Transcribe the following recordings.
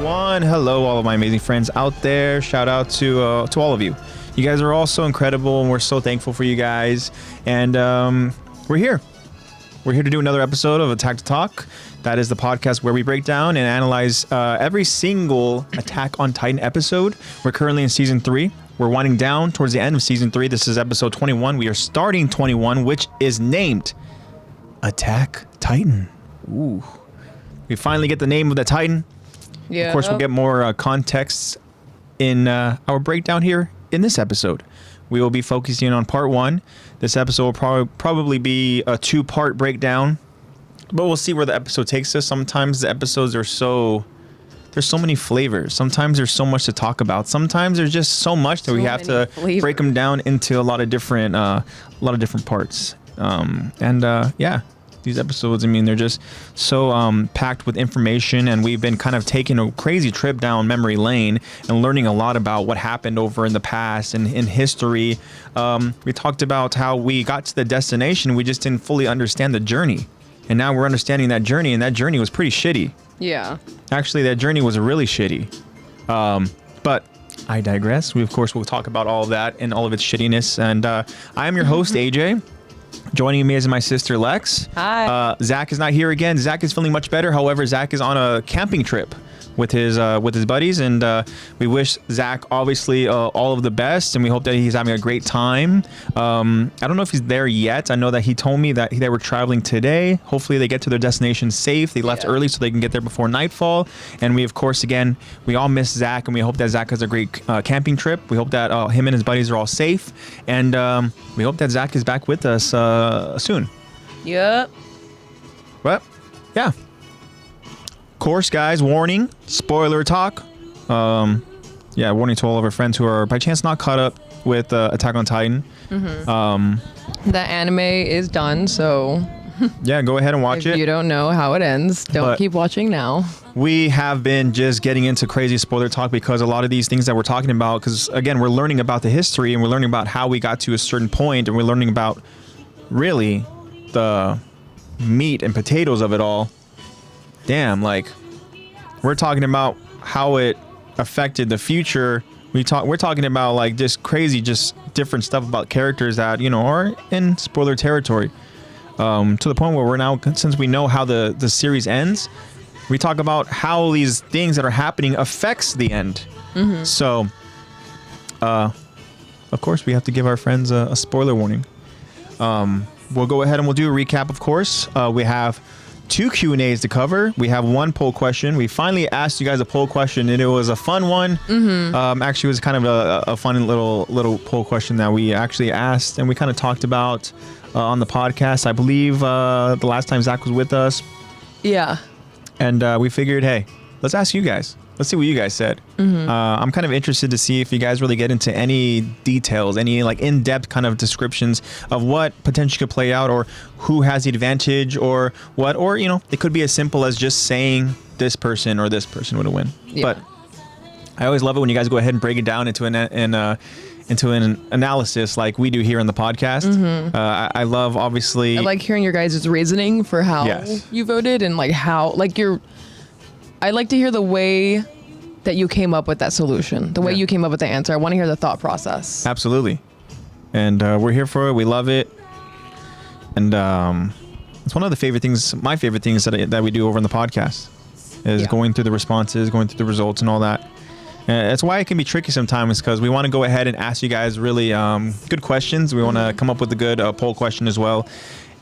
E21. Hello, all of my amazing friends out there. Shout out to all of you. You guys are all so incredible, and we're so thankful for you guys. And we're here. We're here to do another episode of Attack to Talk. That is the podcast where we break down and analyze every single Attack on Titan episode. We're currently in season 3. We're winding down towards the end of season 3. This is episode 21. We are starting 21, which is named Attack Titan. Ooh. We finally get the name of the Titan. Yeah. Of course, we'll get more context in our breakdown here in this episode. We will be focusing on part 1. This episode will probably be a 2-part breakdown, but we'll see where the episode takes us. Sometimes the episodes are there's so many flavors. Sometimes there's so much to talk about. Sometimes there's just so much that we have to break them down into a lot of different parts. Yeah. These episodes, I mean, they're just so packed with information, and we've been kind of taking a crazy trip down memory lane and learning a lot about what happened over in the past and in history. We talked about how we got to the destination. We just didn't fully understand the journey. And now we're understanding that journey, and that journey was pretty shitty. Yeah. Actually, that journey was really shitty. But I digress. We, of course, will talk about all of that and all of its shittiness. And I am your host, AJ. Joining me is my sister, Lex. Hi. Zach is not here again. Zach is feeling much better. However, Zach is on a camping trip with his buddies, and we wish Zach obviously all of the best, and we hope that he's having a great time. I don't know if he's there yet. I know that he told me that they were traveling today. Hopefully they get to their destination safe. They left early so they can get there before nightfall. And we, of course, again, we all miss Zach, and we hope that Zach has a great camping trip. We hope that him and his buddies are all safe, and we hope that Zach is back with us soon. Yep. But yeah. Course, guys, warning, spoiler talk. Warning to all of our friends who are by chance not caught up with Attack on Titan. Mm-hmm. The anime is done, so yeah, go ahead and watch it. If you don't know how it ends, don't keep watching now. We have been just getting into crazy spoiler talk because a lot of these things that we're talking about, because again, we're learning about the history and we're learning about how we got to a certain point, and we're learning about really the meat and potatoes of it all. Damn, like we're talking about how it affected the future. We're talking about like just crazy, just different stuff about characters that, you know, are in spoiler territory. To the point where we're now, since we know how the series ends, we talk about how these things that are happening affects the end. Mm-hmm. So, of course, we have to give our friends a spoiler warning. We'll go ahead and we'll do a recap, of course. We have 2 Q&As to cover. We have 1 poll question. We finally asked you guys a poll question, and it was a fun one. Mm-hmm. Actually, it was kind of a fun little poll question that we actually asked, and we kind of talked about on the podcast. I believe the last time Zach was with us. Yeah. And we figured, hey, let's ask you guys. Let's see what you guys said. Mm-hmm. I'm kind of interested to see if you guys really get into any details, any like in-depth kind of descriptions of what potentially could play out, or who has the advantage, or what, or, you know, it could be as simple as just saying this person or this person would win. Yeah. But I always love it when you guys go ahead and break it down into an analysis like we do here on the podcast. Mm-hmm. I love, obviously, I like hearing your guys' reasoning for how you voted, and like how, like, I like to hear the way that you came up with that solution, the way you came up with the answer. I want to hear the thought process. Absolutely. And we're here for it. We love it. And it's one of the my favorite things that we do over on the podcast is going through the responses, going through the results and all that. That's why it can be tricky sometimes, because we want to go ahead and ask you guys really good questions. We want to come up with a good poll question as well.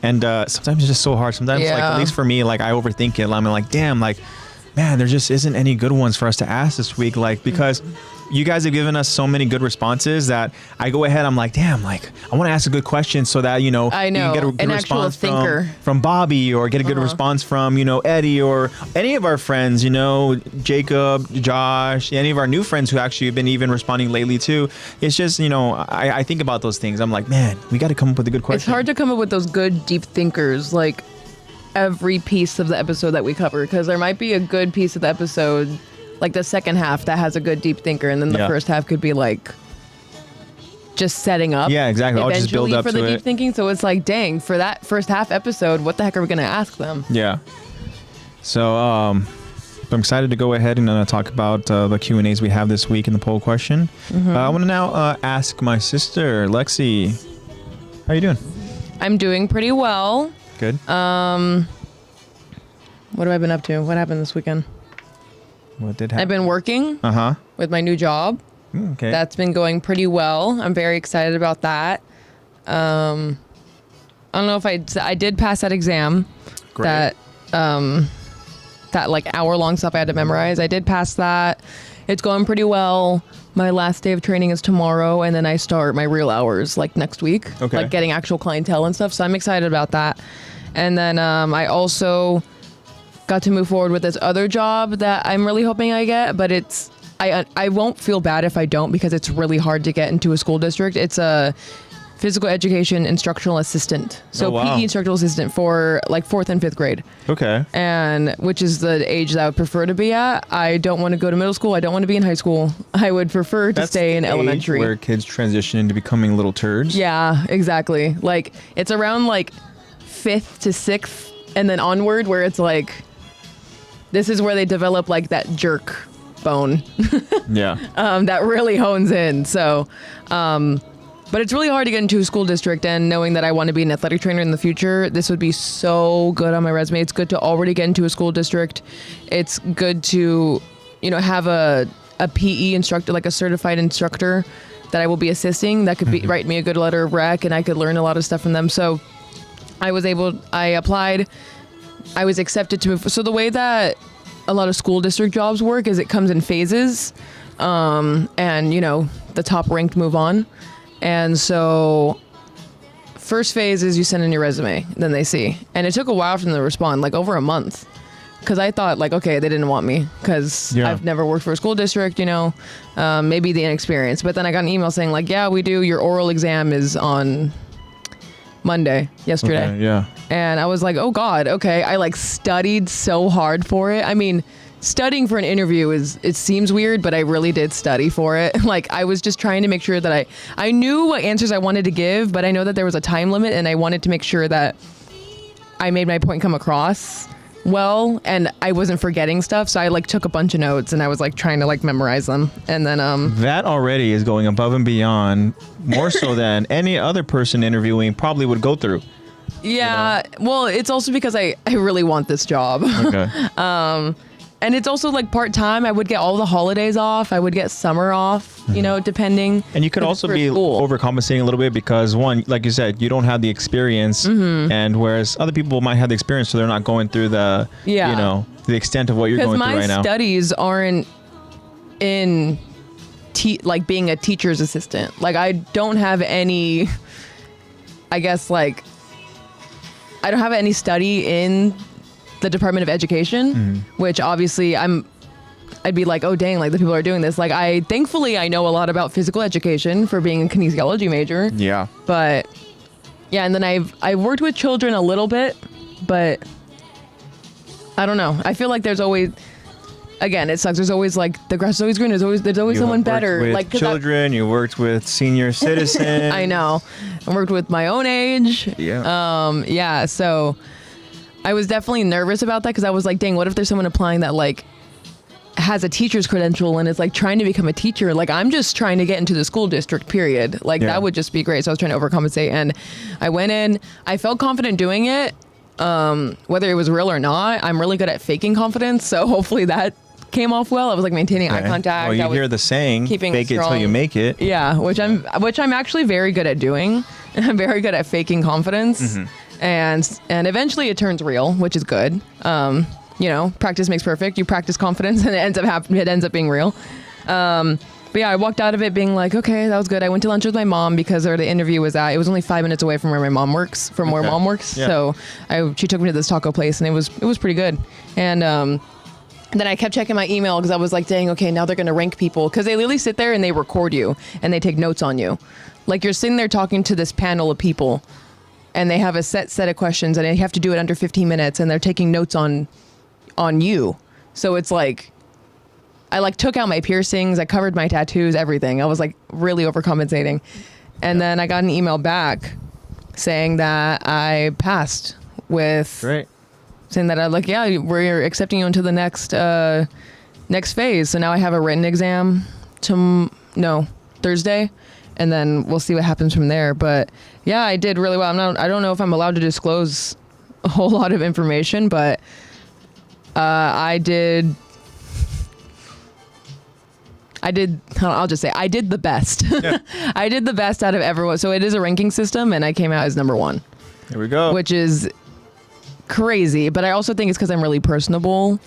And sometimes it's just so hard. Sometimes, like, at least for me, like, I overthink it. I'm like, damn, like, man, there just isn't any good ones for us to ask this week, like, because you guys have given us so many good responses that I go ahead, I'm like, damn, like, I want to ask a good question so that, you know, I know, you can get a good response from Bobby, or get a good response from, you know, Eddie, or any of our friends, you know, Jacob, Josh, any of our new friends who actually have been even responding lately too. It's just, you know, I think about those things. I'm like, man, we got to come up with a good question. It's hard to come up with those good deep thinkers, like, every piece of the episode that we cover, because there might be a good piece of the episode, like the second half, that has a good deep thinker, and then the first half could be like just setting up. Yeah, exactly. I'll just build up for the deep thinking. So it's like, dang, for that first half episode, what the heck are we gonna ask them? Yeah. So I'm excited to go ahead and talk about the Q&As we have this week in the poll question. I want to now ask my sister, Lexi, how are you doing? I'm doing pretty well. Good. What have I been up to? What happened this weekend? What did happen? I've been working with my new job. Okay. That's been going pretty well. I'm very excited about that. I don't know if I did pass that exam. Great. That like hour-long stuff I had to memorize. I did pass that. It's going pretty well. My last day of training is tomorrow, and then I start my real hours like next week. Okay. Like getting actual clientele and stuff. So I'm excited about that. And then I also got to move forward with this other job that I'm really hoping I get, but I won't feel bad if I don't, because it's really hard to get into a school district. It's a physical education instructional assistant. So PE instructional assistant for like 4th and 5th grade. Okay. And which is the age that I would prefer to be at. I don't want to go to middle school. I don't want to be in high school. I would prefer to stay in elementary. Where kids transition into becoming little turds. Yeah, exactly. Like it's around like 5th to 6th and then onward, where it's like, this is where they develop like that jerk bone. Yeah. That really hones in. So, but it's really hard to get into a school district, and knowing that I want to be an athletic trainer in the future, this would be so good on my resume. It's good to already get into a school district. It's good to, have a PE instructor, like a certified instructor that I will be assisting, that could write me a good letter of rec, and I could learn a lot of stuff from them. So I applied, I was accepted to move. So the way that a lot of school district jobs work is it comes in phases, and the top ranked move on. And so first phase is you send in your resume, then they see. And it took a while for them to respond, like over a month. Because I thought like, okay, they didn't want me because I've never worked for a school district, maybe the inexperience. But then I got an email saying like, yeah, we do. Your oral exam is on Monday, yesterday. Okay, yeah. And I was like, oh God, okay. I like studied so hard for it. I mean, studying for an interview it seems weird, but I really did study for it. Like I was just trying to make sure that I knew what answers I wanted to give, but I know that there was a time limit, and I wanted to make sure that I made my point come across well, and I wasn't forgetting stuff. So I like took a bunch of notes, and I was like trying to like memorize them. And then that already is going above and beyond, more so than any other person interviewing probably would go through. Yeah. Well, it's also because I really want this job. Okay. And it's also like part-time. I would get all the holidays off. I would get summer off, depending. And you could also be overcompensating a little bit because, one, like you said, you don't have the experience. And whereas other people might have the experience, so they're not going through the, the extent of what you're going through right now. Because my studies aren't in like being a teacher's assistant. Like I don't have any, I guess like, I don't have any study in the Department of Education, which obviously I'd be like, oh dang, like the people are doing this. Like thankfully I know a lot about physical education for being a kinesiology major. Yeah. But yeah, and then I've worked with children a little bit, but I don't know. I feel like there's always, again, it sucks. There's always like the grass is always green. There's always someone better. With like children, you worked with senior citizens. I know. I worked with my own age. Yeah. Yeah. So I was definitely nervous about that, because I was like, dang, what if there's someone applying that like has a teacher's credential and is like trying to become a teacher? Like I'm just trying to get into the school district, period. Like that would just be great. So I was trying to overcompensate, and I went in, I felt confident doing it. Whether it was real or not, I'm really good at faking confidence. So hopefully that came off well. I was like maintaining eye contact. Well, you hear the saying, fake it till you make it. Yeah, which I'm actually very good at doing. I'm very good at faking confidence. And eventually it turns real, which is good. Practice makes perfect. You practice confidence, and it ends up being real. But yeah, I walked out of it being like, okay, that was good. I went to lunch with my mom because where the interview was at, it was only 5 minutes away from where my mom works, where mom works. Yeah. So she took me to this taco place, and it was pretty good. And then I kept checking my email because I was like, dang, okay, now they're going to rank people, because they literally sit there and they record you and they take notes on you. Like you're sitting there talking to this panel of people, and they have a set of questions, and they have to do it under 15 minutes, and they're taking notes on you. So it's like, I like took out my piercings, I covered my tattoos, everything. I was like really overcompensating. And then I got an email back saying that I passed with Great. saying that like, yeah, we're accepting you into the next phase. So now I have a written exam Thursday, and then we'll see what happens from there. But yeah, I did really well. I don't know if I'm allowed to disclose a whole lot of information, but I'll just say I did the best. Yeah. I did the best out of everyone. So it is a ranking system, and I came out as number 1. There we go. Which is crazy, but I also think it's because I'm really personable,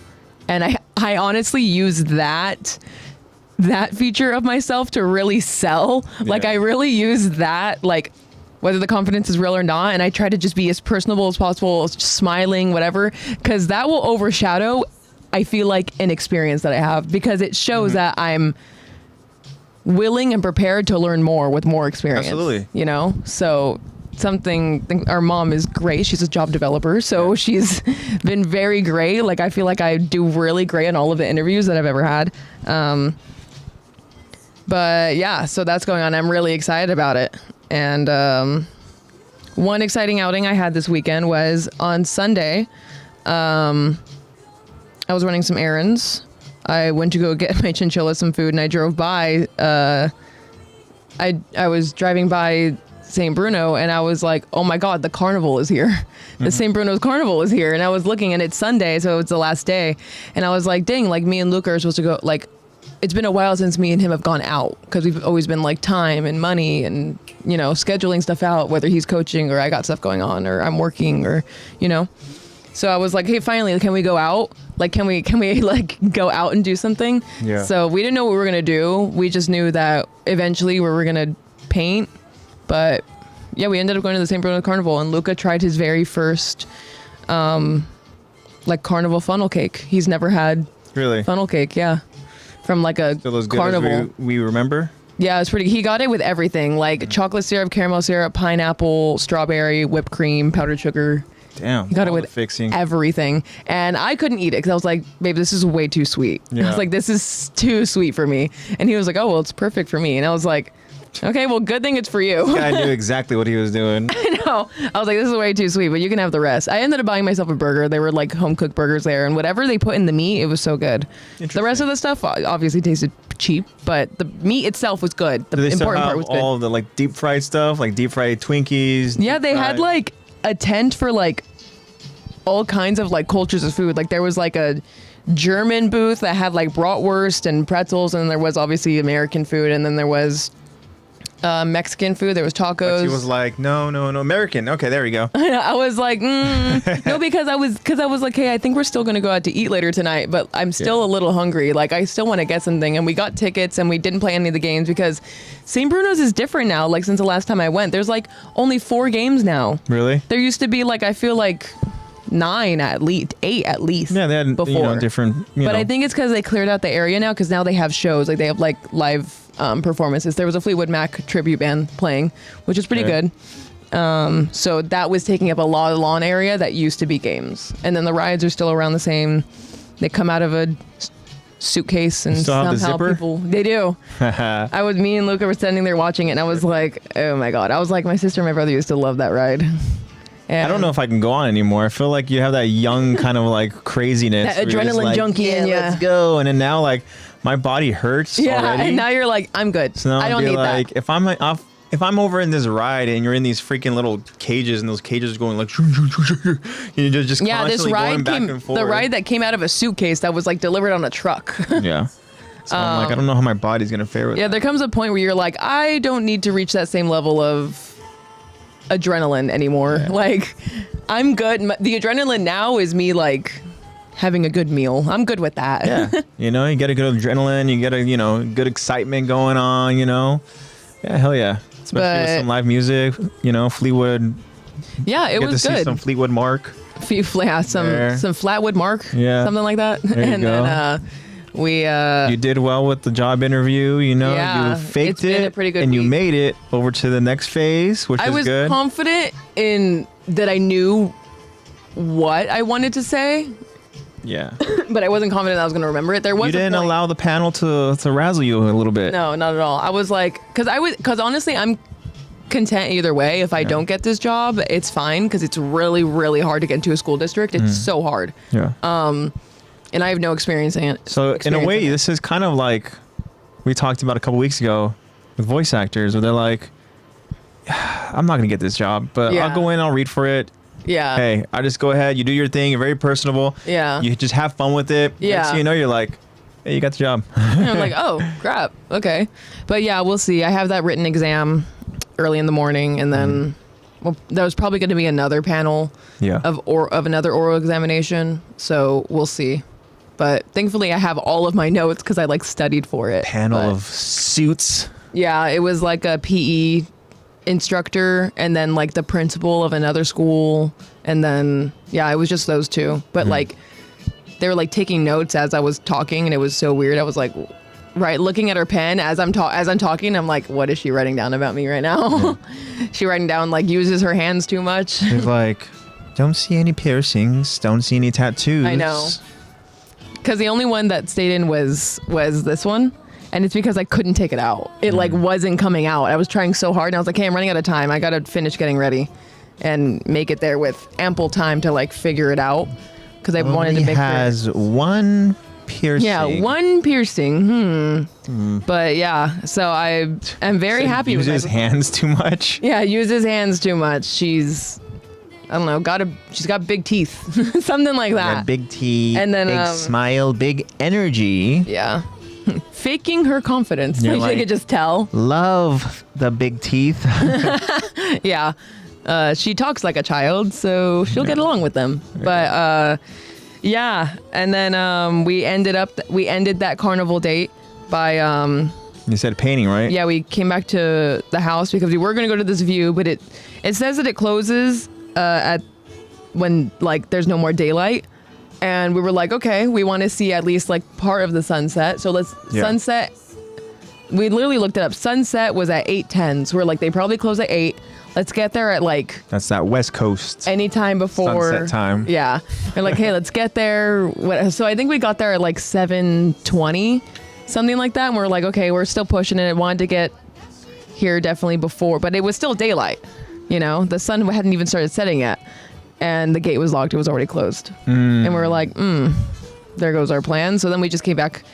and I honestly use that feature of myself to really sell. Yeah. Like I really use that, like whether the confidence is real or not, and I try to just be as personable as possible, smiling, whatever, because that will overshadow, I feel like, an experience that I have, because it shows that I'm willing and prepared to learn more with more experience. Absolutely. You know? So our mom is great. She's a job developer, so she's been very great. Like I feel like I do really great in all of the interviews that I've ever had. But yeah, so that's going on. I'm really excited about it. And one exciting outing I had this weekend was on Sunday. I was running some errands. I went to go get my chinchilla some food, and I drove by. I was driving by St. Bruno, and I was like, oh my God, the carnival is here. The St. Bruno's carnival is here. And I was looking, and it's Sunday, so it's the last day. And I was like, dang, like me and Luca are supposed to go, like, it's been a while since me and him have gone out, because we've always been like time and money and, you know, scheduling stuff out, whether he's coaching or I got stuff going on or I'm working or, you know. So I was like, hey, finally, can we go out? Like, can we like go out and do something? Yeah. So we didn't know what we were going to do. We just knew that eventually we were going to paint. But yeah, we ended up going to the St. Bruno Carnival, and Luca tried his very first like carnival funnel cake. He's never had funnel cake. Yeah. From like a still as good carnival. as we remember. Yeah, it's pretty. He got it with everything, like chocolate syrup, caramel syrup, pineapple, strawberry, whipped cream, powdered sugar. Damn. He got it with everything. And I couldn't eat it because I was like, babe, this is way too sweet. Yeah. I was like, this is too sweet for me. And he was like, oh, well, it's perfect for me. And I was like, okay, well, good thing it's for you. This guy knew exactly what he was doing. I know. I was like, this is way too sweet, but you can have the rest. I ended up buying myself a burger. They were like home cooked burgers there, and whatever they put in the meat, it was so good. The rest of the stuff obviously tasted cheap, but the meat itself was good. The important part was good. All the like deep fried stuff, like deep fried Twinkies. Yeah, they had like a tent for like all kinds of like cultures of food. Like there was like a German booth that had like bratwurst and pretzels, and there was obviously American food, and then there was Mexican food. There was tacos. But she was like, no, American. Okay, there we go. I was like, no, because I was like, hey, I think we're still gonna go out to eat later tonight, but I'm still a little hungry. Like I still want to get something, and we got tickets, and we didn't play any of the games because St. Bruno's is different now. Like since the last time I went, there's like only 4 games now. Really? There used to be like, I feel like 9 at least, 8 at least. Yeah, they had before. Different. But I think it's because they cleared out the area now, because now they have shows. Like they have like live performances. There was a Fleetwood Mac tribute band playing, which is pretty good. So that was taking up a lot of lawn area that used to be games. And then the rides are still around the same. They come out of a suitcase, and somehow people, they do. Me and Luca were standing there watching it, and I was like, oh my God. I was like, my sister and my brother used to love that ride. And I don't know if I can go on anymore. I feel like you have that young kind of like craziness. That adrenaline like, junkie in you. Let's go. And then now like my body hurts already. And now you're like, I'm good. So now I don't need like, that. If I'm over in this ride and you're in these freaking little cages, and those cages are going like, you're just constantly going back and forth. The ride that came out of a suitcase that was like delivered on a truck. Yeah. So I'm like, I don't know how my body's going to fare with that. There comes a point where you're like, I don't need to reach that same level of adrenaline anymore. Yeah. Like I'm good. The adrenaline now is me like having a good meal. I'm good with that. Yeah. You get a good adrenaline, you get a good excitement going on, Yeah, hell yeah. Especially with some live music, Fleetwood. Yeah, it was good. See some Fleetwood Mark. Some Flatwood Mark. Yeah. Something like that. There you go. Then you did well with the job interview, you faked it, been a pretty good week. You made it over to the next phase, which is good. I was confident in that I knew what I wanted to say. Yeah. But I wasn't confident I was going to remember it. You didn't allow the panel to razzle you a little bit. No, not at all. I was like, because honestly, I'm content either way. If I don't get this job, it's fine because it's really, really hard to get into a school district. It's so hard. Yeah. And I have no experience in it. So in a way, this is kind of like we talked about a couple weeks ago with voice actors, where they're like, I'm not gonna get this job, but I'll go in, I'll read for it. Yeah. Hey, I just go ahead. You do your thing. You're very personable. Yeah. You just have fun with it. Yeah. Next thing you know, you're like, hey, you got the job. And I'm like, oh crap. Okay. But yeah, we'll see. I have that written exam early in the morning, and then well, that was probably going to be another panel of another oral examination. So we'll see. But thankfully, I have all of my notes because I like studied for it. Panel of suits. Yeah, it was like a PE instructor and then like the principal of another school, and then it was just those two. But like they were like taking notes as I was talking, and it was so weird. I was like looking at her pen as I'm talking. I'm like, what is she writing down about me right now? She writing down like uses her hands too much. She's like, don't see any piercings, don't see any tattoos. I know. Because the only one that stayed in was this one. And it's because I couldn't take it out. It like wasn't coming out. I was trying so hard, and I was like, hey, I'm running out of time. I got to finish getting ready and make it there with ample time to like figure it out. Because I wanted to make has one piercing. Yeah, one piercing. But yeah, so I am very happy with it. Uses hands too much? Yeah, uses hands too much. She's, I don't know, she's got big teeth. Something like that. Yeah, big teeth, and then big smile, big energy. Yeah. Faking her confidence. You're Like, you could just tell. Love the big teeth. Yeah. She talks like a child, so she'll get along with them. But yeah. And then we ended that carnival date by you said painting, right? Yeah, we came back to the house because we were going to go to this view, but it says that it closes at when like there's no more daylight. And we were like, okay, we want to see at least like part of the sunset. So sunset, we literally looked it up. Sunset was at 8:10. So we're like, they probably close at 8. Let's get there at like... That's that West Coast. Anytime before... Sunset time. Yeah. We're like, hey, let's get there. So I think we got there at like 7:20, something like that. And we're like, okay, we're still pushing it. I wanted to get here definitely before, but it was still daylight. You know, the sun hadn't even started setting yet. And the gate was locked. It was already closed. And we were like, there goes our plan. So then we just came back.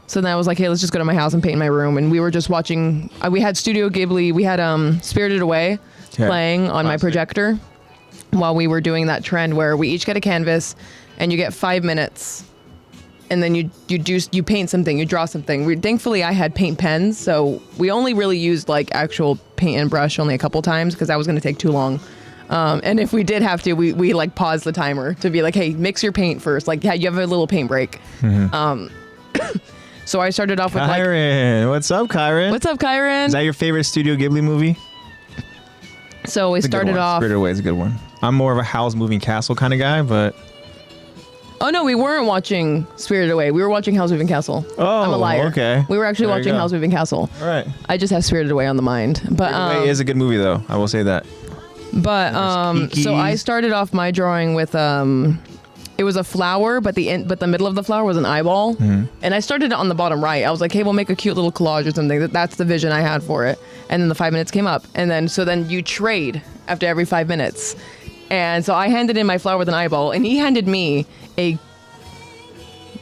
So then I was like, hey, let's just go to my house and paint my room. And we were just watching. We had Studio Ghibli. We had Spirited Away playing on my projector while we were doing that trend where we each get a canvas and you get 5 minutes. And then you paint something, you draw something. Thankfully, I had paint pens. So we only really used like actual paint and brush only a couple times because that was going to take too long. And if we did have to, we like paused the timer to be like, hey, mix your paint first. Like, yeah, you have a little paint break. So I started off with Kyron. What's up, Kyron? What's up, Kyron? Is that your favorite Studio Ghibli movie? So we started off. Spirited Away is a good one. I'm more of a Howl's Moving Castle kind of guy, but... Oh, no, we weren't watching Spirited Away. We were watching Howl's Moving Castle. Oh, I'm a liar. Okay. We were actually watching Howl's Moving Castle. All right. I just have Spirited Away on the mind. But Spirited Away is a good movie, though. I will say that. But so I started off my drawing with it was a flower, but the middle of the flower was an eyeball, and I started it on the bottom right. I was like, hey, we'll make a cute little collage or something. That's the vision I had for it. And then the 5 minutes came up, and then you trade after every 5 minutes, and so I handed in my flower with an eyeball, and he handed me a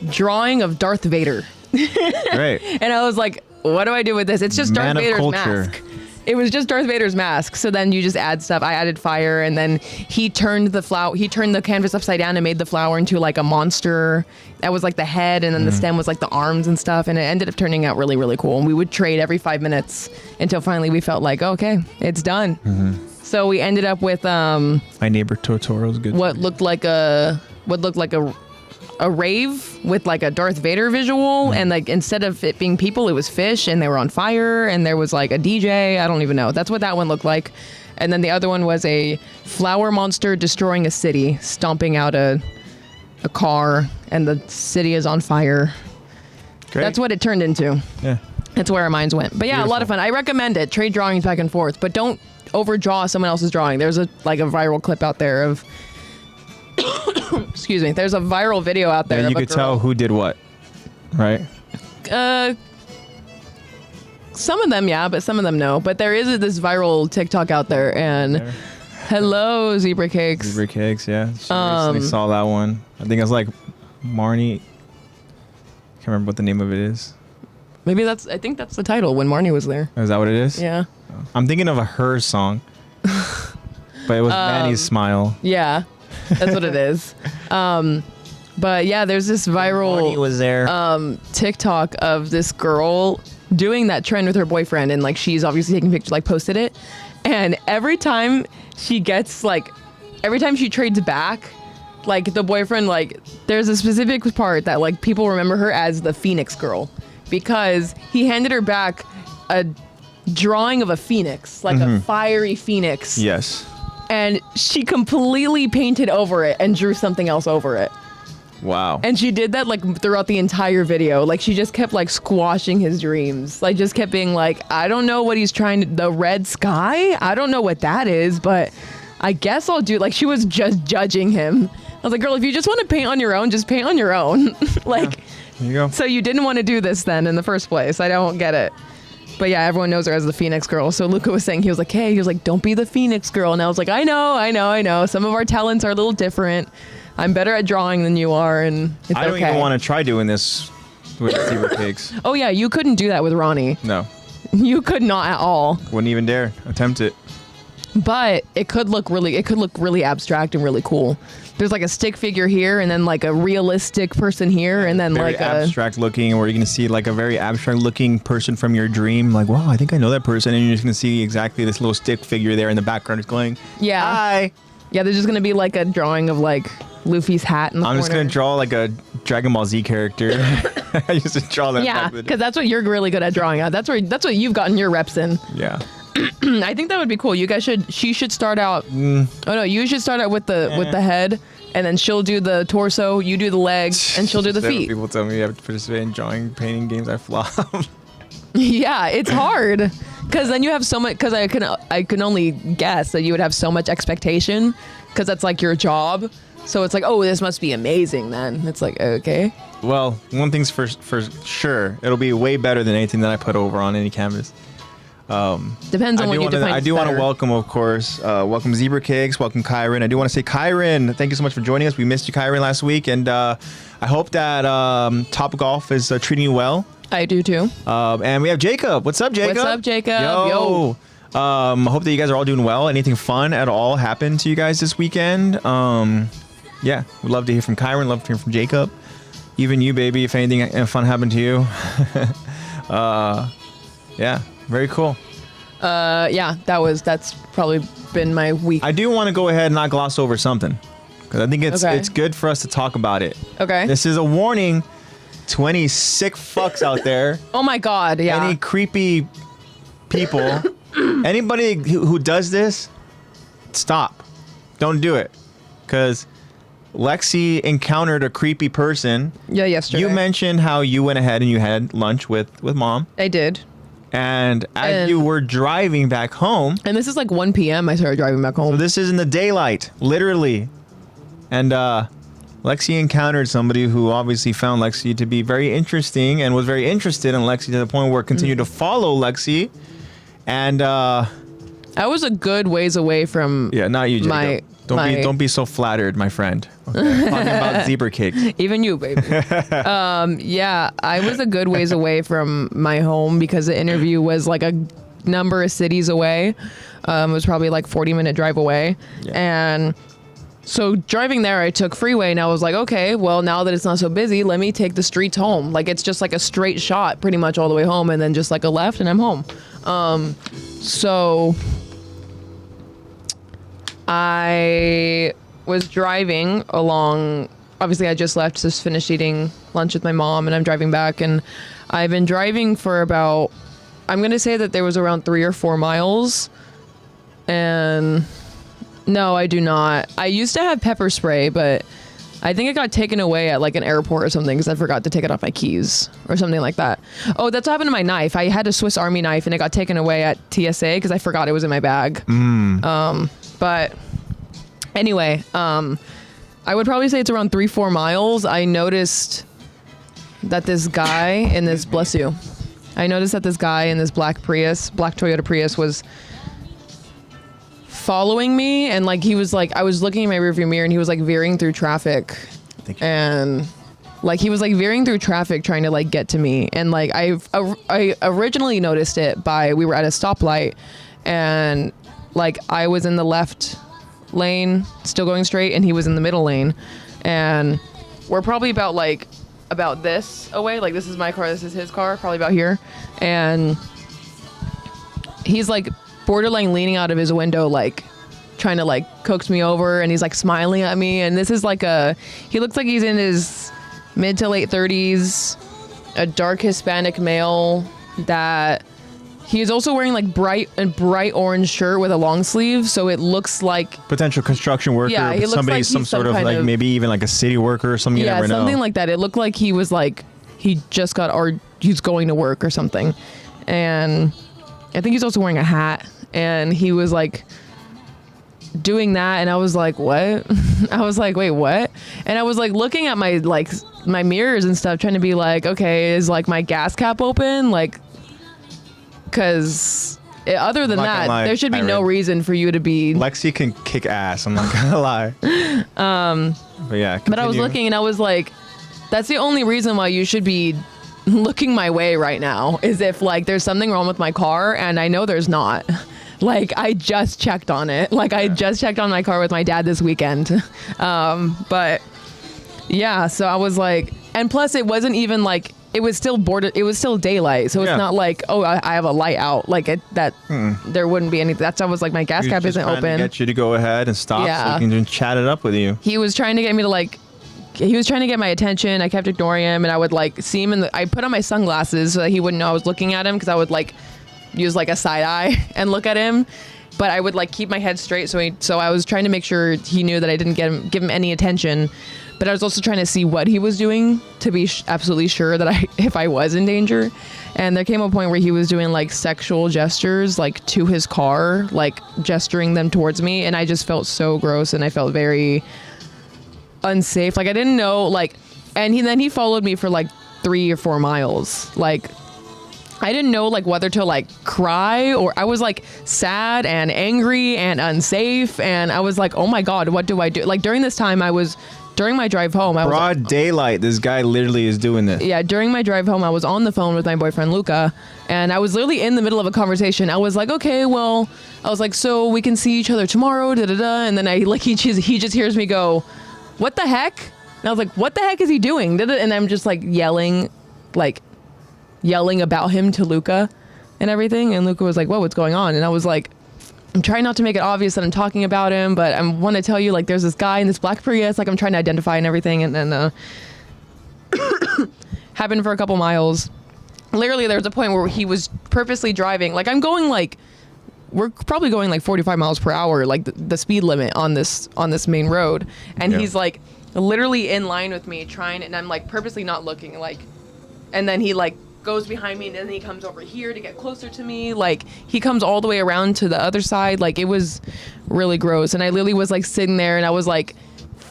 drawing of Darth Vader. Great. And I was like, what do I do with this? It's just Darth Vader's mask. It was just Darth Vader's mask. So then you just add stuff. I added fire, and then he turned the canvas upside down and made the flower into like a monster. That was like the head, and then the stem was like the arms and stuff. And it ended up turning out really, really cool. And we would trade every 5 minutes until finally we felt like, okay, it's done. So we ended up with My Neighbor Totoro's good. What looked like a rave with like a Darth Vader visual, and like instead of it being people, it was fish, and they were on fire, and there was like a DJ. I don't even know. That's what that one looked like. And then the other one was a flower monster destroying a city, stomping out a car, and the city is on fire. Great. That's what it turned into. Yeah. That's where our minds went. But yeah, beautiful. A lot of fun. I recommend it. Trade drawings back and forth, but don't overdraw someone else's drawing. There's a viral clip out there of excuse me. There's a viral video out there. Yeah, you could tell who did what, right? Some of them, yeah, but some of them no. But there is this viral TikTok out there, and hello, Zebra Cakes. Zebra Cakes, yeah. She recently saw that one. I think it was like Marnie. Can't remember what the name of it is. Maybe I think that's the title, when Marnie was there. Is that what it is? Yeah. I'm thinking of a Her song. But it was Manny's Smile. Yeah, that's what it is. But yeah, there's this viral Marnie was there. TikTok of this girl doing that trend with her boyfriend, and like she's obviously taking pictures, like posted it, and every time she trades back, like the boyfriend, like there's a specific part that like people remember her as the Phoenix girl, because he handed her back a drawing of a phoenix, like a fiery phoenix. Yes. And she completely painted over it and drew something else over it. Wow. And she did that like throughout the entire video. Like she just kept like squashing his dreams. Like just kept being like, I don't know what he's trying to, the red sky? I don't know what that is, but I guess I'll do, like she was just judging him. I was like, girl, if you just want to paint on your own, just paint on your own. Like, yeah. There you go. So you didn't want to do this then in the first place. I don't get it. But yeah, everyone knows her as the Phoenix girl. So Luca was saying, he was like, hey, he was like, don't be the Phoenix girl. And I was like, I know. Some of our talents are a little different. I'm better at drawing than you are, and it's okay. I don't even want to try doing this with Zebra Cakes. Oh yeah, you couldn't do that with Ronnie. No. You could not at all. Wouldn't even dare attempt it. But it could look really abstract and really cool. There's like a stick figure here, and then like a realistic person here, and then very like abstract looking, or you're gonna see like a very abstract looking person from your dream. Like, wow, I think I know that person, and you're just gonna see exactly this little stick figure there in the background is going, yeah, hi. Yeah, there's just gonna be like a drawing of like Luffy's hat in the corner. I'm just gonna draw like a Dragon Ball Z character. I used to draw that. Yeah, because that's what you're really good at drawing at. That's what you've gotten your reps in. Yeah. I think that would be cool. She should start out. Oh no, you should start out with the head, and then she'll do the torso. You do the legs, and she'll do the feet. People tell me you have to participate in drawing, painting games. I flop. Yeah, it's hard because then you have so much. Because I can only guess that you would have so much expectation because that's like your job. So it's like, oh, this must be amazing. Then it's like, okay. Well, one thing's for sure, it'll be way better than anything that I put over on any canvas. Depends on what you define. I do want to welcome, of course, welcome Zebra Cakes, welcome Kyron. I do want to say, Kyron, thank you so much for joining us. We missed you, Kyron, last week, and I hope that Top Golf is treating you well. I do too. And we have Jacob. What's up, Jacob? What's up, Jacob? Yo. Hope that you guys are all doing well. Anything fun at all happened to you guys this weekend? Yeah, we'd love to hear from Kyron. Love to hear from Jacob. Even you, baby, if anything fun happened to you. Yeah. Very cool. Yeah, that's probably been my week. I do want to go ahead and not gloss over something, because I think it's good for us to talk about it. Okay. This is a warning to any sick fucks out there. Oh my God, yeah. Any creepy people. Anybody who does this, stop. Don't do it. Because Lexi encountered a creepy person. Yeah, yesterday. You mentioned how you went ahead and you had lunch with Mom. I did. And as you were driving back home... And this is like 1 p.m. I started driving back home. So this is in the daylight, literally. And Lexi encountered somebody who obviously found Lexi to be very interesting and was very interested in Lexi to the point where it continued to follow Lexi. And... I was a good ways away from... Yeah, not you, Jacob. Don't be so flattered, my friend. Okay? Talking about Zebra Cakes. Even you, baby. Yeah, I was a good ways away from my home because the interview was like a number of cities away. It was probably like 40-minute drive away. Yeah. And so driving there, I took freeway and I was like, okay, well, now that it's not so busy, let me take the streets home. Like it's just like a straight shot pretty much all the way home and then just like a left and I'm home. So... I was driving along, obviously I just finished eating lunch with my mom and I'm driving back and I've been driving for about, I'm going to say that there was around 3 or 4 miles and no, I do not. I used to have pepper spray, but I think it got taken away at like an airport or something because I forgot to take it off my keys or something like that. Oh, that's what happened to my knife. I had a Swiss Army knife and it got taken away at TSA because I forgot it was in my bag. But anyway, I would probably say it's around 3-4 miles. I noticed that this guy in this, bless you. I noticed that this guy in this black Toyota Prius was following me, and like he was like, I was looking in my rearview mirror and he was like veering through traffic, and like he was like veering through traffic trying to like get to me. And like I originally noticed it we were at a stoplight, and like I was in the left lane still going straight and he was in the middle lane, and we're probably about this away. Like this is my car, this is his car, probably about here, and he's like borderline leaning out of his window, like trying to like coax me over, and he's like smiling at me. And this is like he looks like he's in his mid to late 30s, a dark Hispanic male that he is also wearing like bright orange shirt with a long sleeve, so it looks like potential construction worker. Yeah, he looks somebody, like some sort of like maybe even like a city worker or something. Yeah, you never know. something like that. It looked like he was like he just got or he's going to work or something, and I think he's also wearing a hat. And he was like doing that, and I was like, what? I was like, wait, what? And I was like looking at my mirrors and stuff, trying to be like, okay, is like my gas cap open? Like, because other than that, there should be no reason for you to be. Lexi can kick ass, I'm not gonna lie. But yeah, continue. But I was looking and I was like, that's the only reason why you should be looking my way right now, is if like there's something wrong with my car, and I know there's not. Like, I just checked on it. Like, I just checked on my car with my dad this weekend. But yeah, so I was like, and plus it wasn't even like, it was still daylight. So it's not like, oh, I have a light out. Like there wouldn't be any, I was like, my gas cap isn't open. To get you to go ahead and stop so we can just chat it up with you. He was trying to get me to he was trying to get my attention. I kept ignoring him, and I would like see him I put on my sunglasses so that he wouldn't know I was looking at him, because I would like use like a side eye and look at him, but I would like keep my head straight, so I was trying to make sure he knew that I didn't give him any attention, but I was also trying to see what he was doing to be absolutely sure that if I was in danger. And there came a point where he was doing like sexual gestures like to his car, like gesturing them towards me, and I just felt so gross, and I felt very unsafe. Like I didn't know, like, and then he followed me for like 3 or 4 miles. Like I didn't know like whether to like cry, or I was like sad and angry and unsafe, and I was like, oh my god, what do I do? Like during this time, during my drive home, I was broad daylight, this guy literally is doing this. Yeah, during my drive home, I was on the phone with my boyfriend Luca, and I was literally in the middle of a conversation. I was like, okay, well, I was like, so we can see each other tomorrow, and then he just hears me go, what the heck? And I was like, what the heck is he doing? And I'm just like yelling about him to Luca and everything. And Luca was like, whoa, what's going on? And I was like, I'm trying not to make it obvious that I'm talking about him, but I want to tell you, like, there's this guy in this black Prius, like I'm trying to identify and everything. And then happened for a couple miles. Literally, there was a point where he was purposely driving. Like I'm going we're probably going like 45 miles per hour, like the speed limit on this main road. And he's like literally in line with me and I'm like purposely not looking, like, and then he like goes behind me, and then he comes over here to get closer to me. Like he comes all the way around to the other side. Like it was really gross. And I literally was like sitting there, and I was like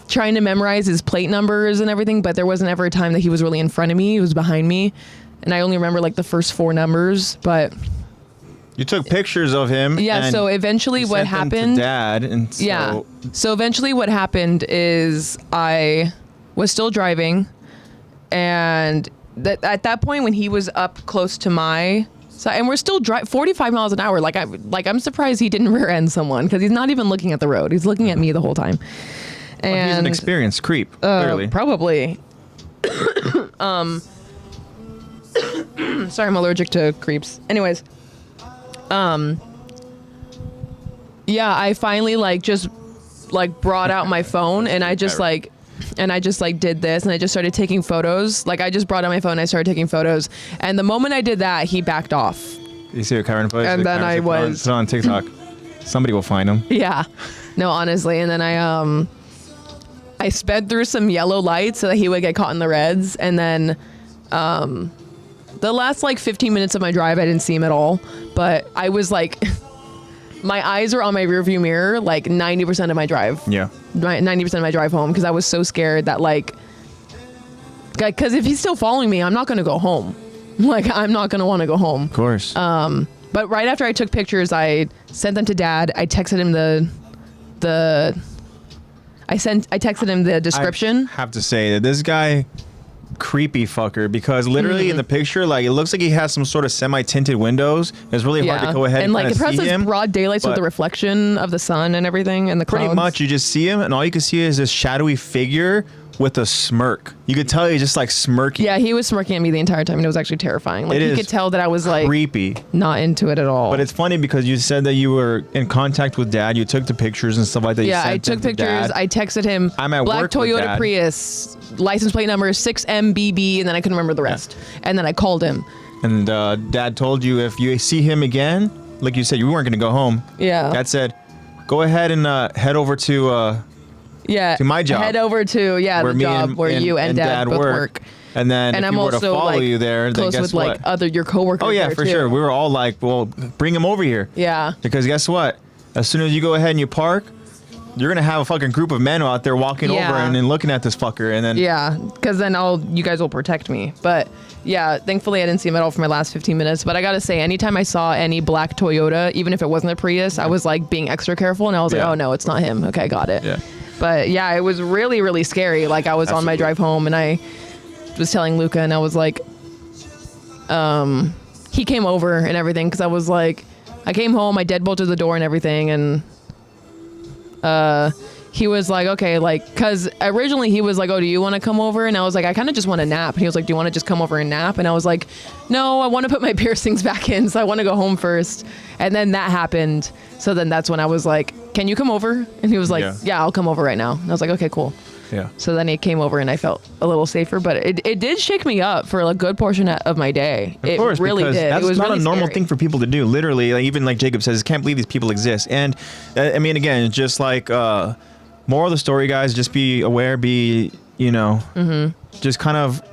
trying to memorize his plate numbers and everything, but there wasn't ever a time that he was really in front of me. He was behind me, and I only remember like the first 4 numbers. But you took pictures of him. Yeah. And so eventually what happened, to Dad, and so yeah. So eventually what happened is I was still driving, and at that point when he was up close to my side, and we're still 45 miles an hour, I'm surprised he didn't rear end someone, because he's not even looking at the road. He's looking at me the whole time. And he's an experienced creep, clearly. Probably. Sorry, I'm allergic to creeps. Anyways, yeah, I finally just brought out my phone, and I just did this, and I just started taking photos. Like I just brought out my phone and I started taking photos. And the moment I did that, he backed off. You see what Kyron put? And then I was put on TikTok. Somebody will find him. Yeah. No, honestly. And then I sped through some yellow lights so that he would get caught in the reds. And then the last 15 minutes of my drive, I didn't see him at all. But I was like, my eyes were on my rearview mirror 90% of my drive. Yeah. 90% of my drive home, because I was so scared that because if he's still following me, I'm not going to go home. Like, I'm not going to want to go home. Of course. But right after I took pictures, I sent them to Dad. I texted him I texted him the description. I have to say that this guy, creepy fucker, because literally in the picture, like, it looks like he has some sort of semi-tinted windows. It's really hard to go ahead and like, kind of see him. Broad daylight with the reflection of the sun and everything and the clouds. Pretty much, you just see him, and all you can see is this shadowy figure with a smirk. You could tell he's just like smirking. Yeah, he was smirking at me the entire time, and it was actually terrifying. Like, you could tell that I was like creepy, not into it at all. But it's funny because you said that you were in contact with Dad. You took the pictures and stuff like that. Yeah, I took pictures. I texted him. I'm at black work Toyota with Dad. Prius, license plate number 6MBB, and then I couldn't remember the rest. Yeah. And then I called him. And Dad told you if you see him again, like you said, you weren't going to go home. Yeah. Dad said, go ahead and head over to my job. Head over to the job where you and Dad both work. And then and if I'm you were also to follow you there, then close guess with what? like your coworkers. Oh yeah, for too. sure. We were all like, well, bring him over here. Yeah. Because guess what? As soon as you go ahead and you park, you're gonna have a fucking group of men out there walking over and then looking at this fucker, and then because then you guys will protect me. But yeah, thankfully I didn't see him at all for my last 15 minutes. But I gotta say, anytime I saw any black Toyota, even if it wasn't a Prius, I was like being extra careful, and I was like, oh no, it's not him. Okay, got it. Yeah. But yeah, it was really, really scary. Like, I was on my drive home, and I was telling Luca, and I was like, he came over and everything, because I was like, I came home, I deadbolted the door and everything, and he was like, okay, like, because originally he was like, oh, do you want to come over? And I was like, I kind of just want to nap. And he was like, do you want to just come over and nap? And I was like, no, I want to put my piercings back in, so I want to go home first. And then that happened. So then that's when I was like, can you come over? And he was like, yeah, I'll come over right now. And I was like, okay, cool. Yeah. So then he came over, and I felt a little safer, but it did shake me up for a good portion of my day. Of course, it really did. That's it was not really a normal scary. thing for people to do. Literally, like, even like Jacob says, can't believe these people exist. And I mean, again, just like moral of the story, guys, just be aware, just kind of.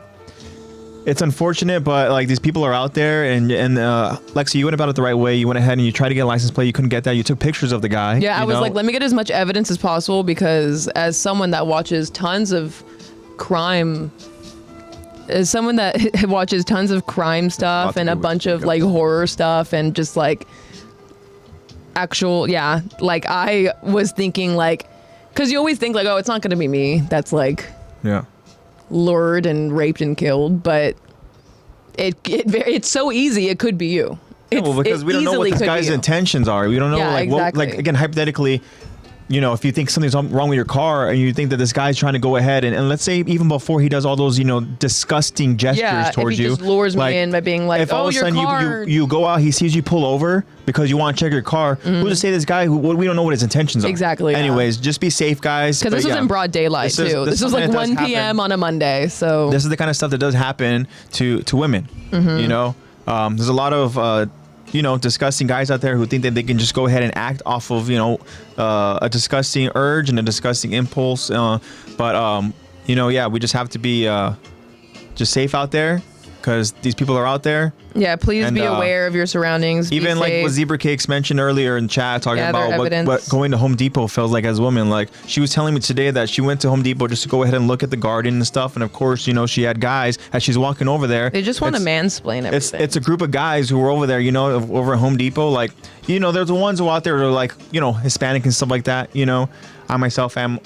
It's unfortunate, but like, these people are out there, and Lexi, you went about it the right way. You went ahead and you tried to get a license plate. You couldn't get that. You took pictures of the guy. Yeah, I was like, let me get as much evidence as possible, because as someone that watches tons of crime, stuff and a bunch of like horror stuff and just like actual, like, I was thinking like, because you always think like, oh, it's not going to be me that's like lured and raped and killed, but it's so easy. It could be you. Because we don't know what this guy's intentions are. We don't know, like, exactly. like, again, hypothetically, if you think something's wrong with your car, and you think that this guy's trying to go ahead and let's say even before he does all those, disgusting gestures towards you, just lures me in by being like, if all of a sudden you go out, he sees you pull over because you want to check your car. Who's to say this guy we don't know what his intentions are? Exactly. Yeah. Anyways, just be safe, guys. Because this was in broad daylight too. This was like 1 p.m. on a Monday. So this is the kind of stuff that does happen to women. There's a lot of disgusting guys out there who think that they can just go ahead and act off of, a disgusting urge and a disgusting impulse. We just have to be just safe out there, because these people are out there. Yeah, please be aware of your surroundings. Even like what Zebra Cakes mentioned earlier in chat, talking about what going to Home Depot feels like as a woman. Like, she was telling me today that she went to Home Depot just to go ahead and look at the garden and stuff. And of course, she had guys as she's walking over there. They just want to mansplain everything. It's a group of guys who were over there, over at Home Depot. Like, there's the ones who out there are like, Hispanic and stuff like that. I myself am,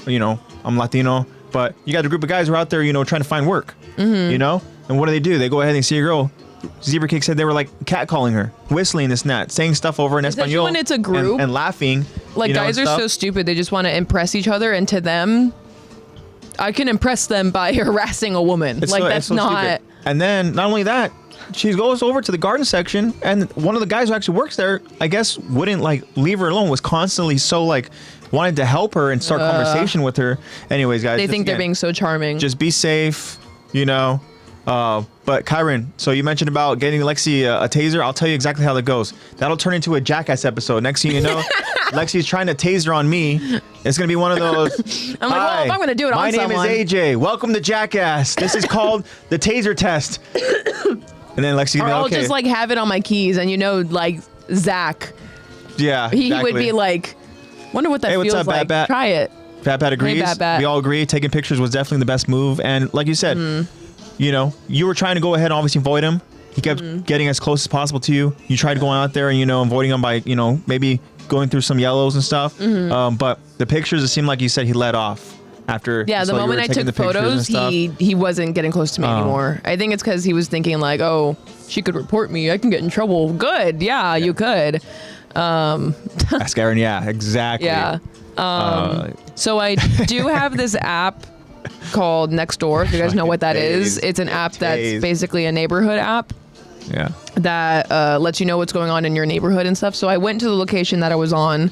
I'm Latino. But you got a group of guys who are out there, trying to find work. And what do? They go ahead and see a girl. Zebra Cake said they were like catcalling her, whistling this and that, saying stuff over in Espanol. When it's a group and laughing. Like, guys are so stupid. They just want to impress each other, and to them, I can impress them by harassing a woman. That's not. Stupid. And then not only that, she goes over to the garden section, and one of the guys who actually works there, I guess, wouldn't like leave her alone. Was constantly so like wanted to help her and start conversation with her. Anyways, guys, they think they're being so charming. Just be safe, But Kyron, so you mentioned about getting Lexi a taser. I'll tell you exactly how that goes. That'll turn into a Jackass episode. Next thing you know, Lexi's trying to taser on me. It's going to be one of those. I'm like, well, if I'm going to do it on someone. My name is AJ. Welcome to Jackass. This is called the taser test. And then Lexi's going to be I'll okay. just like have it on my keys, and like Zach. Yeah, he would be like, wonder what that feels up, like. Bat? Try it. Bat agrees. Hey, Bat. We all agree. Taking pictures was definitely the best move. And like you said, you were trying to go ahead and obviously avoid him. He kept getting as close as possible to you. You tried going out there and, you know, avoiding him by, you know, maybe going through some yellows and stuff. But the pictures, it seemed like you said he let off after. Yeah, the moment I took photos, he wasn't getting close to me anymore. I think it's because he was thinking like, oh, she could report me. I can get in trouble. Good. Yeah, you could. Ask Aaron. Yeah, exactly. Yeah. So I do have this app called Nextdoor. If you guys know what that is, it's an app that's basically a neighborhood app. Yeah. That lets you know what's going on in your neighborhood and stuff. So I went to the location that I was on,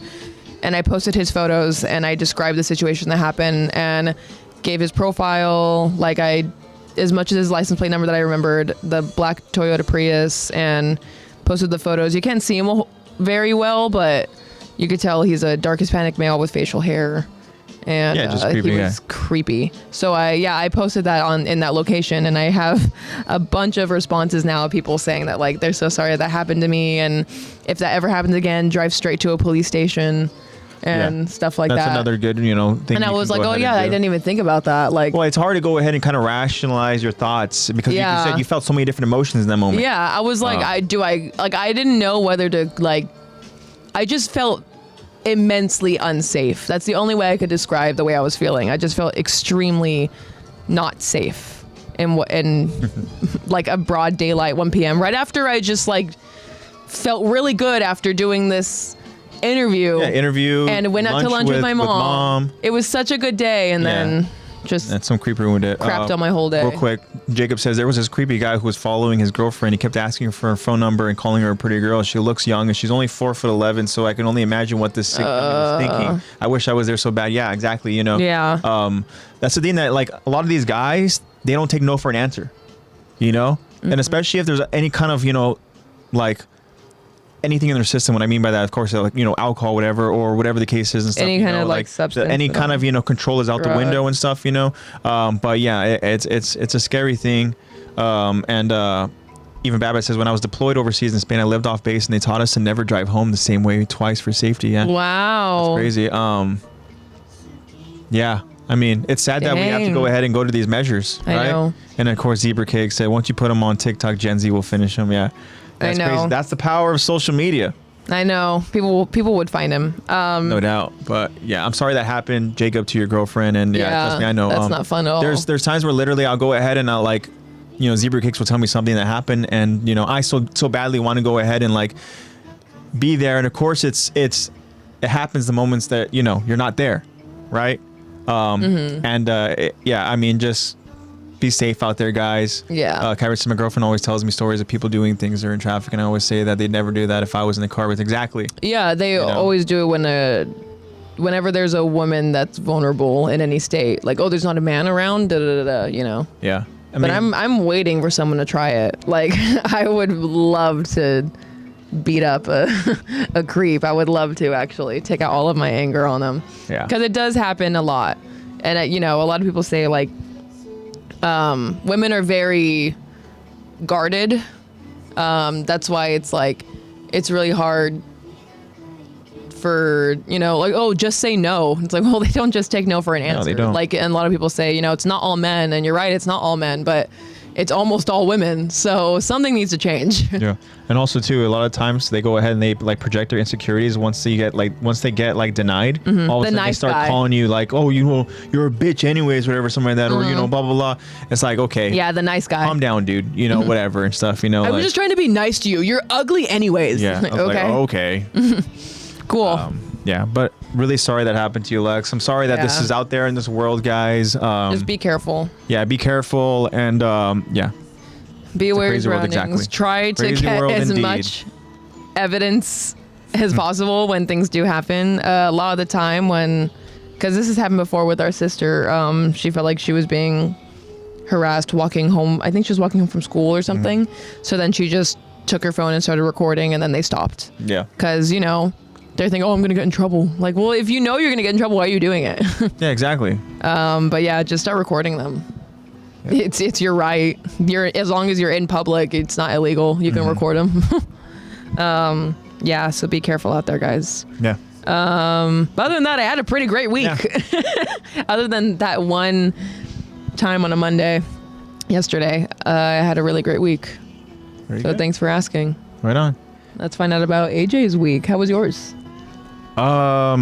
and I posted his photos, and I described the situation that happened, and gave his profile, like as much as his license plate number that I remembered, the black Toyota Prius, and posted the photos. You can't see him very well, but you could tell he's a dark Hispanic male with facial hair. And just creepy, he was creepy. So I posted that in that location, and I have a bunch of responses now of people saying that like they're so sorry that happened to me, and if that ever happens again, drive straight to a police station and stuff like that. That's another good, you know, thing. And I was like, oh yeah, I didn't even think about that. Like, well, it's hard to go ahead and kind of rationalize your thoughts because you said you felt so many different emotions in that moment. Yeah, I was like, I didn't know whether to like. I just felt immensely unsafe. That's the only way I could describe the way I was feeling. I just felt extremely not safe in like a broad daylight 1 p.m. right after I just like felt really good after doing this interview and went out to lunch with my mom. It was such a good day, and then just that's some creepy ruined it. Crapped on my whole day. Real quick, Jacob says there was this creepy guy who was following his girlfriend. He kept asking for her phone number and calling her a pretty girl. She looks young and she's only 4'11", so I can only imagine what this sick was thinking. I wish I was there so bad. Yeah, exactly. You know. Yeah. That's the thing that like a lot of these guys, they don't take no for an answer. You know, and especially if there's any kind of, you know, like anything in their system. What I mean by that, of course, like, you know, alcohol, whatever, or whatever the case is and stuff. Any kind of like substance. Any kind of, you know, control is out the window and stuff, you know. But yeah, it's a scary thing. Even Babbitt says, when I was deployed overseas in Spain, I lived off base and they taught us to never drive home the same way twice for safety. Yeah. Wow. That's crazy. Yeah. I mean, it's sad that we have to go ahead and go to these measures, right? I know. And of course, Zebra Cake said, once you put them on TikTok, Gen Z will finish them. Yeah. That's I know. Crazy. That's the power of social media. I know. People would find him. No doubt. But yeah, I'm sorry that happened, Jacob, to your girlfriend. And trust me, I know. That's not fun at all. There's times where literally I'll go ahead and I'll like, you know, Zebra Cakes will tell me something that happened, and you know, I so badly want to go ahead and like be there. And of course, it happens the moments that, you know, you're not there, right? I mean, just be safe out there, guys. Yeah. Kyra, my girlfriend always tells me stories of people doing things or in traffic, and I always say that they'd never do that if I was in the car with. Exactly. Yeah, they always do it whenever there's a woman that's vulnerable in any state. Like, oh, there's not a man around, you know. Yeah. But I'm waiting for someone to try it. Like, I would love to beat up a creep. I would love to actually take out all of my anger on them. Yeah. Because it does happen a lot. And, you know, a lot of people say, like, women are very guarded. That's why it's like, it's really hard for, you know, like, oh, just say no. It's like, well, they don't just take no for an answer. No, they don't. Like, and a lot of people say, you know, it's not all men, and you're right, it's not all men, but it's almost all women. So something needs to change. Yeah. And also too, a lot of times they go ahead and they like project their insecurities once they get like denied. All of a sudden they start calling you like, oh, you know, you're a bitch anyways, whatever, something like that, or you know, blah blah blah. It's like, okay, yeah, the nice guy, calm down, dude, you know, whatever and stuff, you know. I was just trying to be nice to you. You're ugly anyways. Yeah. I was like, oh, okay. Cool. Yeah, but really sorry that happened to you, Lex. I'm sorry that this is out there in this world, guys. Just be careful. Yeah, be careful, and be aware of your surroundings. Exactly. Try to get as much evidence as possible when things do happen. A lot of the time because this has happened before with our sister, she felt like she was being harassed walking home. I think she was walking home from school or something. So then she just took her phone and started recording, and then they stopped. Yeah. Because, you know, they're thinking, oh, I'm going to get in trouble. Like, well, if you know you're going to get in trouble, why are you doing it? Yeah, exactly. But yeah, just start recording them. Yeah. It's your right. As long as you're in public, it's not illegal. You can record them. Yeah, so be careful out there, guys. Yeah. Other than that, I had a pretty great week. Yeah. Other than that one time on a Monday yesterday, I had a really great week. Very So good. thanks for asking. Right on. Let's find out about AJ's week. How was yours? I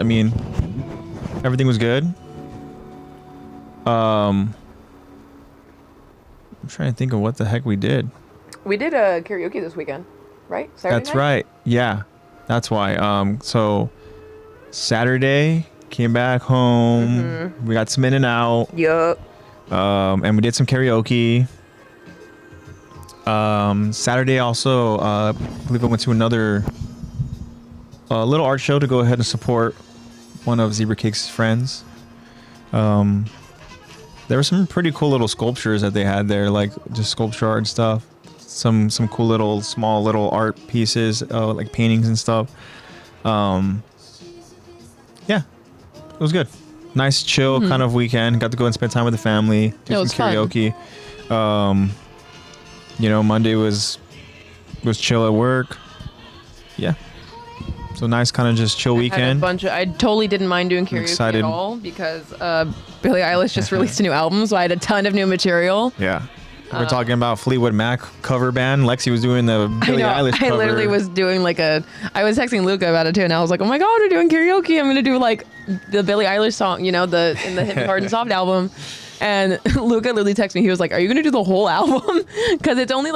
mean, everything was good. I'm trying to think of what the heck we did. We did a karaoke this weekend, right? Saturday That's right. Yeah, that's why. So Saturday came back home. We got some in and out. Yup. And we did some karaoke. Saturday also, I believe I went to another little art show to go ahead and support one of Zebra Cake's friends. There were some pretty cool little sculptures that they had there, like just sculpture art and stuff. Some cool little small little art pieces, like paintings and stuff. Yeah, it was good. Nice chill kind of weekend. Got to go and spend time with the family. Do some karaoke. Monday was chill at work. Yeah. So nice kind of just chill weekend. I totally didn't mind doing karaoke at all because Billie Eilish just released a new album, so I had a ton of new material. Yeah. We're talking about Fleetwood Mac cover band. Lexi was doing the Billie Eilish cover. I literally was doing I was texting Luca about it too, and I was like, oh my god, we're doing karaoke. I'm going to do like the Billie Eilish song, in the Hit Me Hard and Soft album. And Luca literally texted me. He was like, are you going to do the whole album? Because it's only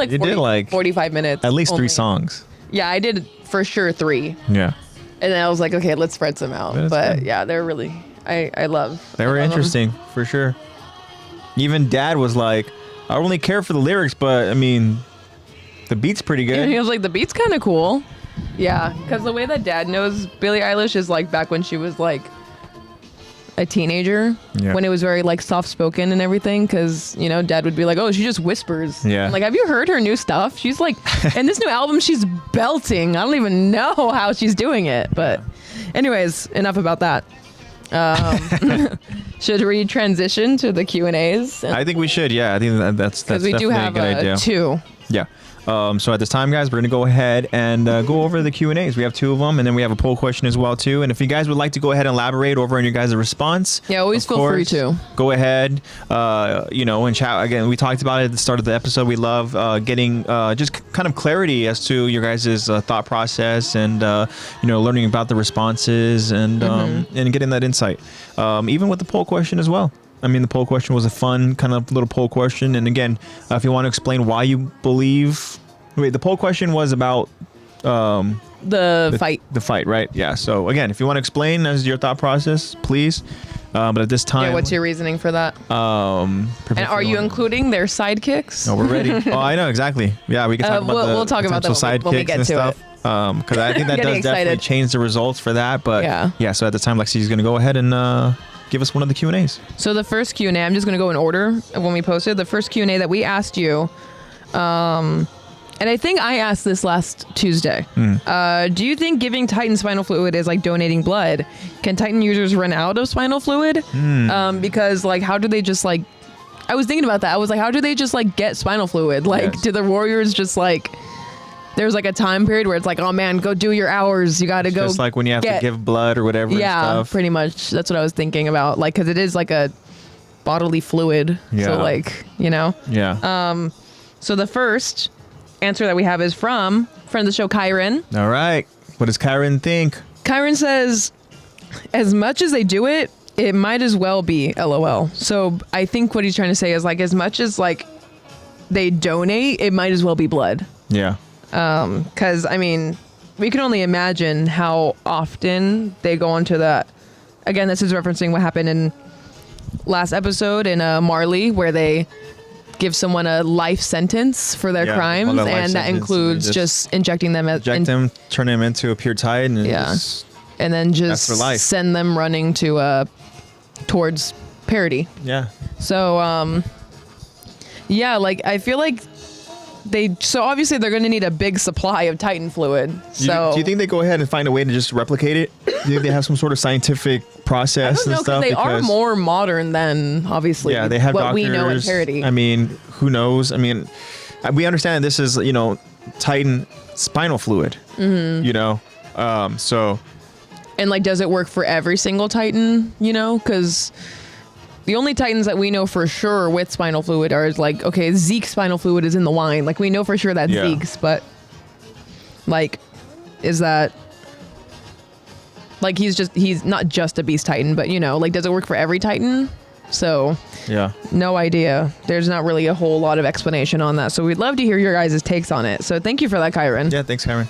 45 minutes. At least only. 3 songs. Yeah, I did for sure 3. Yeah. And then I was like, okay, let's spread some out. But yeah, they're really, I love. They were interesting for sure. Even Dad was like, I don't really care for the lyrics, but I mean, the beat's pretty good. And he was like, the beat's kind of cool. Yeah, because the way that Dad knows Billie Eilish is like back when she was like a teenager, when it was very like soft spoken and everything. Because Dad would be like, oh, she just whispers. Yeah. I'm like, have you heard her new stuff? She's like, in this new album, she's belting. I don't even know how she's doing it. But, anyways, enough about that. Should we transition to the Q&As? I think we should. Yeah, I think that's we do have a good idea. 2. Yeah. So at this time, guys, we're going to go ahead and go over the Q&As. We have 2 of them, and then we have a poll question as well, too. And if you guys would like to go ahead and elaborate over on your guys' response, always feel free to. Go ahead, and chat. Again, we talked about it at the start of the episode. We love getting just kind of clarity as to your guys' thought process and, learning about the responses and getting that insight. Even with the poll question as well. I mean, the poll question was a fun kind of little poll question. And again, if you want to explain why you believe... Wait, the poll question was about... the fight. The fight, right? Yeah. So again, if you want to explain as your thought process, please. But at this time... Yeah, what's your reasoning for that? And are you including their sidekicks? No, we're ready. Oh, I know, exactly. Yeah, we can talk about we'll talk about that when we get to it. Because I think that does definitely change the results for that. But yeah, so at the time, Lexi's going to go ahead and... give us one of the Q&As. So the first Q&A, I'm just going to go in order of when we posted. The first Q&A that we asked you, and I think I asked this last Tuesday. Do you think giving Titan spinal fluid is like donating blood? Can Titan users run out of spinal fluid? Because how do they just I was thinking about that. I was like, how do they just get spinal fluid? Do the warriors just there's a time period where it's like, oh man, go do your hours. You got to go. Just like when you have to give blood or whatever. Yeah, and stuff. Pretty much. That's what I was thinking about. Because it is a bodily fluid. Yeah. So Yeah. So the first answer that we have is from friend of the show, Kyron. All right. What does Kyron think? Kyron says, as much as they do it, it might as well be LOL. So I think what he's trying to say is as much as they donate, it might as well be blood. Yeah. Because I mean, we can only imagine how often they go onto that. Again, this is referencing what happened in last episode in Marley, where they give someone a life sentence for their crimes, and that includes just injecting them, turn them into a pure Titan, and then just send them running to towards parody. Yeah. So I feel like. So obviously they're going to need a big supply of Titan fluid. So do you think they go ahead and find a way to just replicate it? Do you think they have some sort of scientific process and stuff? They are more modern than obviously they have what doctors, we know in parody. I mean, who knows? I mean, we understand that this is Titan spinal fluid. So. And does it work for every single Titan? Because the only Titans that we know for sure with spinal fluid are like, okay, Zeke's spinal fluid is in the line. Like we know for sure that's Zeke's, but like, is that like he's not just a beast Titan, but you know, like does it work for every Titan? So yeah, no idea. There's not really a whole lot of explanation on that. So we'd love to hear your guys' takes on it. So thank you for that, Kyron. Yeah, thanks, Kyron.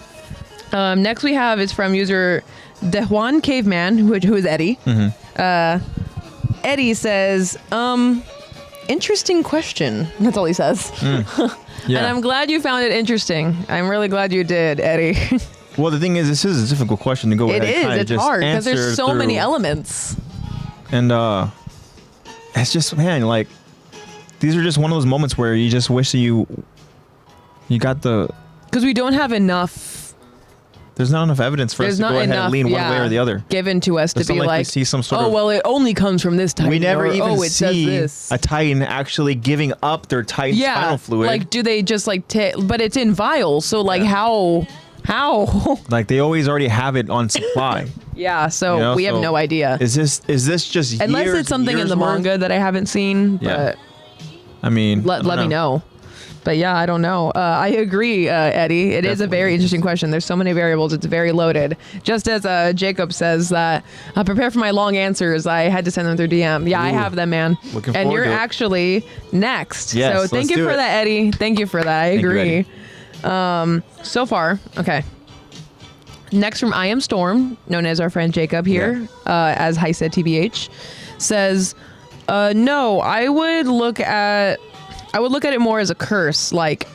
Next we have is from user Dejuan Caveman, who is Eddie. Eddie says, interesting question. That's all he says. Yeah. And I'm glad you found it interesting. I'm really glad you did, Eddie. Well, the thing is, this is a difficult question to go It ahead. is. It's hard because there's so many elements. And it's just, man, like, these are just one of those moments where you just wish that you got the... Because we don't have enough... There's not enough evidence for us to go ahead and lean one way or the other. Given to us to be like, we see some sort of, well, it only comes from this Titan. We never or, even it see this. a Titan actually giving up their Titan spinal fluid. Like, do they just like but it's in vials, so like how? Like they already have it on supply. Yeah, so we have no idea. Is this just unless it's something in the manga that I haven't seen? Yeah. But I mean, let me know. But yeah, I don't know. I agree, Eddie. It is a very interesting question. There's so many variables. It's very loaded. Just as Jacob says that, prepare for my long answers. I had to send them through DM. Yeah, I have them, man. Looking and forward you're to it. actually next. Yes, so thank you for that, Eddie. Thank you for that. I agree. So far, okay. Next from I Am Storm, known as our friend Jacob here, as Hi said TBH, says, no, I would look at it more as a curse, like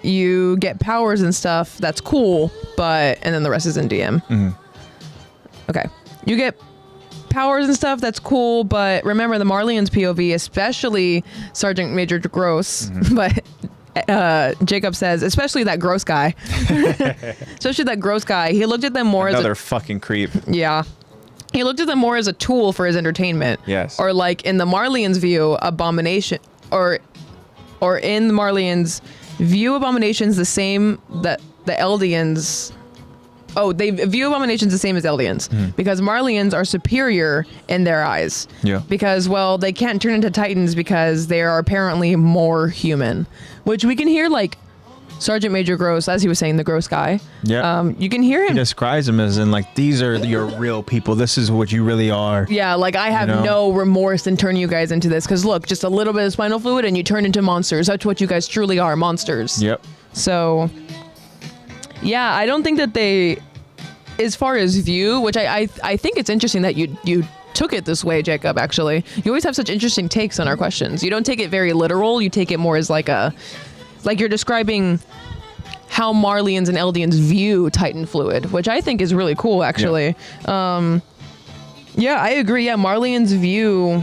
you get powers and stuff, that's cool, and then the rest is in DM. Okay. You get powers and stuff, that's cool, but remember the Marleyans POV, especially Sergeant Major Gross, but Jacob says, especially that gross guy. Especially that gross guy. He looked at them more as another fucking creep. Yeah. He looked at them more as a tool for his entertainment. Yes. Or like in the Marleyans' view, Abomination, or in the Marleyans' view, Abomination's the same that the Eldians. Oh, they view Abominations the same as Eldians because Marleyans are superior in their eyes. Yeah. Because, well, they can't turn into Titans because they are apparently more human, which we can hear like Sergeant Major Gross, as he was saying, the gross guy. Yeah. You can hear him. He describes them as in like, these are your real people. This is what you really are. Yeah, like I have no remorse in turning you guys into this because look, just a little bit of spinal fluid and you turn into monsters. That's what you guys truly are, monsters. Yep. So, yeah, I don't think that they, as far as view, which I think it's interesting that you took it this way, Jacob, actually. You always have such interesting takes on our questions. You don't take it very literal. You take it more as like you're describing how Marleyans and Eldians view Titan fluid, which I think is really cool, actually. Yeah, I agree. Yeah, Marleyans view,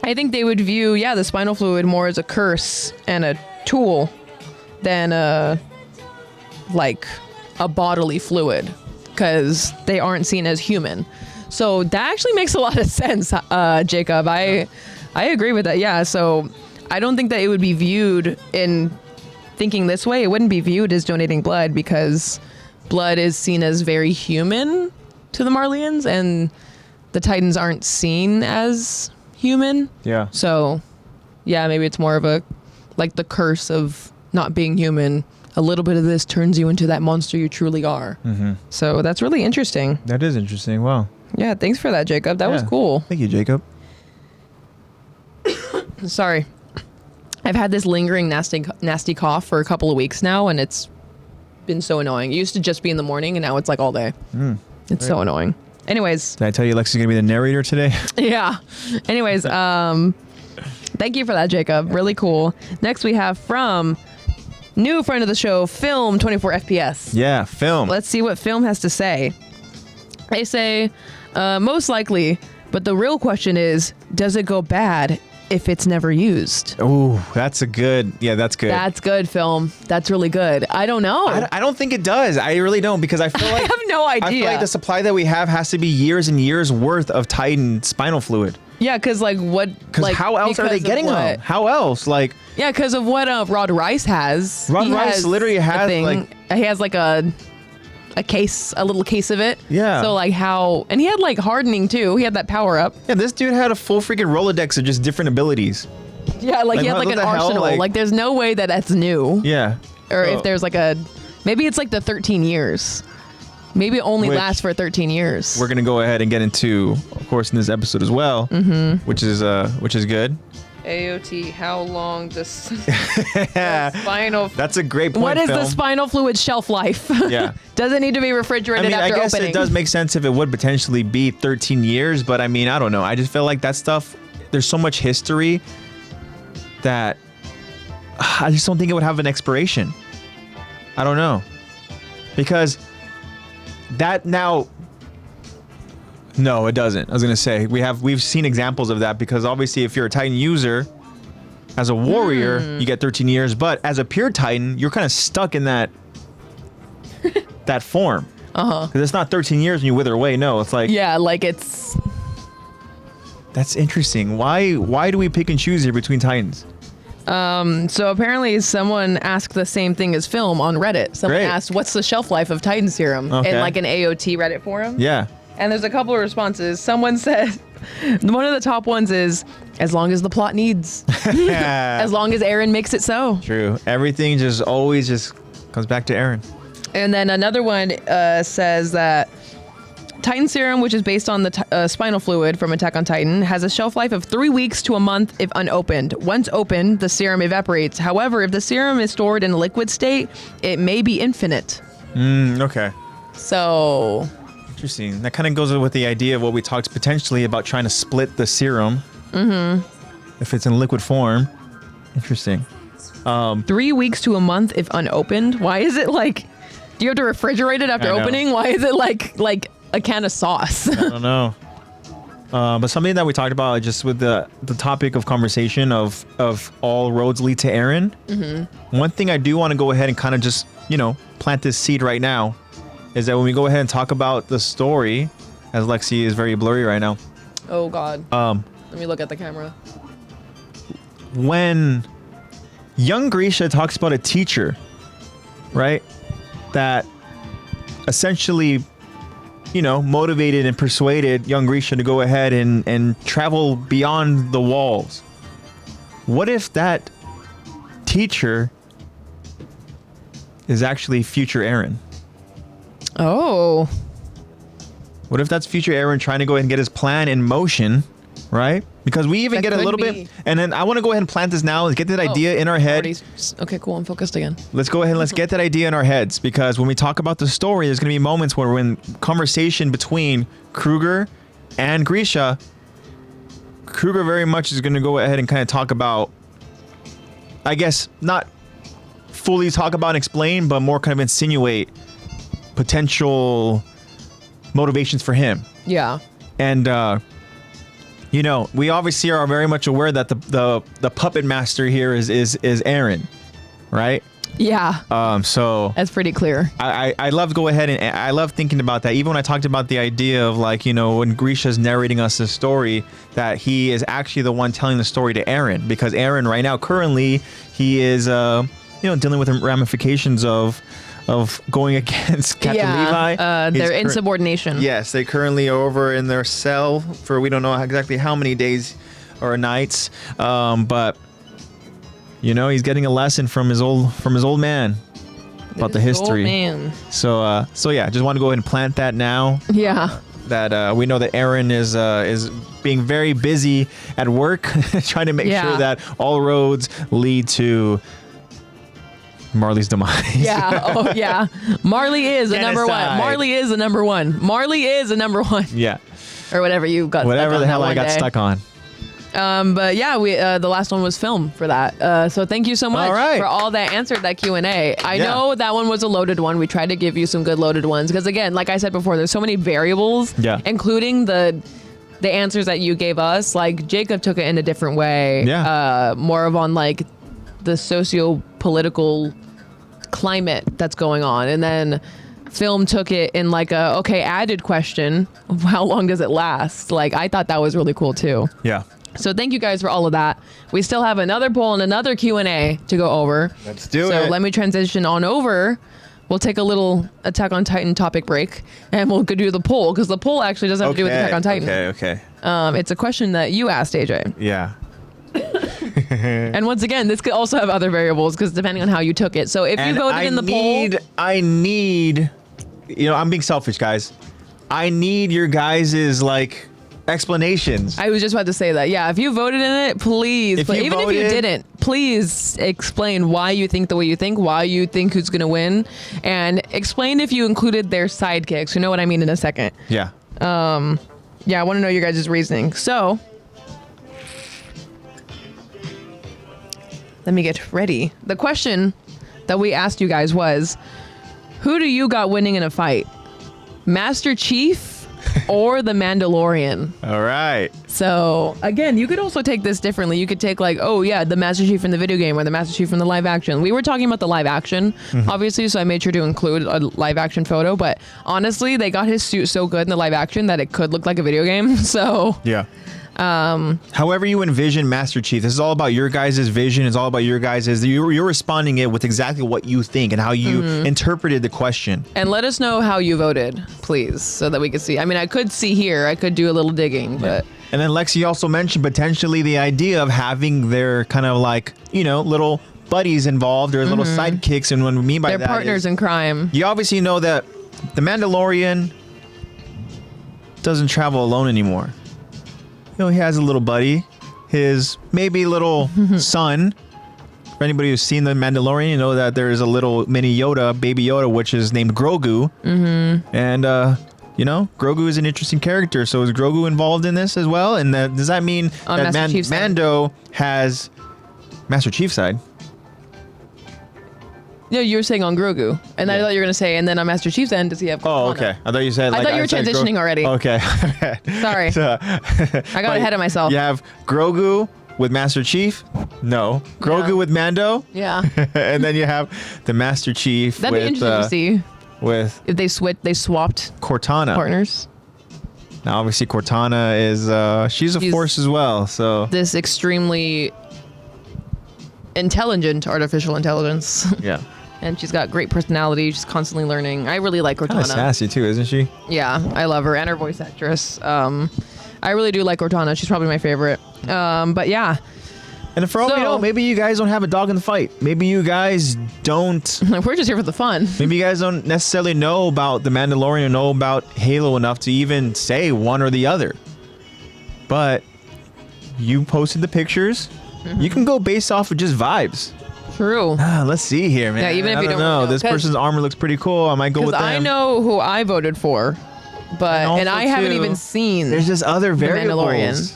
I think they would view, the spinal fluid more as a curse and a tool than a bodily fluid, because they aren't seen as human. So that actually makes a lot of sense, Jacob. I agree with that. Yeah, so I don't think that it would be viewed in thinking this way. It wouldn't be viewed as donating blood because blood is seen as very human to the Marleyans and the Titans aren't seen as human. Yeah. So, yeah, maybe it's more of a, like the curse of not being human. A little bit of this turns you into that monster you truly are. Mm-hmm. So that's really interesting. That is interesting. Wow. Yeah, thanks for that, Jacob. That was cool. Thank you, Jacob. Sorry. I've had this lingering nasty cough for a couple of weeks now, and it's been so annoying. It used to just be in the morning, and now it's like all day. It's so annoying. Anyways. Did I tell you Lexi's going to be the narrator today? Yeah. Anyways, thank you for that, Jacob. Really cool. Next we have from new friend of the show, Film 24 FPS. Yeah, Film. Let's see what Film has to say. They say, most likely, but the real question is, does it go bad if it's never used? Oh, that's a good, that's good. That's good, Film. That's really good. I don't know. I don't think it does. I really don't, because I feel like I have no idea. I feel like the supply that we have has to be years and years worth of Titan spinal fluid. Yeah, because how else are they getting them? How else? Yeah, because of what Rod Rice has. Rod Rice literally has he has like a a little case of it. Yeah. So like and he had like hardening too. He had that power up. Yeah, this dude had a full freaking Rolodex of just different abilities. Yeah, like he had like an arsenal. Like there's no way that's new. Yeah. Or if there's like maybe it's like the 13 years. Maybe it only lasts for 13 years. We're gonna go ahead and get into, of course, in this episode as well, which is good. AOT, how long does the spinal... That's a great point, What is the spinal fluid shelf life? Yeah. Does it need to be refrigerated after opening? I guess it does make sense if it would potentially be 13 years, but I mean, I don't know. I just feel like that stuff, there's so much history that I just don't think it would have an expiration. I don't know. Because that now... No, it doesn't. I was gonna say we've seen examples of that because obviously if you're a Titan user, as a warrior, you get 13 years, but as a pure Titan, you're kind of stuck in that form. Because it's not 13 years when you wither away. No, it's like it's. That's interesting. Why do we pick and choose here between Titans? So apparently someone asked the same thing as Film on Reddit. Someone asked, "What's the shelf life of Titan serum?" in like an AOT Reddit forum. Yeah. And there's a couple of responses. Someone said, one of the top ones is, as long as the plot needs. As long as Eren makes it so. True. Everything always comes back to Eren. And then another one says that Titan serum, which is based on the spinal fluid from Attack on Titan, has a shelf life of 3 weeks to a month if unopened. Once opened, the serum evaporates. However, if the serum is stored in a liquid state, it may be infinite. Okay. So... Interesting. That kind of goes with the idea of what we talked potentially about trying to split the serum. If it's in liquid form. Interesting. 3 weeks to a month if unopened. Why is it like? Do you have to refrigerate it after opening? Why is it like a can of sauce? I don't know. But something that we talked about just with the topic of conversation of all roads lead to Eren. One thing I do want to go ahead and kind of just plant this seed right now. Is that when we go ahead and talk about the story, as Lexi is very blurry right now. Oh God. Let me look at the camera. When young Grisha talks about a teacher, right, that essentially, motivated and persuaded young Grisha to go ahead and travel beyond the walls. What if that teacher is actually future Eren? Oh. What if that's future Eren trying to go ahead and get his plan in motion, right? Because we even get a little bit, and then I want to go ahead and plant this now. Let's get that idea in our head. Okay, cool. I'm focused again. Let's go ahead and let's get that idea in our heads, because when we talk about the story, there's going to be moments where when conversation between Kruger and Grisha, Kruger very much is going to go ahead and kind of talk about, I guess, not fully talk about and explain, but more kind of insinuate potential motivations for him. Yeah. And we obviously are very much aware that the puppet master here is Eren, right? Yeah. So that's pretty clear. I love to go ahead and I love thinking about that. Even when I talked about the idea of when Grisha's narrating us the story, that he is actually the one telling the story to Eren, because Eren right now currently he is dealing with the ramifications of going against Captain Levi. Their insubordination. Yes, they currently are over in their cell for we don't know exactly how many days or nights. But he's getting a lesson from his old man about the history. Old man. So yeah, just want to go ahead and plant that now. Yeah. That we know that Eren is being very busy at work, trying to make sure that all roads lead to Marley's demise. Yeah. Oh, yeah. Marley is a number one. Marley is a number one. Marley is a number one. Yeah. Or whatever you got. Whatever the hell I got stuck on. But yeah, we the last one was film for that. So thank you so much for all that answered that Q&A. I know that one was a loaded one. We tried to give you some good loaded ones because again, like I said before, there's so many variables, including the answers that you gave us. Like Jacob took it in a different way. Yeah. More of on like the socio-political climate that's going on, and then Film took it in like a added question, how long does it last? Like I thought that was really cool too. Yeah. So thank you guys for all of that. We still have another poll and another Q&A to go over. Let's do it. So let me transition on over we'll take a little Attack on Titan topic break, and we'll go do the poll, because the poll actually doesn't have to do with Attack on Titan. Okay. It's a question that you asked, AJ. Yeah. And once again, this could also have other variables, because depending on how you took it. So if you voted in the poll, I need, I'm being selfish, guys. I need your guys' like explanations. I was just about to say that. Yeah, if you voted in it, please. But even if you didn't, please explain why you think the way you think, why you think who's going to win, and explain if you included their sidekicks. You know what I mean in a second. Yeah. Yeah, I want to know your guys' reasoning. So, let me get ready. The question that we asked you guys was, who do you got winning in a fight? Master Chief or the Mandalorian? All right. So, again, you could also take this differently. You could take like, oh yeah, the Master Chief from the video game or the Master Chief from the live action. We were talking about the live action, obviously, so I made sure to include a live action photo. But honestly, they got his suit so good in the live action that it could look like a video game. So, yeah. However you envision Master Chief, this is all about your guys' vision. It's all about your guys'. You're responding it with exactly what you think and how you interpreted the question. And let us know how you voted, please, so that we can see. I mean, I could see here. I could do a little digging, but. And then Lexi also mentioned potentially the idea of having their kind of like, little buddies involved or little sidekicks. And what we mean by that, they're partners in crime. You obviously know that the Mandalorian doesn't travel alone anymore. He has a little buddy, his maybe little son. For anybody who's seen the Mandalorian, you know that there is a little mini Yoda, baby Yoda, which is named Grogu. And Grogu is an interesting character. So is Grogu involved in this as well? And does that mean that Mando has Master Chief's side? No, you were saying on Grogu, and I thought you were gonna say, and then on Master Chief's end, does he have? Oh, okay. I thought you said. I thought you were transitioning already. Okay. Sorry. I got ahead of myself. You have Grogu with Master Chief. No, Grogu with Mando. Yeah. And then you have the Master Chief. That'd be interesting to see. With if they swapped Cortana partners. Now, obviously, Cortana is she's a force as well. So this extremely intelligent artificial intelligence. Yeah. And she's got great personality. She's constantly learning. I really like Cortana. Kind of sassy too, isn't she? Yeah, I love her and her voice actress. I really do like Cortana. She's probably my favorite. But yeah. And for all we know, maybe you guys don't have a dog in the fight. Maybe you guys don't. We're just here for the fun. Maybe you guys don't necessarily know about the Mandalorian or know about Halo enough to even say one or the other. But you posted the pictures. You can go based off of just vibes. True. Let's see here, man. Yeah, even if you don't know. This person's armor looks pretty cool. I might go with them. I know who I voted for, and I haven't even seen. There's just other variables.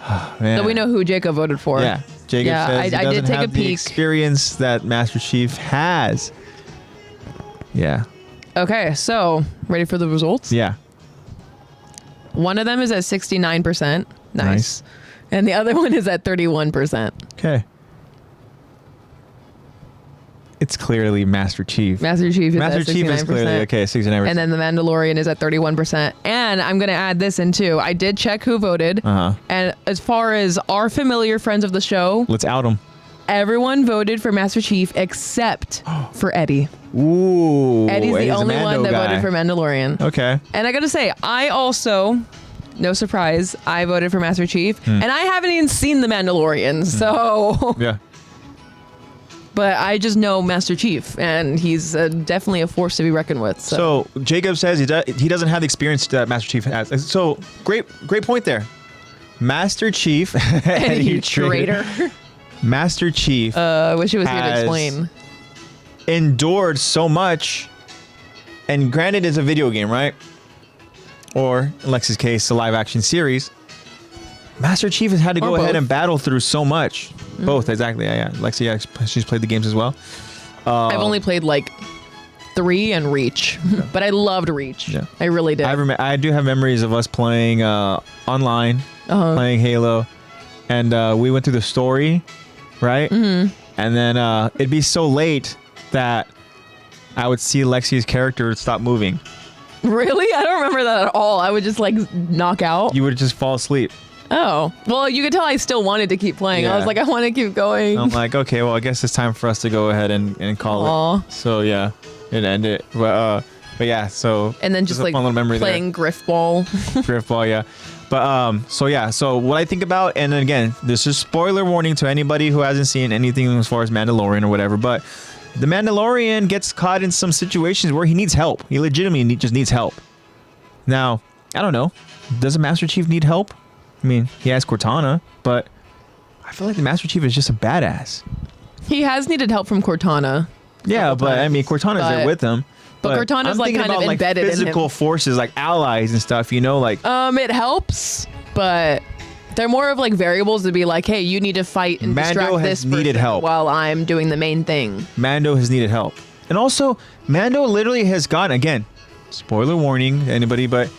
Mandalorian. So we know who Jacob voted for. Yeah, Jacob says he doesn't did take have a the peek. experience that Master Chief has. Yeah. Okay, so ready for the results? Yeah. One of them is at 69%. Nice. And the other one is at 31%. Okay. It's clearly Master Chief. Master Chief is Master at 69%. Chief is clearly, okay, 69%. And then the Mandalorian is at 31%. And I'm going to add this in too. I did check who voted. And as far as our familiar friends of the show, let's out them. Everyone voted for Master Chief except for Eddie. Ooh. Eddie's the only one that voted for Mandalorian. Okay. And I got to say, I also, no surprise, I voted for Master Chief. And I haven't even seen The Mandalorian. So. Yeah. But I just know Master Chief, and he's definitely a force to be reckoned with. So Jacob says he doesn't have the experience that Master Chief has. So great point there. Master Chief, Eddie traitor. Master Chief. I wish it was here to explain. Endured so much, and granted, it's a video game, right? Or in Lexi's case, a live-action series. Master Chief has had to go ahead and battle through so much. Both, exactly. Yeah. Lexi, she's played the games as well. I've only played like 3 and Reach, but I loved Reach. Yeah. I really did. I do have memories of us playing online, playing Halo, and we went through the story, right? And then it'd be so late that I would see Lexi's character stop moving. Really? I don't remember that at all. I would just like knock out. You would just fall asleep. Oh, well, you could tell I still wanted to keep playing. I was Yeah. like, I want to keep going. I'm like, okay, well, I guess it's time for us to go ahead and call Aw. it. So yeah, it ended. But yeah, so And then just a like fun little memory playing Griff Ball. there. Griffball, yeah. But so yeah, so what I think about, and again, this is spoiler warning to anybody who hasn't seen anything as far as Mandalorian or whatever, but the Mandalorian gets caught in some situations where he needs help. He legitimately just needs help. Now, I don't know. Does the Master Chief need help? I mean, he has Cortana, but I feel like the Master Chief is just a badass. He has needed help from Cortana. Yeah, but I mean, Cortana's there with him. But Cortana's I'm like thinking kind of about, embedded in him. physical forces, like allies and stuff. You know, like It helps, but they're more of like variables to be like, hey, you need to fight and Mando distract has this needed person help. while I'm doing the main thing. Mando has needed help, and also Mando literally has gotten, again, spoiler warning to anybody, but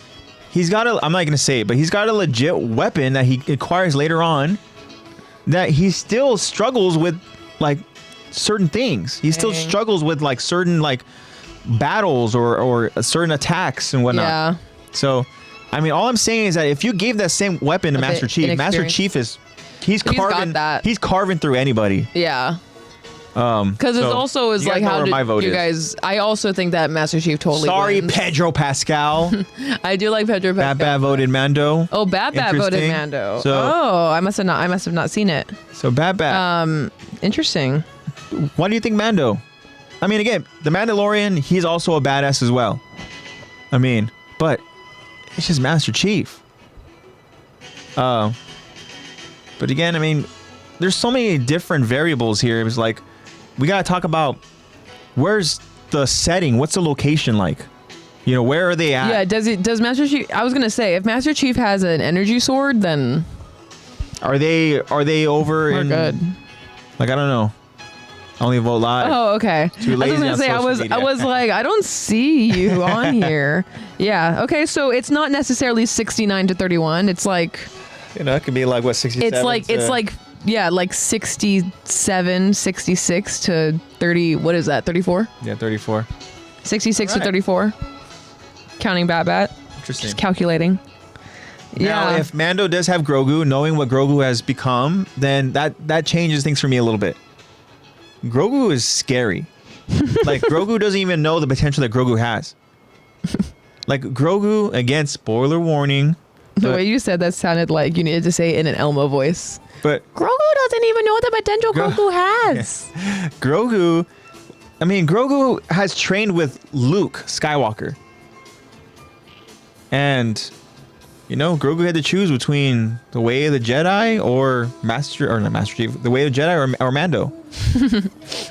he's got a. I'm not gonna say it, but he's got a legit weapon that he acquires later on. That he still struggles with, like certain things. He still Dang. struggles with like certain like battles or certain attacks and whatnot. Yeah. So, I mean, all I'm saying is that if you gave that same weapon to A Master bit Chief, Master inexperienced. Chief is He's got carving that. he's carving through anybody. Yeah. Because it So, also is you guys like know how where did my vote you is. guys? I also think that Master Chief totally. Sorry, wins. Pedro Pascal. I do like Pedro Pascal. Bad voted Mando. Oh, Bad voted Interesting. Mando. So- Oh, I must have not seen it. So Bad. Interesting. Why do you think Mando? I mean, again, the Mandalorian, he's also a badass as well. I mean, but it's just Master Chief. But again, I mean, there's so many different variables here. It was like, we gotta talk about where's the setting, what's the location like? You know, where are they at? Yeah. Does Master Chief? I was gonna say if Master Chief has an energy sword, then Are they over we're in? good. Like, I don't know. I only vote live. Oh, okay. Too lazy I was gonna on say social I media. was like I don't see you on here. Yeah. Okay. So it's not necessarily 69 to 31. It's like You know, it could be like what 67. it's like yeah, like 67, 66 to 30. What is that? 34. yeah, 34. 66 to Alright. 34. Counting Bat. Interesting. Just calculating. Now, Yeah. if Mando does have Grogu, knowing what Grogu has become, then that changes things for me a little bit. Grogu is scary. Like, Grogu doesn't even know the potential that Grogu has. Like, Grogu, again, spoiler warning. The but- way you said that sounded like you needed to say it in an Elmo voice. But Grogu doesn't even know the potential Grogu has. Grogu, I mean, Grogu has trained with Luke Skywalker. And, you know, Grogu had to choose between the way of the Jedi or not Master Chief, the way of the Jedi or Mando.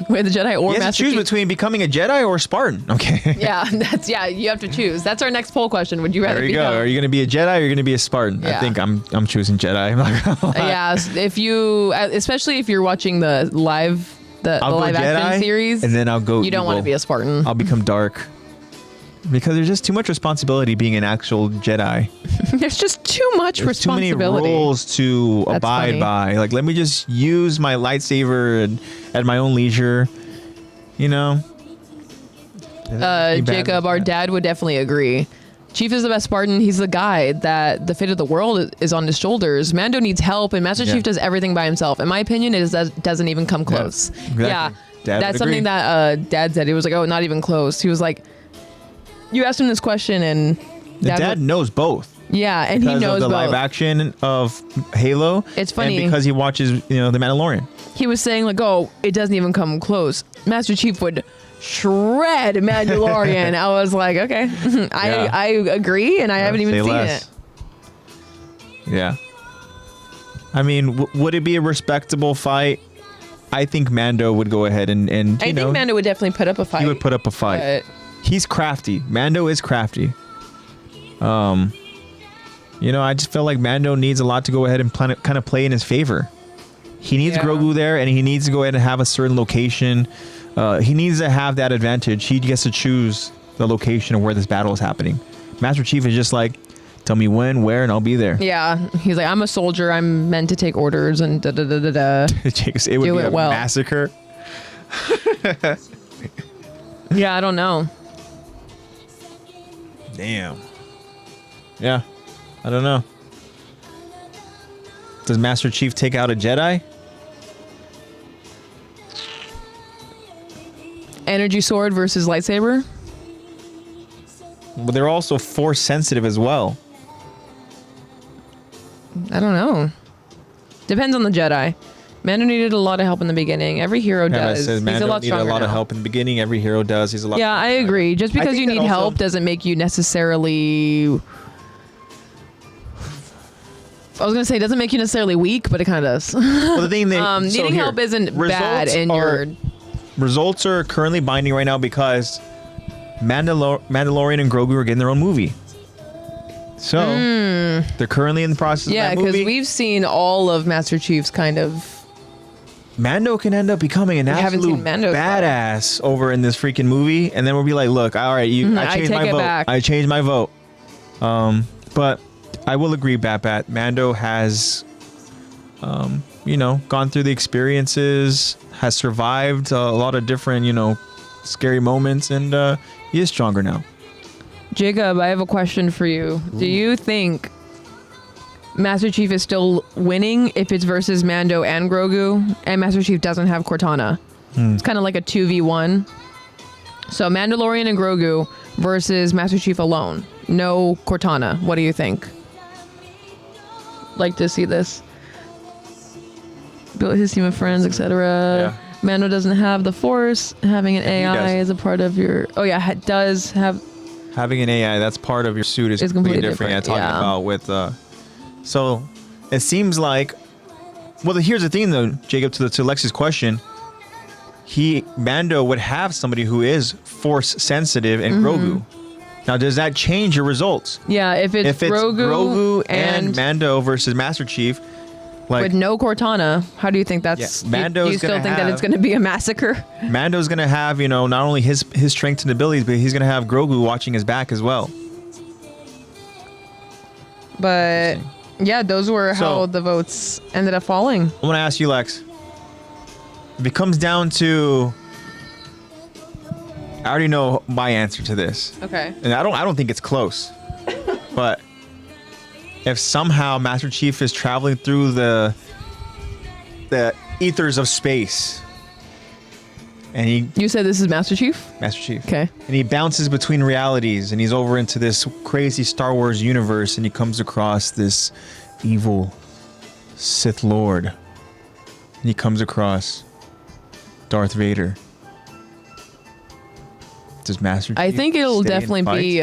Wait, the Jedi or He has Master to choose Chief? between becoming a Jedi or a Spartan. Okay. Yeah, you have to choose. That's our next poll question. Would you rather There you be go. Are you going to be a Jedi or are you going to be a Spartan? I Yeah. think I'm choosing Jedi. I'm not gonna lie. Yeah, if you, especially if you're watching the live, the I'll go live action Jedi, series, and then I'll go you don't want to evil. be a Spartan. I'll become dark. Because there's just too much responsibility being an actual Jedi. There's just too much There's too many responsibility. rules to That's abide funny. by. Like, let me just use my lightsaber at my own leisure. You know? Jacob, our dad would definitely agree. Chief is the best Spartan. He's the guy that the fate of the world is on his shoulders. Mando needs help, and Master Yeah. Chief does everything by himself. In my opinion, it doesn't even come close. exactly. Yeah, Dad would that's something agree. that Dad said. He was like, "Oh, not even close." He was like, "You asked him this question, and The dad would- knows both. yeah, and he Because knows of the both." live action of Halo. It's funny. And because he watches, The Mandalorian. He was saying like, "Oh, it doesn't even come close." Master Chief would shred Mandalorian. I was like, "Okay, I agree," and I haven't even Say seen less. it. Yeah. I mean, would it be a respectable fight? I think Mando would go ahead and I think Mando would definitely put up a fight. he would put up a fight. But He's crafty. Mando is crafty. I just feel like Mando needs a lot to go ahead and kind of play in his favor. He needs Yeah. Grogu there, and he needs to go ahead and have a certain location. He needs to have that advantage. He gets to choose the location of where this battle is happening. Master Chief is just like, tell me when, where, and I'll be there. yeah, he's like, "I'm a soldier. I'm meant to take orders," and da da da da da. It would Do be it a well. massacre. Yeah, I don't know. Damn. Yeah. I don't know. Does Master Chief take out a Jedi? Energy sword versus lightsaber. But they're also force sensitive as well. I don't know. Depends on the Jedi. Mando needed a lot of help in the beginning. Every hero does. Says, He's Mando a lot needed a stronger lot now. of help in the beginning. Every hero does. He's a lot. Yeah, I agree. Just because you need help also doesn't make you necessarily. I was gonna say it doesn't make you necessarily weak, but it kind of does. Well, the thing that needing help isn't bad in your. Results are currently binding right now because Mandalorian and Grogu are getting their own movie. So they're currently in the process of that movie. Yeah, because we've seen all of Master Chief's kind of. Mando can end up becoming an absolute badass over in this freaking movie, and then we'll be like, "Look, all right, I changed my vote. Back. I changed my vote." But I will agree, Bat. Mando has, gone through the experiences, has survived a lot of different, scary moments, and he is stronger now. Jacob, I have a question for you. Ooh. Do you think Master Chief is still winning if it's versus Mando and Grogu, and Master Chief doesn't have Cortana? It's kind of like a 2v1. So Mandalorian and Grogu versus Master Chief alone. No Cortana. What do you think? Like to see this. Built his team of friends, etc. Yeah. Mando doesn't have the Force. Having an AI is a part of your... Oh yeah, does have... Having an AI, that's part of your suit is completely different. Yeah, talking about with... So, it seems like... Well, here's the thing, though, Jacob, to Lex's question. Mando would have somebody who is Force-sensitive in Grogu. Now, does that change your results? Yeah, if it's Grogu and Mando versus Master Chief... with no Cortana, how do you think that's... Yeah, do you still think that it's going to be a massacre? Mando's going to have, not only his strengths and abilities, but he's going to have Grogu watching his back as well. But, yeah, those were how the votes ended up falling. I want to ask you, Lex. If it comes down to... I already know my answer to this. Okay. And I don't think it's close. But... if somehow Master Chief is traveling through the ethers of space, and you said this is Master Chief? Master Chief. Okay. And he bounces between realities, and he's over into this crazy Star Wars universe, and he comes across this evil Sith Lord, and he comes across Darth Vader. Does Master Chief? I think it'll definitely be.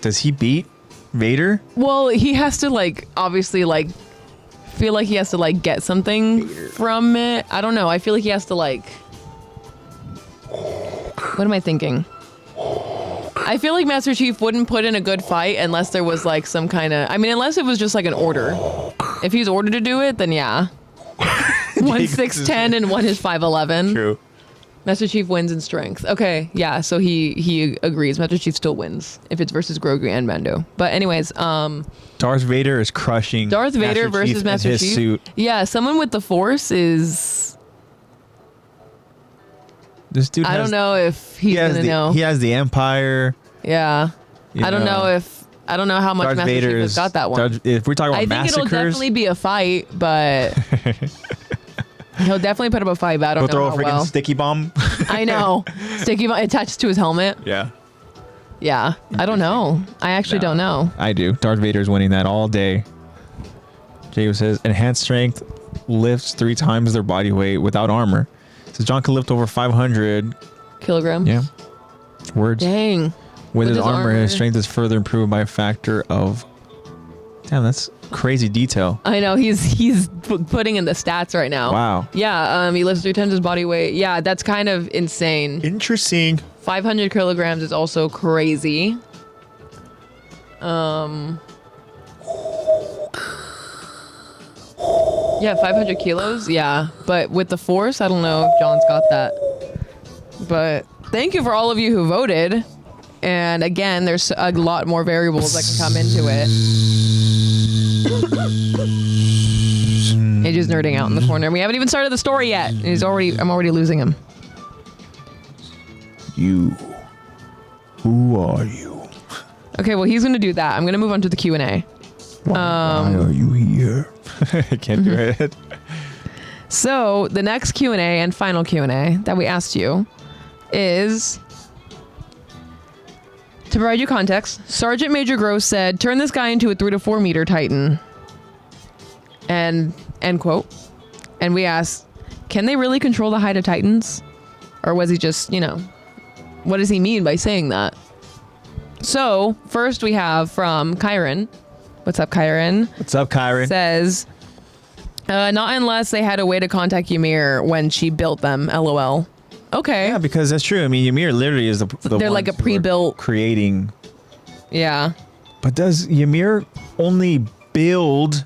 Does he beat Vader? Well, he has to obviously feel like he has to get something from it. I don't know. I feel like he has to what am I thinking? I feel like Master Chief wouldn't put in a good fight unless there was some kind of... I mean, unless it was just an order. If he's ordered to do it, then yeah. One's 6'10" and one is 5'11". True. Master Chief wins in strength. Okay, yeah, so he agrees. Master Chief still wins if it's versus Grogu and Mando. But anyways, Darth Vader is crushing Darth Vader versus Master Chief. Suit. Yeah, someone with the Force is... This dude I don't know if he's gonna know. He has the Empire. Yeah. I don't know how much Darth Master Vader Chief has got that one. If we're talking about massacres... I think it'll definitely be a fight, but... He'll definitely put up a fight, but I don't know throw how a freaking sticky bomb. I know. Sticky bomb attached to his helmet. Yeah. Yeah. I don't know. I actually don't know. I do. Darth Vader's winning that all day. Jacob says, enhanced strength lifts 3 times their body weight without armor. Says John can lift over 500 kilograms. Yeah. Words. Dang. With his armor, his strength is further improved by a factor of... Damn, that's crazy detail. I know. He's putting in the stats right now. Wow. Yeah. He lifts 3 times his body weight. Yeah, that's kind of insane. Interesting. 500 kilograms is also crazy. Yeah, 500 kilos. Yeah, but with the Force, I don't know if John's got that. But thank you for all of you who voted. And again, there's a lot more variables that can come into it. He's just nerding out in the corner. We haven't even started the story yet. I'm already losing him. You. Who are you? Okay, well, he's going to do that. I'm going to move on to the Q&A. Why are you here? I can't do it. So the next Q&A and final Q&A that we asked you is, to provide you context, Sergeant Major Gross said, turn this guy into a 3 to 4 meter Titan. And end quote. And we asked, can they really control the height of Titans? Or was he just, what does he mean by saying that? So first we have from Kyron. What's up, Kyron? What's up, Kyron? Says, not unless they had a way to contact Ymir when she built them, LOL. Okay. Yeah, because that's true. I mean, Ymir literally is the they're like a pre-built creating. Yeah. But does Ymir only build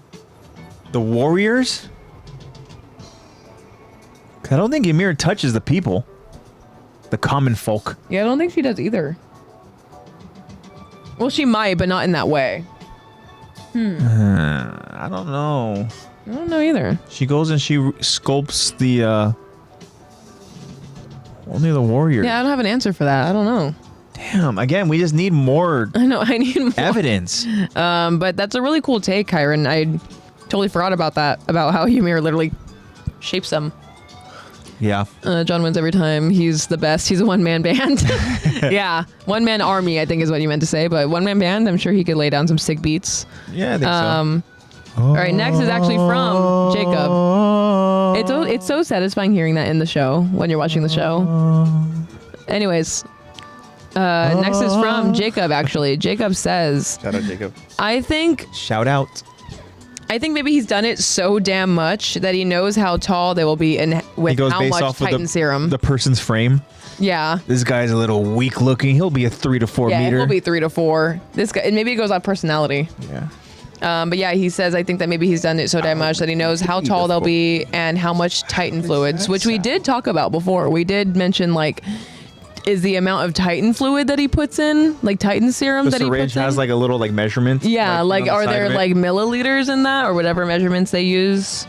the warriors? 'Cause I don't think Ymir touches the people, the common folk. Yeah, I don't think she does either. Well, she might, but not in that way. I don't know. I don't know either. She goes and she sculpts the only the warriors. Yeah, I don't have an answer for that. I don't know. Damn. Again, we just need more. I know. I need more evidence. But that's a really cool take, Kyron. I totally forgot about that. About how Ymir literally shapes them. Yeah. John wins every time. He's the best. He's a one-man band. Yeah. One-man army, I think is what you meant to say. But one-man band, I'm sure he could lay down some sick beats. Yeah, I think so. All right, next is actually from Jacob. It's so satisfying hearing that in the show when you're watching the show. Anyways, next is from Jacob, actually. Jacob says... Shout out, Jacob. Shout out. I think maybe he's done it so damn much that he knows how tall they will be and with how much Titan serum. The person's frame. Yeah. This guy's a little weak looking. He'll be a 3 to 4 meter. Yeah, he'll be 3 to 4. This guy, and maybe it goes on personality. Yeah. But yeah, he says, I think that maybe he's done it so damn much that he knows how tall they'll be and how much Titan fluids, which we did talk about before. We did mention, like, is the amount of Titan fluid that he puts in, like Titan serum that he puts in. The syringe has like a little like measurement. Yeah, like are there like milliliters in that or whatever measurements they use?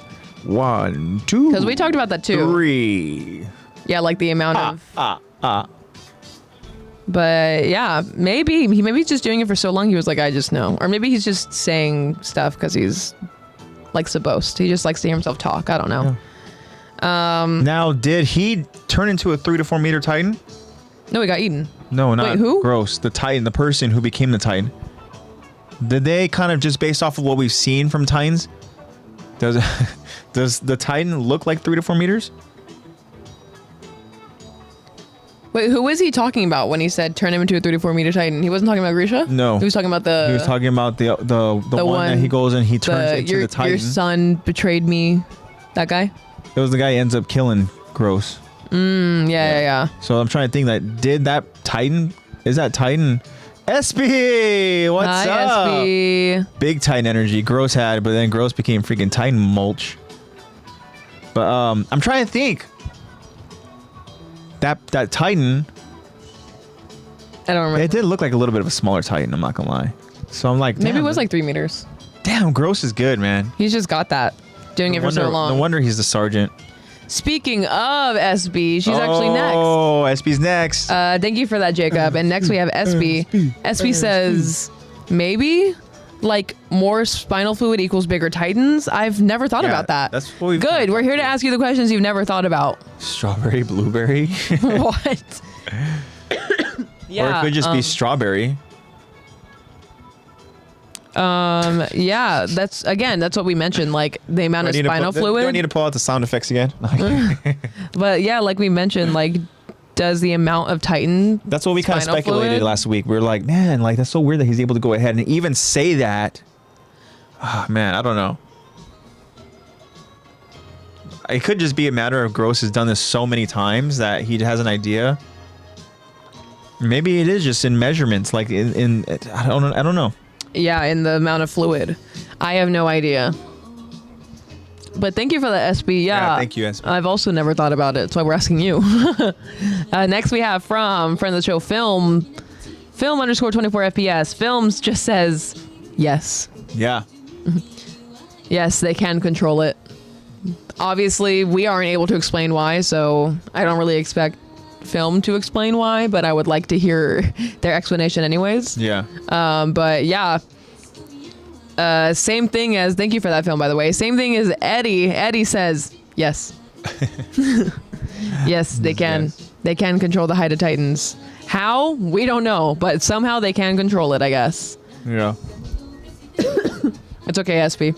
1, 2. Because we talked about that too. 3. Yeah, like the amount of. But yeah, maybe he's just doing it for so long. He was like, I just know, or maybe he's just saying stuff because he's likes to boast. He just likes to hear himself talk. I don't know. Yeah. Now, did he turn into a 3 to 4 meter Titan? No, he got eaten. No, not Wait, who? Gross. The Titan, the person who became the Titan. Did they kind of just based off of what we've seen from Titans? Does the Titan look like 3 to 4 meters? Wait, who was he talking about when he said turn him into a 3 to 4 meter Titan? He wasn't talking about Grisha? No. He was talking about He was talking about the one that he goes and he turns into the Titan. Your son betrayed me. That guy? It was the guy who ends up killing Gross. Yeah. So I'm trying to think is that Titan? SB! What's Hi, up? SB. Big Titan energy Gross had, but then Gross became freaking Titan mulch. But I'm trying to think. That Titan, I don't remember. it did look like a little bit of a smaller Titan, I'm not gonna lie. So I'm like, maybe it was like 3 meters. Damn, Gross is good, man. He's just got that. Doing it for so long. No wonder he's the sergeant. Speaking of SB, she's actually next. Oh, SB's next. Thank you for that, Jacob. And next we have SB. SB says, maybe like more spinal fluid equals bigger Titans. I've never thought about that. That's what we've Good. We're here to ask you the questions you've never thought about. Strawberry, blueberry. What? Yeah. Or it could just be strawberry. Yeah, that's what we mentioned, like the amount of spinal fluid. Do I need to pull out the sound effects again? But yeah, like we mentioned, like does the amount of Titan that's what we kind of speculated fluid? Last week. We were like, man, like that's so weird that he's able to go ahead and even say that. Oh, man, I don't know. It could just be a matter of Gross has done this so many times that he has an idea. Maybe it is just in measurements, like in I don't know. Yeah, in the amount of fluid. I have no idea. But thank you for the SB. Yeah, thank you, SB. I've also never thought about it. That's why we're asking you. Next we have from friend of the show, Film _24 FPS. Films just says yes. Yeah. Yes, they can control it. Obviously, we aren't able to explain why, so I don't really expect Film to explain why, but I would like to hear their explanation anyways. Yeah. But yeah, Same thing as, thank you for that film, by the way. Same thing as Eddie. Eddie says, yes. Yes, they can. Yes. They can control the height of Titans. How? We don't know, but somehow they can control it, I guess. Yeah. It's okay, SP.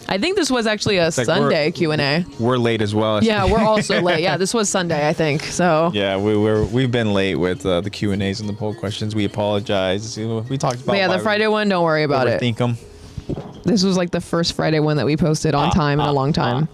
I think this was actually a Sunday Q&A. We're late as well. Yeah, we're also late. Yeah, this was Sunday, I think. So yeah, we've been late with the Q&As and the poll questions. We apologize. We talked about. But yeah, the Friday one, don't worry about it. Overthink them. This was like the first Friday one that we posted on time in a long time.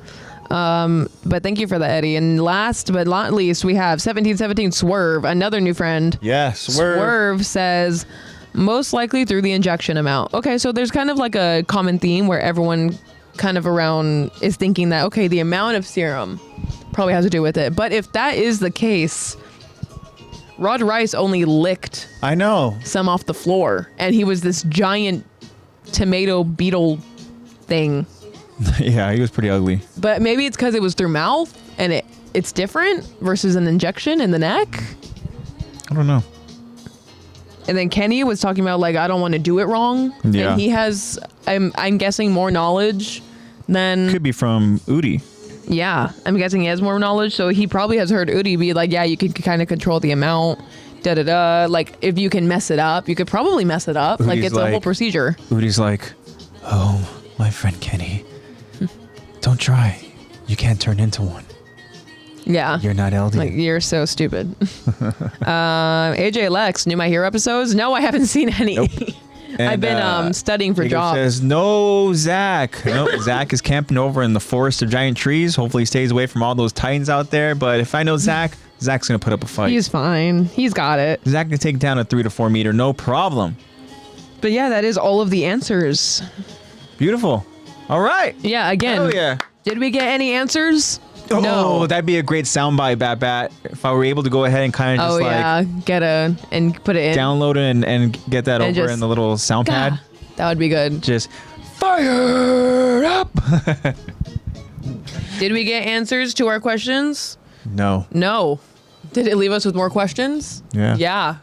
But thank you for that, Eddie. And last but not least, we have 1717 Swerve, another new friend. Yes, Swerve says, most likely through the injection amount. Okay, so there's kind of like a common theme where everyone kind of around is thinking that, okay, the amount of serum probably has to do with it. But if that is the case, Rod Rice only licked I know some off the floor, and he was this giant tomato beetle thing. Yeah, he was pretty ugly. But maybe it's because it was through mouth and it's different versus an injection in the neck. I don't know. And then Kenny was talking about, like, I don't want to do it wrong. Yeah. And he has, I'm guessing, more knowledge than... Could be from Udi. Yeah, I'm guessing he has more knowledge. So he probably has heard Udi be like, yeah, you could kind of control the amount. Da-da-da. Like, if you can mess it up, you could probably mess it up. Udi's like, it's a whole procedure. Udi's like, oh, my friend Kenny, don't try. You can't turn into one. Yeah. You're not LD. Like, you're so stupid. AJ Lex, new My Hero episodes? No, I haven't seen any. Nope. I've been studying for Jacob jobs. says, no, Zach. No, Zach is camping over in the forest of giant trees. Hopefully he stays away from all those Titans out there. But if I know Zach, Zach's going to put up a fight. He's fine. He's got it. Zach can take down a 3 to 4 meter, no problem. But yeah, that is all of the answers. Beautiful. All right. Yeah, again. Oh, yeah. Did we get any answers? Oh, No. that'd be a great soundbite, Bat. If I were able to go ahead and kind of just and put it in. download it and get that And over just- in the little sound pad. That would be good. Just fire up. Did we get answers to our questions? No. No. Did it leave us with more questions? Yeah. Yeah.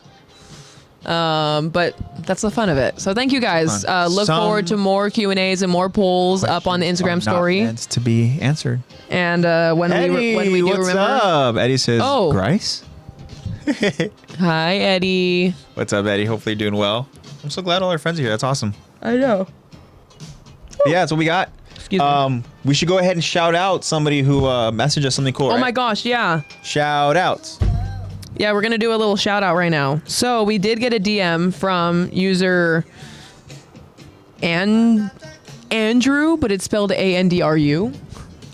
But that's the fun of it. So thank you guys. Look Some forward to more Q&As and more polls up on the Instagram story. Not meant to be answered. And when Eddie, we do what's remember. up? Eddie says, Oh. Grice? Hi, Eddie. What's up, Eddie? Hopefully you're doing well. I'm so glad all our friends are here. That's awesome. I know. But yeah, that's what we got. Excuse me. We should go ahead and shout out somebody who messaged us something cool. Oh right? my gosh, yeah. Shout outs. Yeah, we're going to do a little shout out right now. So we did get a DM from user Andrew, but it's spelled Andru.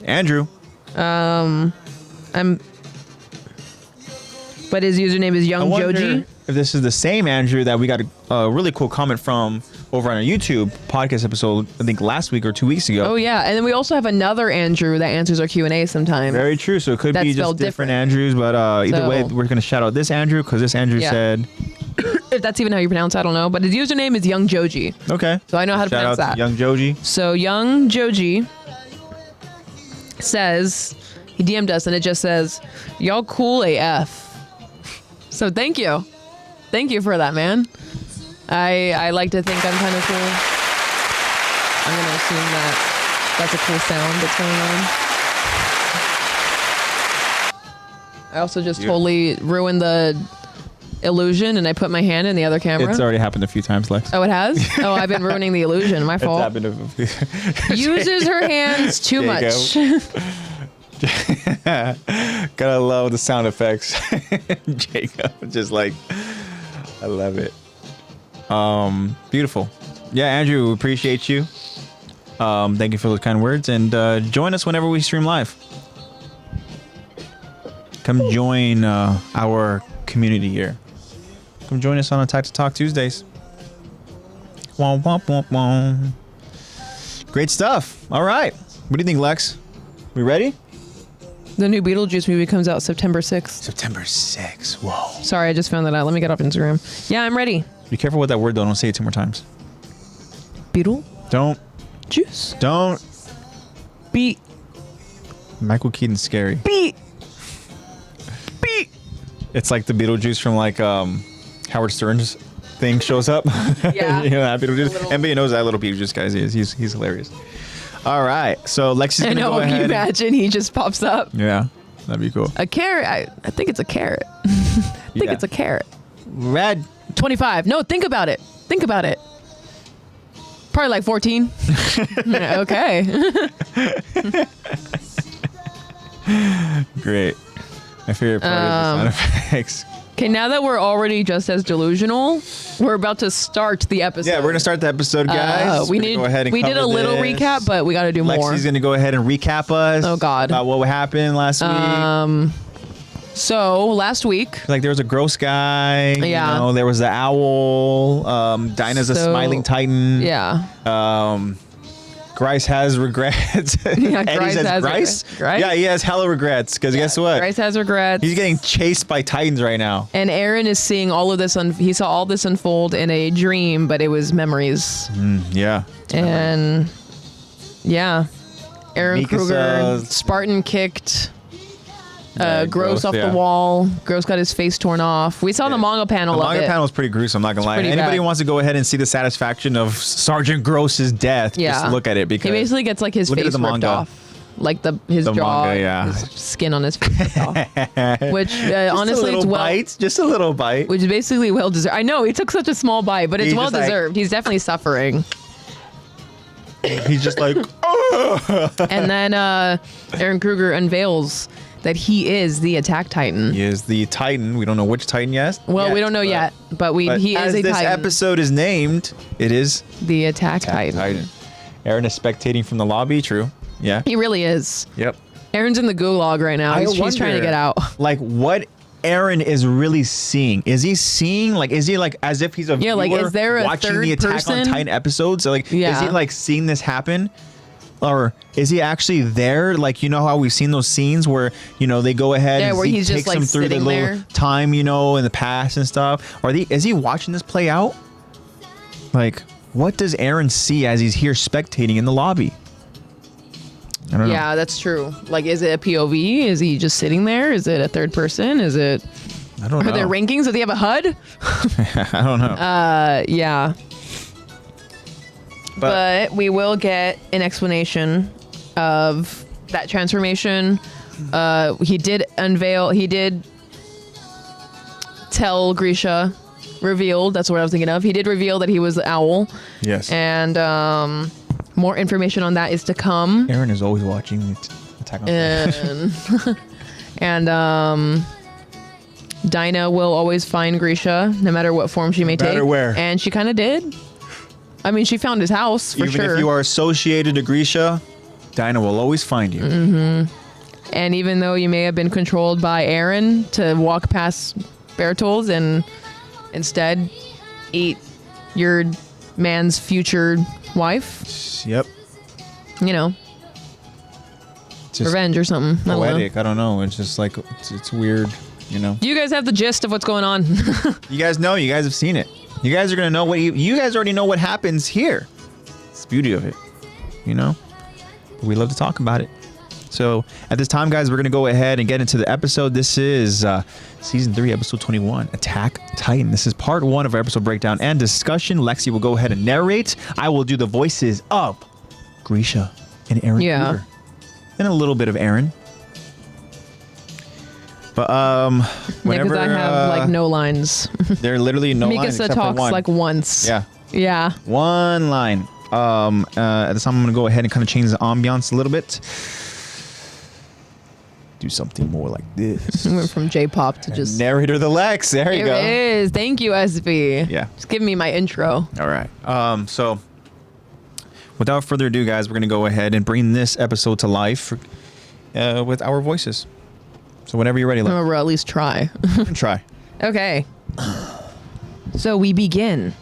Andrew. But his username is Young I wonder Joji. if this is the same Andrew that we got a really cool comment from over on our YouTube podcast episode, I think last week or 2 weeks ago. Oh yeah, and then we also have another Andrew that answers our Q&A sometimes. Very true. So it could That's be just spelled different different. Andrews, but either So- way, we're going to shout out this Andrew because this Andrew Yeah. said, If that's even how you pronounce it, I don't know. But his username is Young Joji. okay. So I know how to Shout pronounce out that. to Young Joji. So Young Joji says, he DM'd us and it just says, y'all cool AF. So thank you. Thank you for that, man. I like to think I'm kind of cool. I'm going to assume that that's a cool sound that's going on. I also just totally ruined the illusion and I put my hand in the other camera. It's already happened a few times, Lex. Oh, it has? Oh, I've been ruining the illusion. My It's fault. happened a few. Uses her hands too much. Gotta love the sound effects. Jacob, just like, I love it. Beautiful. Yeah, Andrew, we appreciate you. Thank you for those kind words, and join us whenever we stream live. Come join our community here. Come join us on Attack to Talk Tuesdays. Womp, womp, womp, womp. Great stuff. All right. What do you think, Lex? We ready? The new Beetlejuice movie comes out September 6th. September 6th. Whoa. Sorry, I just found that out. Let me get off Instagram. Yeah, I'm ready. Be careful with that word, though. Don't say it 2 more times. Beetle? Don't. Juice? Don't. Beat. Michael Keaton's scary. Beat. Beat. It's like the Beetlejuice from like Howard Stern's thing shows up. Yeah. Happy to do this. NBA knows that little Beetlejuice guy is. He's hilarious. All right, so Lexi's gonna go ahead. Can you imagine he just pops up? Yeah, that'd be cool. A carrot. I think it's a carrot. I think it's a carrot. Red. 25. No, think about it. Think about it. Probably like 14. Okay. Great. My favorite part is the sound effects. Okay, now that we're already just as delusional, we're about to start the episode. Yeah, we're gonna start the episode, guys. We go ahead and we did a little this. recap, but we got to do more. Lexi's gonna go ahead and recap us. Oh God, about what happened last week. So last week, like there was a gross guy. Yeah. You know, there was the owl. Dinah's a smiling Titan. Yeah. Grice has regrets. Yeah, Eddie says Grice? Yeah, he has hella regrets because guess what? Grice has regrets. He's getting chased by Titans right now. And Aaron is seeing all of this. He saw all this unfold in a dream, but it was memories. Yeah. And yeah, Aaron Mika Kruger, says- Spartan kicked. Yeah, Gross off the wall. Gross got his face torn off. We saw the manga panel The of manga it. panel is pretty gruesome, I'm not gonna lie. pretty Anybody bad. wants to go ahead and see the satisfaction of Sergeant Gross's death, just look at it because he basically gets like his look at face the ripped manga. off. Like his The jaw, manga, yeah. his skin on his face ripped off. Which honestly, it's just a little bite. which is basically well deserved. I know he took such a small bite, but it's He's well just like- deserved. He's definitely suffering. He's just like, And then Aaron Kruger unveils that he is the Attack Titan. he is the Titan. We don't know which Titan yet. Well, we don't know yet, but he as is a this Titan. episode is named, it is The Attack Titan. Titan. Aaron is spectating from the lobby. True. Yeah. He really is. Yep. Aaron's in the gulag right now. He's trying to get out. Like what Aaron is really seeing. Is he seeing is he like as if he's a Yeah, like, viewer is there a watching third the Attack person? on Titan episodes? So, is Yeah. he like seeing this happen? Or is he actually there? Like, you know how we've seen those scenes where, they go ahead and where Zeke he's just, takes like, them through the sitting little there. time, in the past and stuff. Or is he watching this play out? Like, what does Aaron see as he's here spectating in the lobby? I don't know. Yeah, that's true. Like, is it a POV? Is he just sitting there? Is it a third person? Is it? I don't know. Are there rankings? Does he have a HUD? I don't know. Yeah. But we will get an explanation of that transformation. He did tell Grisha, revealed, that's what I was thinking of. He did reveal that he was the owl. Yes. And more information on that is to come. Aaron is always watching Attack on Titan. And Dinah will always find Grisha, no matter what form she may take. No matter where. And she kind of did. I mean, she found his house, for sure. Even if you are associated to Grisha, Dinah will always find you. Mm-hmm. And even though you may have been controlled by Aaron to walk past Bertolds and instead eat your man's future wife, Yep. It's just revenge or something. poetic. I don't know. It's just like, it's weird, You guys have the gist of what's going on. You guys know. You guys have seen it. You guys are going to know you guys already know what happens here. It's the beauty of it, But we love to talk about it. So at this time, guys, we're going to go ahead and get into the episode. This is Season 3, Episode 21, Attack Titan. This is part 1 of our episode breakdown and discussion. Lexi will go ahead and narrate. I will do the voices of Grisha and Aaron Kruger. And a little bit of Aaron. But whenever because I have no lines. there are literally no lines Mikasa except talks for one. once. Yeah. Yeah. One line. At this time, I'm going to go ahead and kind of change the ambiance a little bit. Do something more like this. We went from J-pop to just... Narrator the Lex. There you go. It is. Thank you, SB. Yeah. Just give me my intro. All right. So without further ado, guys, we're going to go ahead and bring this episode to life with our voices. So whenever you're ready, Or at least try. try. Okay. So we begin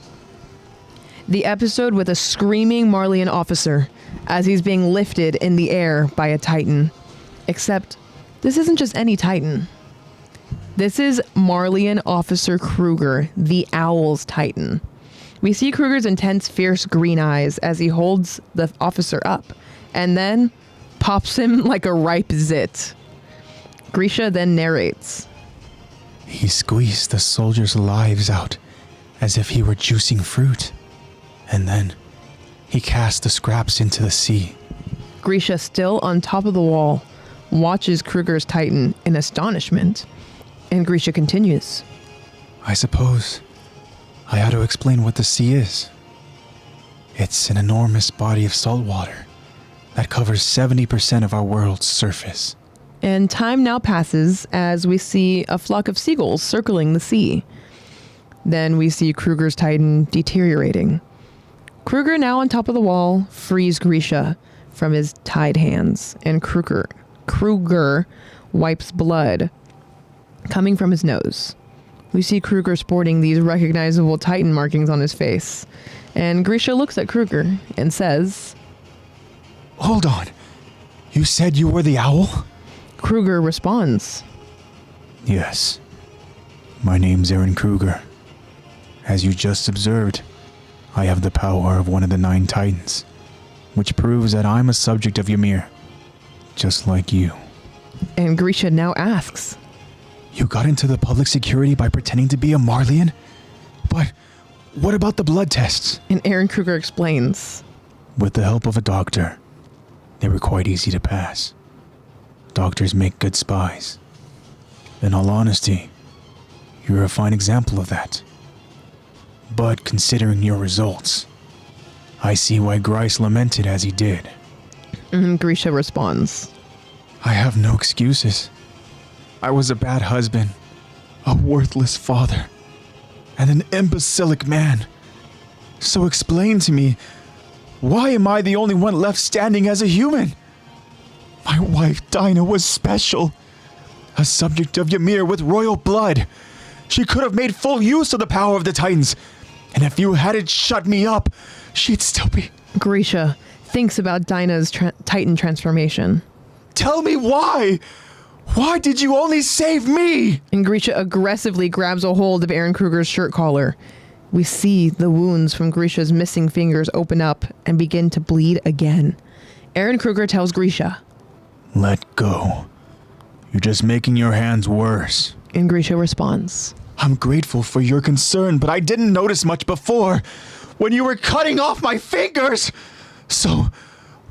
the episode with a screaming Marleyan officer as he's being lifted in the air by a Titan. Except this isn't just any Titan. This is Marleyan Officer Kruger, the Owl's Titan. We see Kruger's intense, fierce green eyes as he holds the officer up and then pops him like a ripe zit. Grisha then narrates. He squeezed the soldiers' lives out as if he were juicing fruit. And then he cast the scraps into the sea. Grisha, still on top of the wall, watches Kruger's Titan in astonishment. And Grisha continues. I suppose I ought to explain what the sea is. It's an enormous body of salt water that covers 70% of our world's surface. And time now passes as we see a flock of seagulls circling the sea. Then we see Kruger's Titan deteriorating. Kruger, now on top of the wall, frees Grisha from his tied hands, and Kruger wipes blood coming from his nose. We see Kruger sporting these recognizable Titan markings on his face. And Grisha looks at Kruger and says, Hold on. You said you were the owl? Kruger responds, Yes. My name's Aaron Kruger. As you just observed, I have the power of one of the 9 Titans, which proves that I'm a subject of Ymir, just like you. And Grisha now asks, You got into the public security by pretending to be a Marleyan? But what about the blood tests? And Aaron Kruger explains, With the help of a doctor, they were quite easy to pass. Doctors make good spies. In all honesty, you're a fine example of that. But considering your results, I see why Grice lamented as he did. and Grisha responds, I have no excuses. I was a bad husband, a worthless father, and an imbecilic man. So explain to me, why am I the only one left standing as a human? My wife Dinah was special, a subject of Ymir with royal blood. She could have made full use of the power of the Titans, and if you hadn't shut me up, she'd still be... Grisha thinks about Dinah's Titan transformation. Tell me why! Why did you only save me? And Grisha aggressively grabs a hold of Aaron Kruger's shirt collar. We see the wounds from Grisha's missing fingers open up and begin to bleed again. Aaron Kruger tells Grisha, Let go. You're just making your hands worse. and Grisha responds, I'm grateful for your concern, but I didn't notice much before when you were cutting off my fingers. So,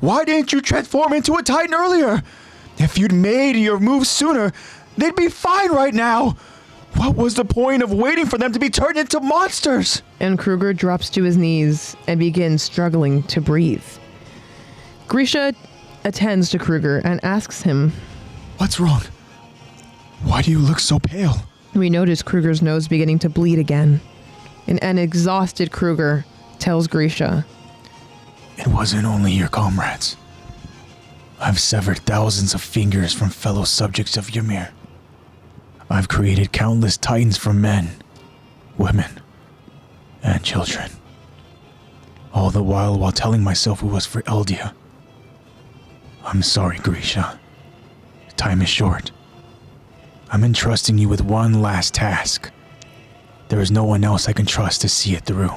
why didn't you transform into a Titan earlier? If you'd made your move sooner, they'd be fine right now. What was the point of waiting for them to be turned into monsters? and Kruger drops to his knees and begins struggling to breathe. Grisha attends to Kruger and asks him, What's wrong? Why do you look so pale? We notice Kruger's nose beginning to bleed again. And an exhausted Kruger tells Grisha, It wasn't only your comrades. I've severed thousands of fingers from fellow subjects of Ymir. I've created countless Titans from men, women, and children. All the while telling myself it was for Eldia. I'm sorry, Grisha. Time is short. I'm entrusting you with one last task. There is no one else I can trust to see it through.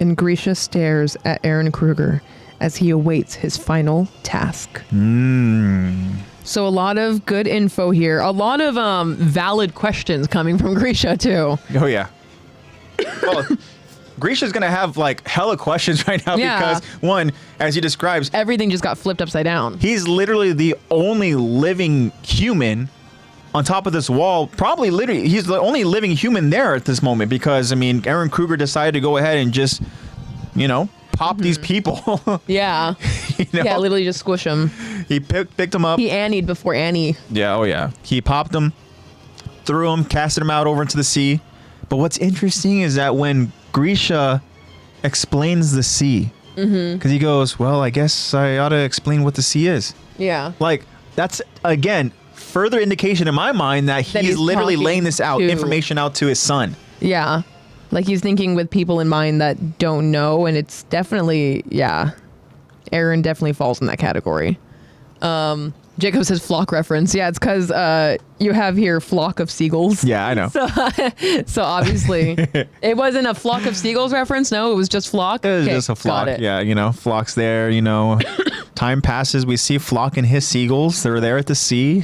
and Grisha stares at Aaron Kruger as he awaits his final task. So a lot of good info here. A lot of valid questions coming from Grisha too. Oh, yeah. Well, Grisha's going to have, like, hella questions right now Yeah. because, one, as he describes, Everything just got flipped upside down. he's literally the only living human on top of this wall. Probably literally, he's the only living human there at this moment because, I mean, Aaron Kruger decided to go ahead and just, you know, pop these people. Yeah. You know? Yeah, literally just squish him. He picked them up. He Annied before Annie. Yeah, oh yeah. He popped them, threw them, casted them out over into the sea. But what's interesting is that when Grisha explains the sea, because he goes, well, I guess I ought to explain what the sea is. Yeah. Like, that's, again, further indication in my mind that he's literally talking laying this out, to- information out to his son. Yeah. Like he's thinking with people in mind that don't know, and it's definitely, yeah. Aaron definitely falls in that category. Jacob says flock reference. Yeah, it's because you have here flock of seagulls. Yeah, I know. So obviously, it wasn't a flock of seagulls reference. No, it was just flock. It was Okay, just a flock. got it. Yeah, you know, flock's there, you know. Time passes. We see Flock and his seagulls. They're there at the sea.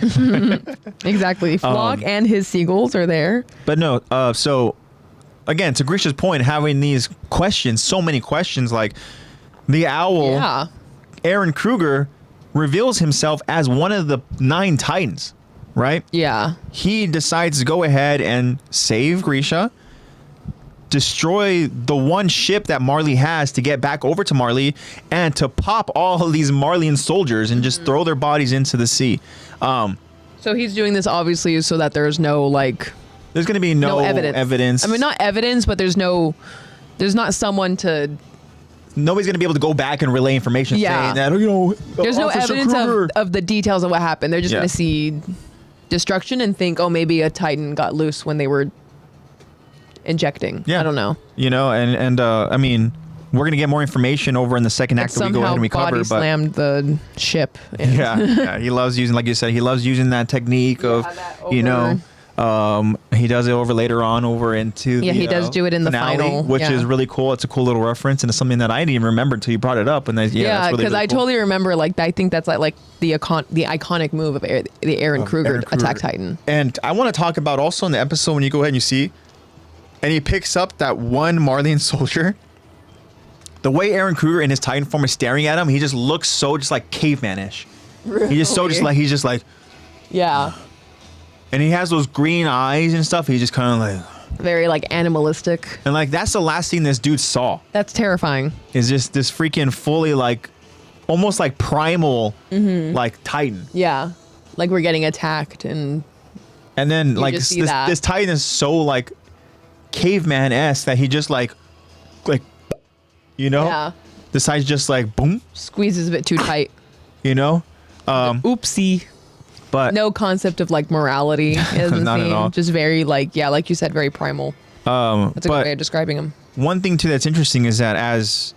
Exactly. Flock and his seagulls are there. But no, so again, to Grisha's point, having these questions, so many questions, like the owl, Yeah. Aaron Kruger reveals himself as one of the 9 Titans, right? Yeah. He decides to go ahead and save Grisha, destroy the one ship that Marley has to get back over to Marley, and to pop all of these Marleyan soldiers and just throw their bodies into the sea. So he's doing this obviously so that there's no like There's going to be no evidence. I mean, not evidence, but there's not someone to. Nobody's going to be able to go back and relay information Yeah. saying that, you know, There's no Officer evidence Kruger. of the details of what happened. They're just Yeah. going to see destruction and think, oh, maybe a Titan got loose when they were injecting. Yeah. I don't know. You know, and I mean, we're going to get more information over in the second act that we go ahead and we cover. Body But slammed the ship. And yeah, he loves using, like you said, he loves using that technique of, that you know, he does it over later on over into Yeah, the, he does do it in the finale, final, which yeah. is really cool. It's a cool little reference, and it's something that I didn't even remember until you brought it up. And that's Yeah, really, because really I cool. totally remember. Like, I think that's like the iconic move of the Aaron Kruger Attack Titan. And I want to talk about also in the episode when you go ahead and you see, and he picks up that one Marleyan soldier. The way Aaron Kruger in his Titan form is staring at him, he just looks so just like caveman-ish. Really? He's just like, Yeah, and he has those green eyes and stuff. He's just kind of like, very like animalistic. and like that's the last thing this dude saw. That's terrifying. Is just this freaking fully like, almost like primal, like Titan. Yeah, like we're getting attacked and And like just see that. this Titan is so like caveman-esque that he just like, you know, yeah, decides just like boom, squeezes a bit too tight. you know. Oopsie. But No concept of like morality in the Not at scene. all. Just very like, yeah, like you said, very primal. That's a good but way of describing him. one thing too that's interesting is that as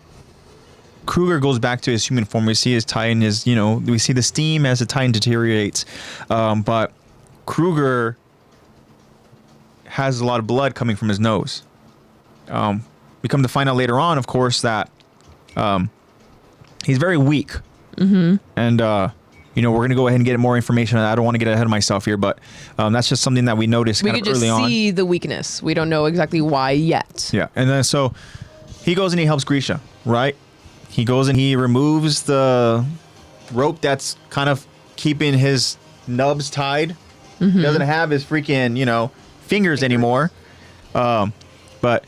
Kruger goes back to his human form, we see his Titan is, you know, we see the steam as the Titan deteriorates, but Kruger has a lot of blood coming from his nose. We come to find out later on, of course, that he's very weak, and you know, we're gonna go ahead and get more information on that. I don't want to get ahead of myself here, but that's just something that we noticed We kind could of just early on. see the weakness. We don't know exactly why yet. Yeah, and then so he goes and he helps Grisha, right? He goes and he removes the rope that's kind of keeping his nubs tied. He doesn't have his freaking, you know, fingers anymore. But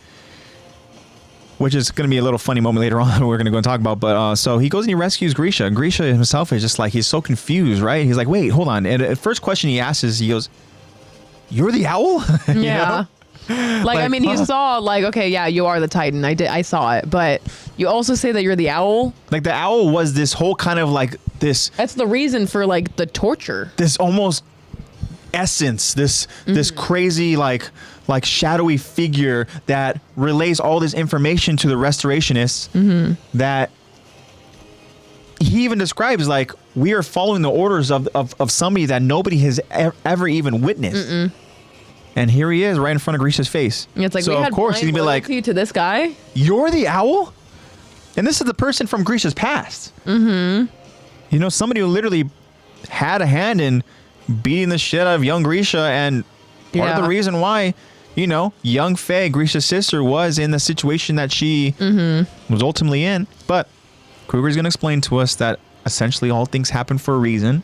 which is going to be a little funny moment later on that we're going to go and talk about. But so he goes and he rescues Grisha. And Grisha himself is just like, he's so confused, right? He's like, wait, hold on. And the first question he asks is, he goes, "You're the owl?" You Yeah. know? Like, I mean, he huh. saw like, okay, yeah, you are the Titan. I saw it, but you also say that you're the owl. Like the owl was this whole kind of like this That's the reason for like the torture. this almost essence, this crazy like shadowy figure that relays all this information to the restorationists, that he even describes like, we are following the orders of somebody that nobody has ever even witnessed. And here he is right in front of Grisha's face. And it's like, so we had of course blind he's gonna be like, loyalty to this guy. "You're the owl?" And this is the person from Grisha's past. You know, somebody who literally had a hand in beating the shit out of young Grisha, and part of the Yeah. reason why, you know, young Faye, Grisha's sister, was in the situation that she was ultimately in. But Kruger's going to explain to us that essentially all things happen for a reason,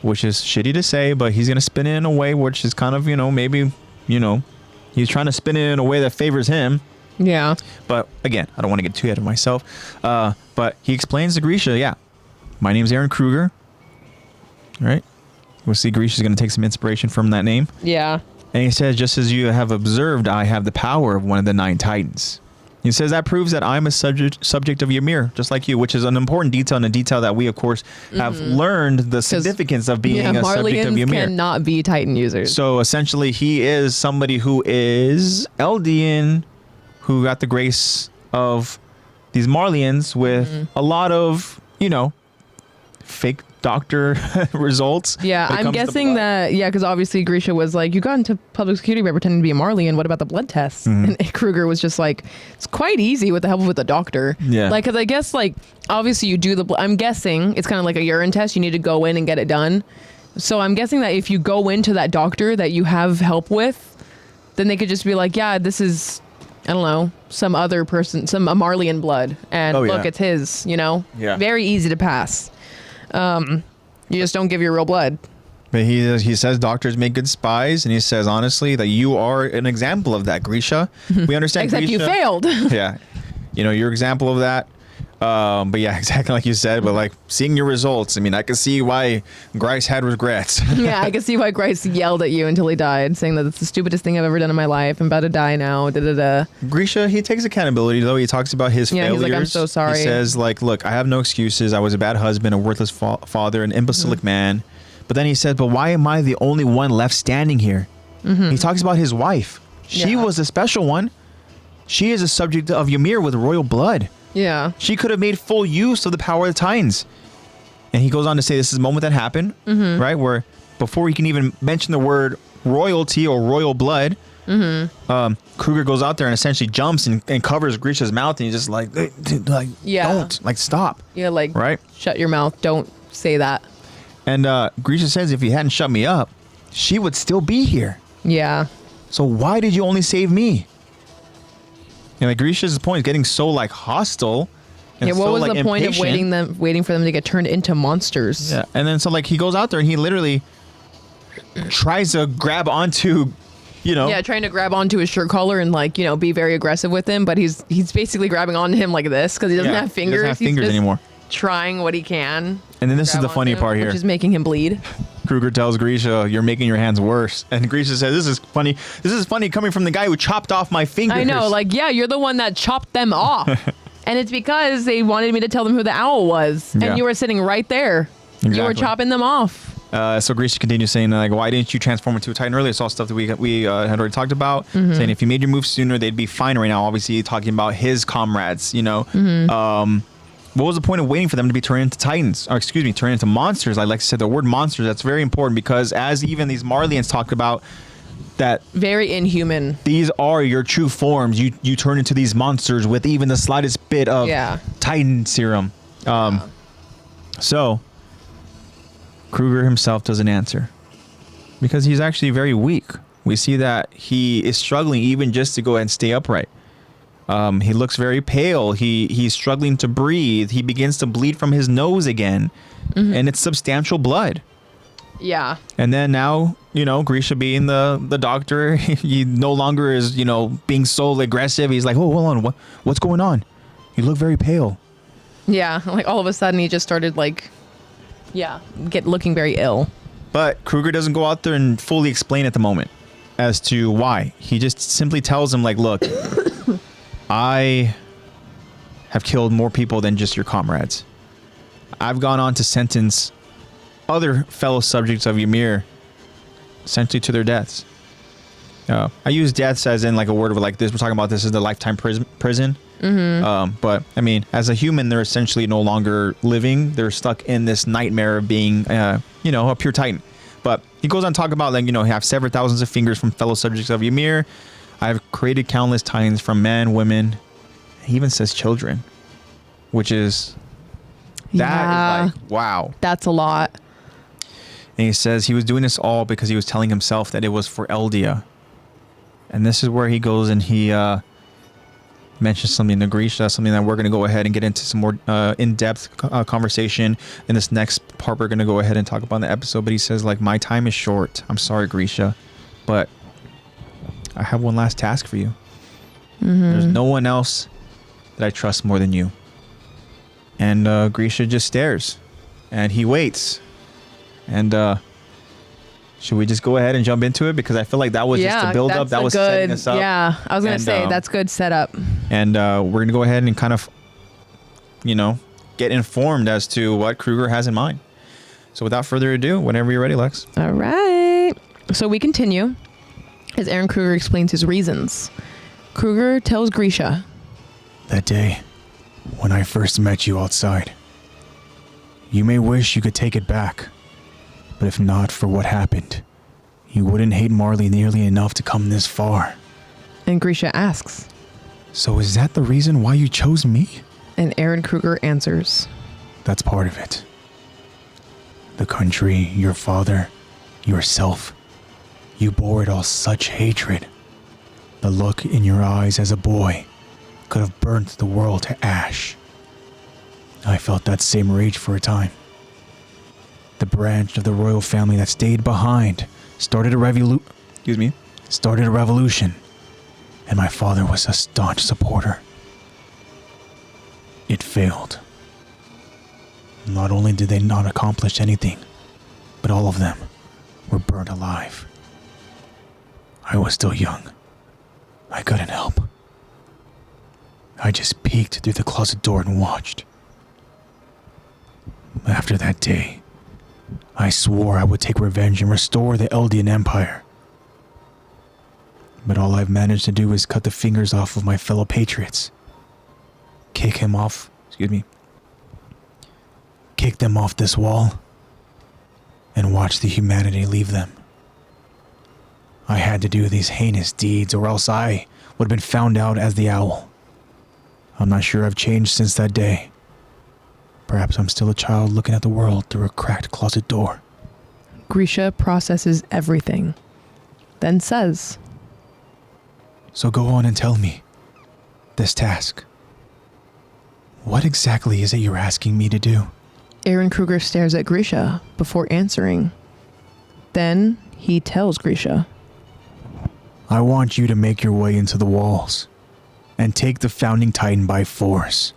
which is shitty to say, but he's going to spin it in a way which is kind of, you know, maybe, you know, he's trying to spin it in a way that favors him. Yeah. But again, I don't want to get too ahead of myself. But he explains to Grisha, yeah, my name's Aaron Kruger. All right. We'll see Grisha's going to take some inspiration from that name. Yeah. And he says, just as you have observed, I have the power of one of the 9 Titans. He says that proves that I'm a subject of Ymir, just like you, which is an important detail, and a detail that we, of course, have learned the significance of being a subject of Marleyans Ymir. cannot be Titan users. So essentially, he is somebody who is Eldian, who got the grace of these Marleyans with a lot of, you know, fake doctor results. Yeah, when it I'm comes to guessing blood. that, yeah, because obviously Grisha was like, you got into public security by pretending to be a Marleyan. What about the blood tests? And Kruger was just like, it's quite easy with the help of the doctor. Yeah. Like, because I guess, like, obviously you do I'm guessing it's kind of like a urine test. You need to go in and get it done. So I'm guessing that if you go into that doctor that you have help with, then they could just be like, yeah, this is I don't know, some other person, some Amarlian blood, and look, it's his, you know? Yeah. Very easy to pass. You just don't give your real blood. But he says doctors make good spies, and he says, honestly, that you are an example of that, Grisha. We understand, Except Grisha. you failed. Yeah. You know, you're an example of that. But yeah, exactly like you said. But like seeing your results, I mean, I can see why Grice had regrets. Yeah, I can see why Grice yelled at you until he died, saying that it's the stupidest thing I've ever done in my life. I'm about to die now. Grisha, he takes accountability, though. He talks about his failures. He's like, I'm so sorry. He says, like, look, I have no excuses. I was a bad husband, a worthless father, an imbecilic man. But then he says, but why am I the only one left standing here? He talks about his wife. She was the special one. She is a subject of Ymir with royal blood. Yeah. She could have made full use of the power of the Titans. And he goes on to say this is a moment that happened, right? Where before he can even mention the word royalty or royal blood, Kruger goes out there and essentially jumps and covers Grisha's mouth, and he's just like don't, like, stop. Yeah, like, right? Shut your mouth. Don't say that. And Grisha says if he hadn't shut me up, she would still be here. Yeah. So why did you only save me? And like Grisha's point is getting so like hostile. And what was the point of impatient. waiting for them to get turned into monsters? Yeah, and then so like he goes out there and he literally tries to grab onto, Yeah, trying to grab onto his shirt collar and like, be very aggressive with him, but he's basically grabbing onto him like this because he doesn't have fingers. He doesn't have fingers anymore. Trying what he can. And then this is the funny part here. Which is making him bleed. Kruger tells Grisha, you're making your hands worse. And Grisha says, this is funny. This is funny coming from the guy who chopped off my fingers. I know, like, yeah, you're the one that chopped them off. And it's because they wanted me to tell them who the owl was. And you were sitting right there. Exactly. You were chopping them off. So Grisha continues saying, like, why didn't you transform into a Titan earlier? It's all stuff that we had already talked about. Saying if you made your move sooner, they'd be fine right now. Obviously, talking about his comrades, what was the point of waiting for them to be turned into Titans? Or excuse me, turned into monsters? Like I said, the word monsters, that's very important because as even these Marlians talk about that... Very inhuman. These are your true forms. You turn into these monsters with even the slightest bit of Titan serum. So, Kruger himself doesn't answer. Because he's actually very weak. We see that he is struggling even just to go ahead and stay upright. He looks very pale. He's struggling to breathe. He begins to bleed from his nose again. And it's substantial blood. Yeah. And then now, Grisha being the doctor, he no longer is, being so aggressive. He's like, oh, hold on. What's going on? You look very pale. Yeah. Like all of a sudden he just started looking very ill. But Kruger doesn't go out there and fully explain at the moment as to why. He just simply tells him like, look, I have killed more people than just your comrades. I've gone on to sentence other fellow subjects of Ymir essentially to their deaths. I use deaths as in like a word of like this. We're talking about this as the lifetime prison. But I mean, as a human, they're essentially no longer living. They're stuck in this nightmare of being, a pure Titan. But he goes on to talk about like, have severed thousands of fingers from fellow subjects of Ymir. I've created countless Titans from men, women, he even says children, which is, that is like, wow. That's a lot. And he says he was doing this all because he was telling himself that it was for Eldia. And this is where he goes and he mentions something to Grisha, something that we're going to go ahead and get into some more in-depth conversation. In this next part, we're going to go ahead and talk about in the episode. But he says, like, my time is short. I'm sorry, Grisha, but I have one last task for you. There's no one else that I trust more than you. And Grisha just stares. And he waits. And should we just go ahead and jump into it? Because I feel like that was just a build up. That was setting us up. Yeah, I was going to say, that's good setup. And we're going to go ahead and kind of, get informed as to what Kruger has in mind. So without further ado, whenever you're ready, Lex. All right. So we continue as Aaron Kruger explains his reasons. Kruger tells Grisha, that day, when I first met you outside, you may wish you could take it back, but if not for what happened, you wouldn't hate Marley nearly enough to come this far. And Grisha asks, so is that the reason why you chose me? And Aaron Kruger answers, that's part of it. The country, your father, yourself, you bore it all such hatred. The look in your eyes as a boy could have burnt the world to ash. I felt that same rage for a time. The branch of the royal family that stayed behind started a revolution, and my father was a staunch supporter. It failed. Not only did they not accomplish anything, but all of them were burnt alive. I was still young. I couldn't help. I just peeked through the closet door and watched. After that day, I swore I would take revenge and restore the Eldian Empire. But all I've managed to do is cut the fingers off of my fellow patriots. Kick them off this wall, and watch the humanity leave them. I had to do these heinous deeds, or else I would have been found out as the owl. I'm not sure I've changed since that day. Perhaps I'm still a child looking at the world through a cracked closet door. Grisha processes everything, then says, So go on and tell me this task. What exactly is it you're asking me to do? Aaron Kruger stares at Grisha before answering. Then he tells Grisha, I want you to make your way into the walls and take the founding Titan by force.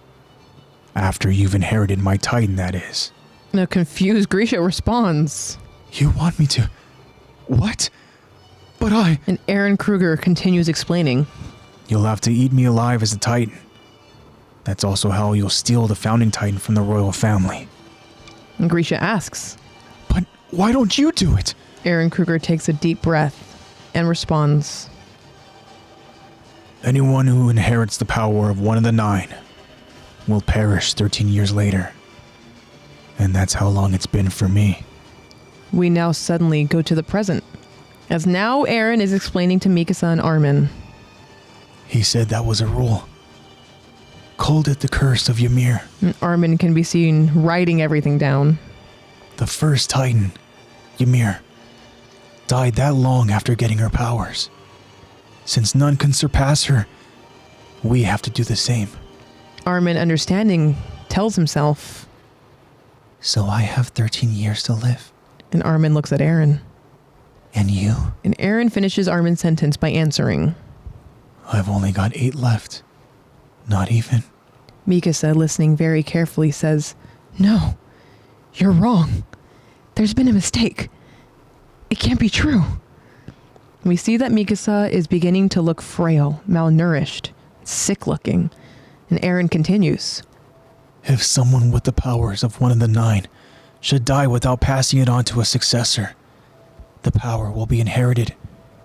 After you've inherited my Titan, that is. A confused Grisha responds, You want me to? What? But I... And Aaron Kruger continues explaining. You'll have to eat me alive as a Titan. That's also how you'll steal the founding Titan from the royal family. And Grisha asks, But why don't you do it? Aaron Kruger takes a deep breath and responds, Anyone who inherits the power of one of the 9 will perish 13 years later. And that's how long it's been for me. We now suddenly go to the present, as now Aaron is explaining to Mikasa and Armin. He said that was a rule. Called it the curse of Ymir. And Armin can be seen writing everything down. The first Titan, Ymir, died that long after getting her powers. Since none can surpass her, we have to do the same. Armin, understanding, tells himself, So I have 13 years to live. And Armin looks at Aaron. And you? And Aaron finishes Armin's sentence by answering, I've only got 8 left. Not even. Mikasa, listening very carefully, says, No, you're wrong. There's been a mistake. It can't be true. We see that Mikasa is beginning to look frail, malnourished, sick-looking. And Aaron continues, If someone with the powers of one of the 9 should die without passing it on to a successor, the power will be inherited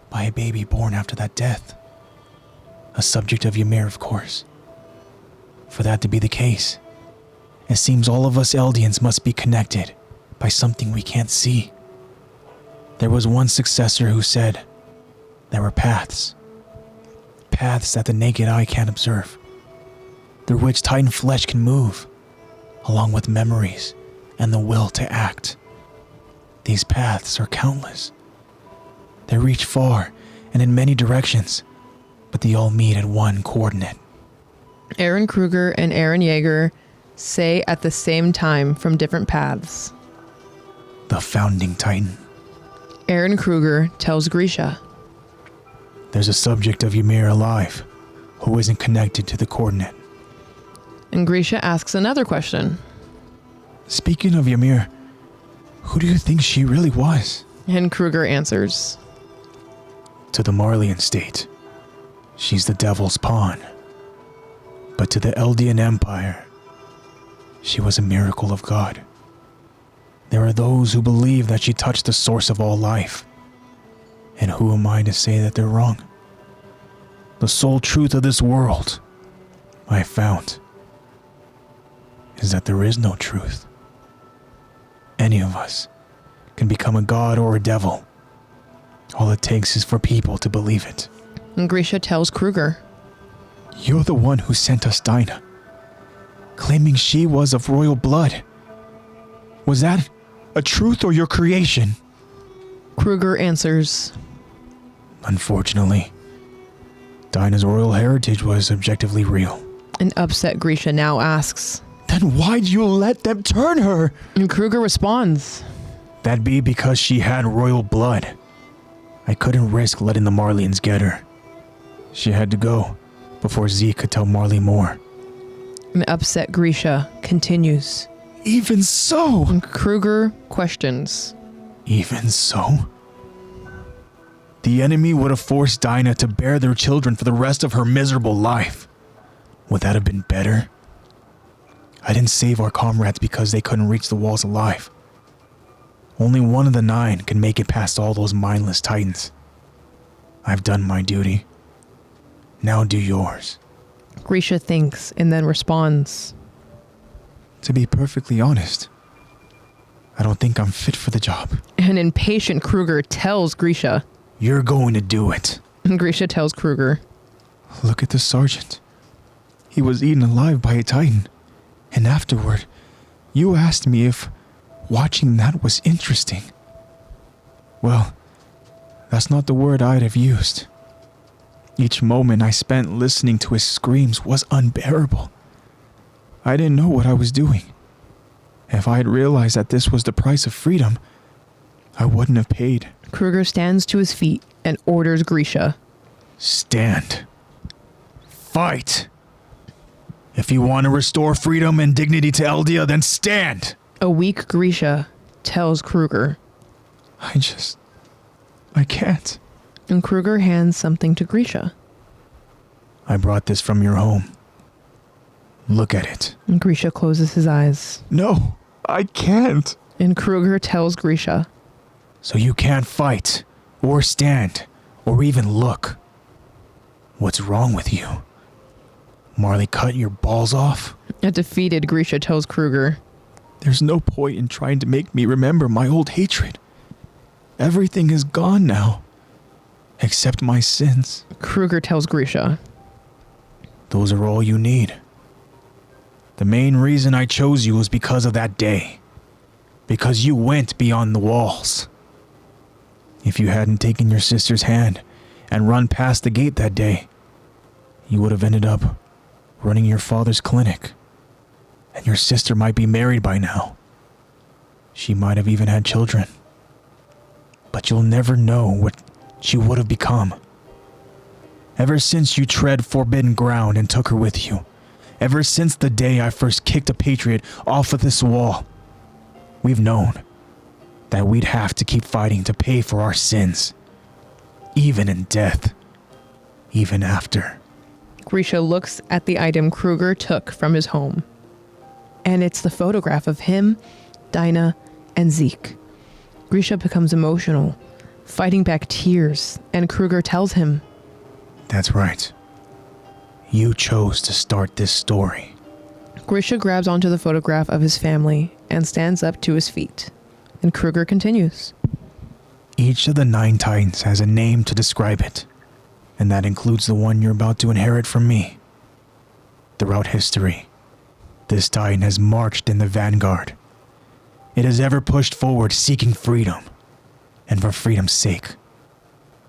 by a baby born after that death. A subject of Ymir, of course. For that to be the case, it seems all of us Eldians must be connected by something we can't see. There was one successor who said there were paths. Paths that the naked eye can't observe, through which Titan flesh can move, along with memories and the will to act. These paths are countless. They reach far and in many directions, but they all meet at one coordinate. Aaron Kruger and Aaron Yeager say at the same time from different paths. The founding Titan. Aaron Kruger tells Grisha, There's a subject of Ymir alive who isn't connected to the coordinate. And Grisha asks another question. Speaking of Ymir, who do you think she really was? And Kruger answers, To the Marleyan state, she's the devil's pawn. But to the Eldian Empire, she was a miracle of God. There are those who believe that she touched the source of all life. And who am I to say that they're wrong? The sole truth of this world, I found, is that there is no truth. Any of us can become a god or a devil. All it takes is for people to believe it. And Grisha tells Kruger, You're the one who sent us Dinah, claiming she was of royal blood. Was that a truth or your creation? Kruger answers, Unfortunately, Dinah's royal heritage was objectively real. An upset Grisha now asks. Then why'd you let them turn her? And Kruger responds. That'd be because she had royal blood. I couldn't risk letting the Marleyans get her. She had to go before Zeke could tell Marley more. An upset Grisha continues. Even so. And Kruger questions. Even so? The enemy would have forced Dinah to bear their children for the rest of her miserable life. Would that have been better? I didn't save our comrades because they couldn't reach the walls alive. Only one of the 9 can make it past all those mindless titans. I've done my duty. Now do yours. Grisha thinks and then responds. To be perfectly honest, I don't think I'm fit for the job. An impatient Kruger tells Grisha. You're going to do it. And Grisha tells Kruger. Look at the sergeant. He was eaten alive by a titan. And afterward, you asked me if watching that was interesting. Well, that's not the word I'd have used. Each moment I spent listening to his screams was unbearable. I didn't know what I was doing. If I had realized that this was the price of freedom, I wouldn't have paid. Kruger stands to his feet and orders Grisha. Stand. Fight. If you want to restore freedom and dignity to Eldia, then stand. A weak Grisha tells Kruger. I can't. And Kruger hands something to Grisha. I brought this from your home. Look at it. And Grisha closes his eyes. No, I can't. And Kruger tells Grisha. So you can't fight, or stand, or even look. What's wrong with you? Marley cut your balls off? A defeated Grisha tells Kruger. There's no point in trying to make me remember my old hatred. Everything is gone now, except my sins. Kruger tells Grisha. Those are all you need. The main reason I chose you was because of that day. Because you went beyond the walls. If you hadn't taken your sister's hand and run past the gate that day, you would have ended up running your father's clinic. And your sister might be married by now. She might have even had children. But you'll never know what she would have become. Ever since you tread forbidden ground and took her with you, ever since the day I first kicked a patriot off of this wall, we've known that we'd have to keep fighting to pay for our sins. Even in death. Even after. Grisha looks at the item Kruger took from his home. And it's the photograph of him, Dinah, and Zeke. Grisha becomes emotional, fighting back tears, and Kruger tells him, That's right. You chose to start this story. Grisha grabs onto the photograph of his family and stands up to his feet. And Kruger continues. Each of the 9 titans has a name to describe it, and that includes the one you're about to inherit from me. Throughout history, this titan has marched in the vanguard. It has ever pushed forward seeking freedom, and for freedom's sake,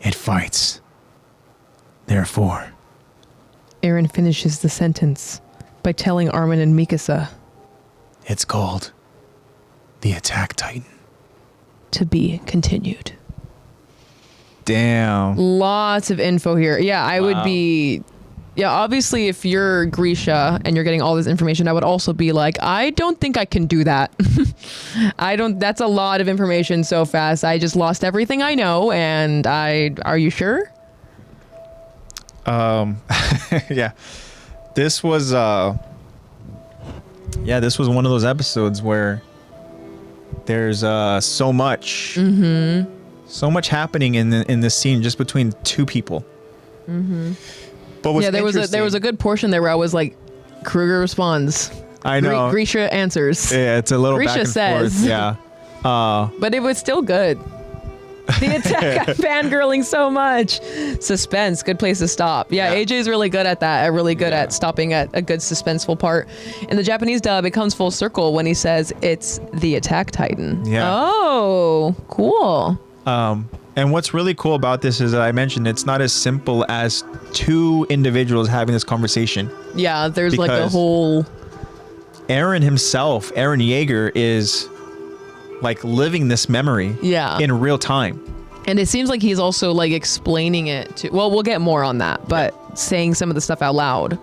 it fights. Therefore, Aaron finishes the sentence by telling Armin and Mikasa, it's called the AttackOnTitan. To be continued. Damn. Lots of info here. Yeah, I would be... Yeah, obviously, if you're Grisha and you're getting all this information, I would also be like, I don't think I can do that. That's a lot of information so fast. I just lost everything I know, and are you sure? Yeah. This was one of those episodes where there's so much happening in this scene just between 2 people. But what's there was a good portion there where I was like, Kruger responds. I know. Grisha answers. Yeah, it's a little Grisha back and says. forth. Yeah. But it was still good. The attack, I'm fangirling so much. Suspense, good place to stop. Yeah, AJ's really good at that. Really good at stopping at a good suspenseful part. In the Japanese dub, it comes full circle when he says it's the AttackOnTitan. Yeah. Oh, cool. And what's really cool about this is that I mentioned it's not as simple as two individuals having this conversation. Yeah, there's like a Because whole... Eren himself, Eren Yeager, is like living this memory in real time. And it seems like he's also like explaining it to... Well, we'll get more on that, but saying some of the stuff out loud.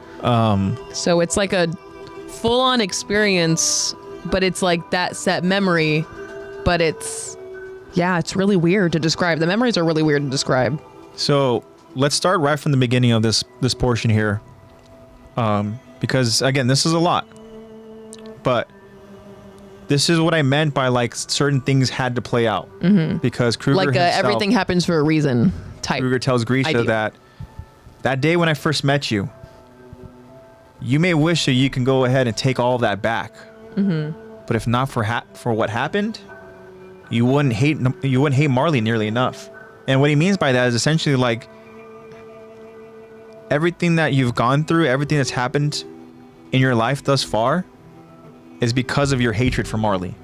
So it's like a full-on experience, but it's like that set memory, but it's... Yeah, it's really weird to describe. The memories are really weird to describe. So let's start right from the beginning of this portion here. Because again, this is a lot. But this is what I meant by like certain things had to play out. Because Kruger like himself, everything happens for a reason type. Kruger tells Grisha that day when I first met you, you may wish that you can go ahead and take all of that back. But if not for what happened, you wouldn't hate Marley nearly enough. And what he means by that is essentially like everything that you've gone through, everything that's happened in your life thus far is because of your hatred for Marley.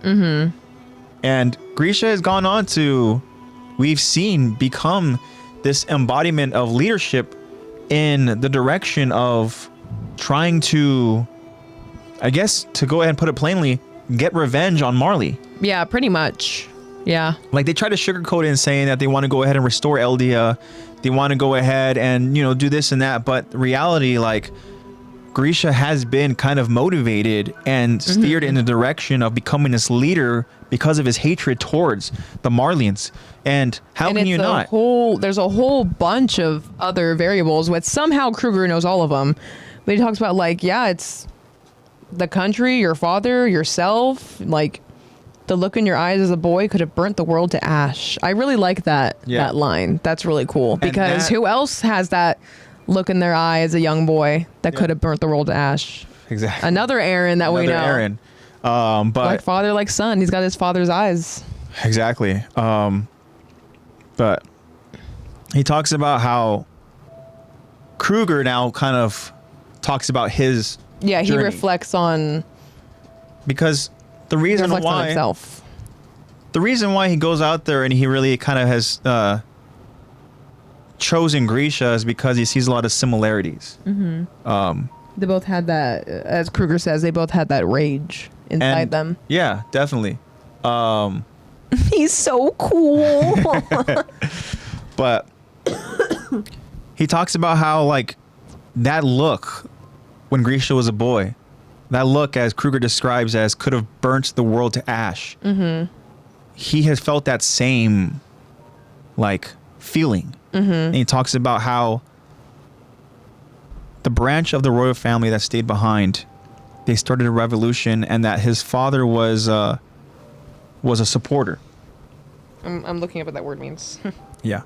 And Grisha has gone on to, we've seen, become this embodiment of leadership in the direction of trying to, I guess, to go ahead and put it plainly, get revenge on Marley. Yeah, pretty much. Yeah. Like they try to sugarcoat it in saying that they want to go ahead and restore Eldia. They want to go ahead and, you know, do this and that. But reality, like, Grisha has been kind of motivated and steered in the direction of becoming this leader because of his hatred towards the Marleyans. And how can you not? There's a whole bunch of other variables, which somehow Kruger knows all of them. But he talks about like, yeah, it's the country, your father, yourself, like the look in your eyes as a boy could have burnt the world to ash. I really like that line. That's really cool because who else has that look in their eye as a young boy that could have burnt the world to ash? Exactly. Another Eren that we know. Eren. But like father, like son. He's got his father's eyes. Exactly. But he talks about how Kruger now kind of talks about his journey. He reflects on, because the reason why he goes out there and he really kind of has chosen Grisha is because he sees a lot of similarities. They both had that, as Kruger says, they both had that rage inside them. Yeah, definitely. He's so cool. But he talks about how like that look when Grisha was a boy, that look, as Kruger describes as, could have burnt the world to ash. He has felt that same like feeling. And he talks about how the branch of the royal family that stayed behind, they started a revolution, and that his father was a supporter. I'm looking up what that word means. Yeah.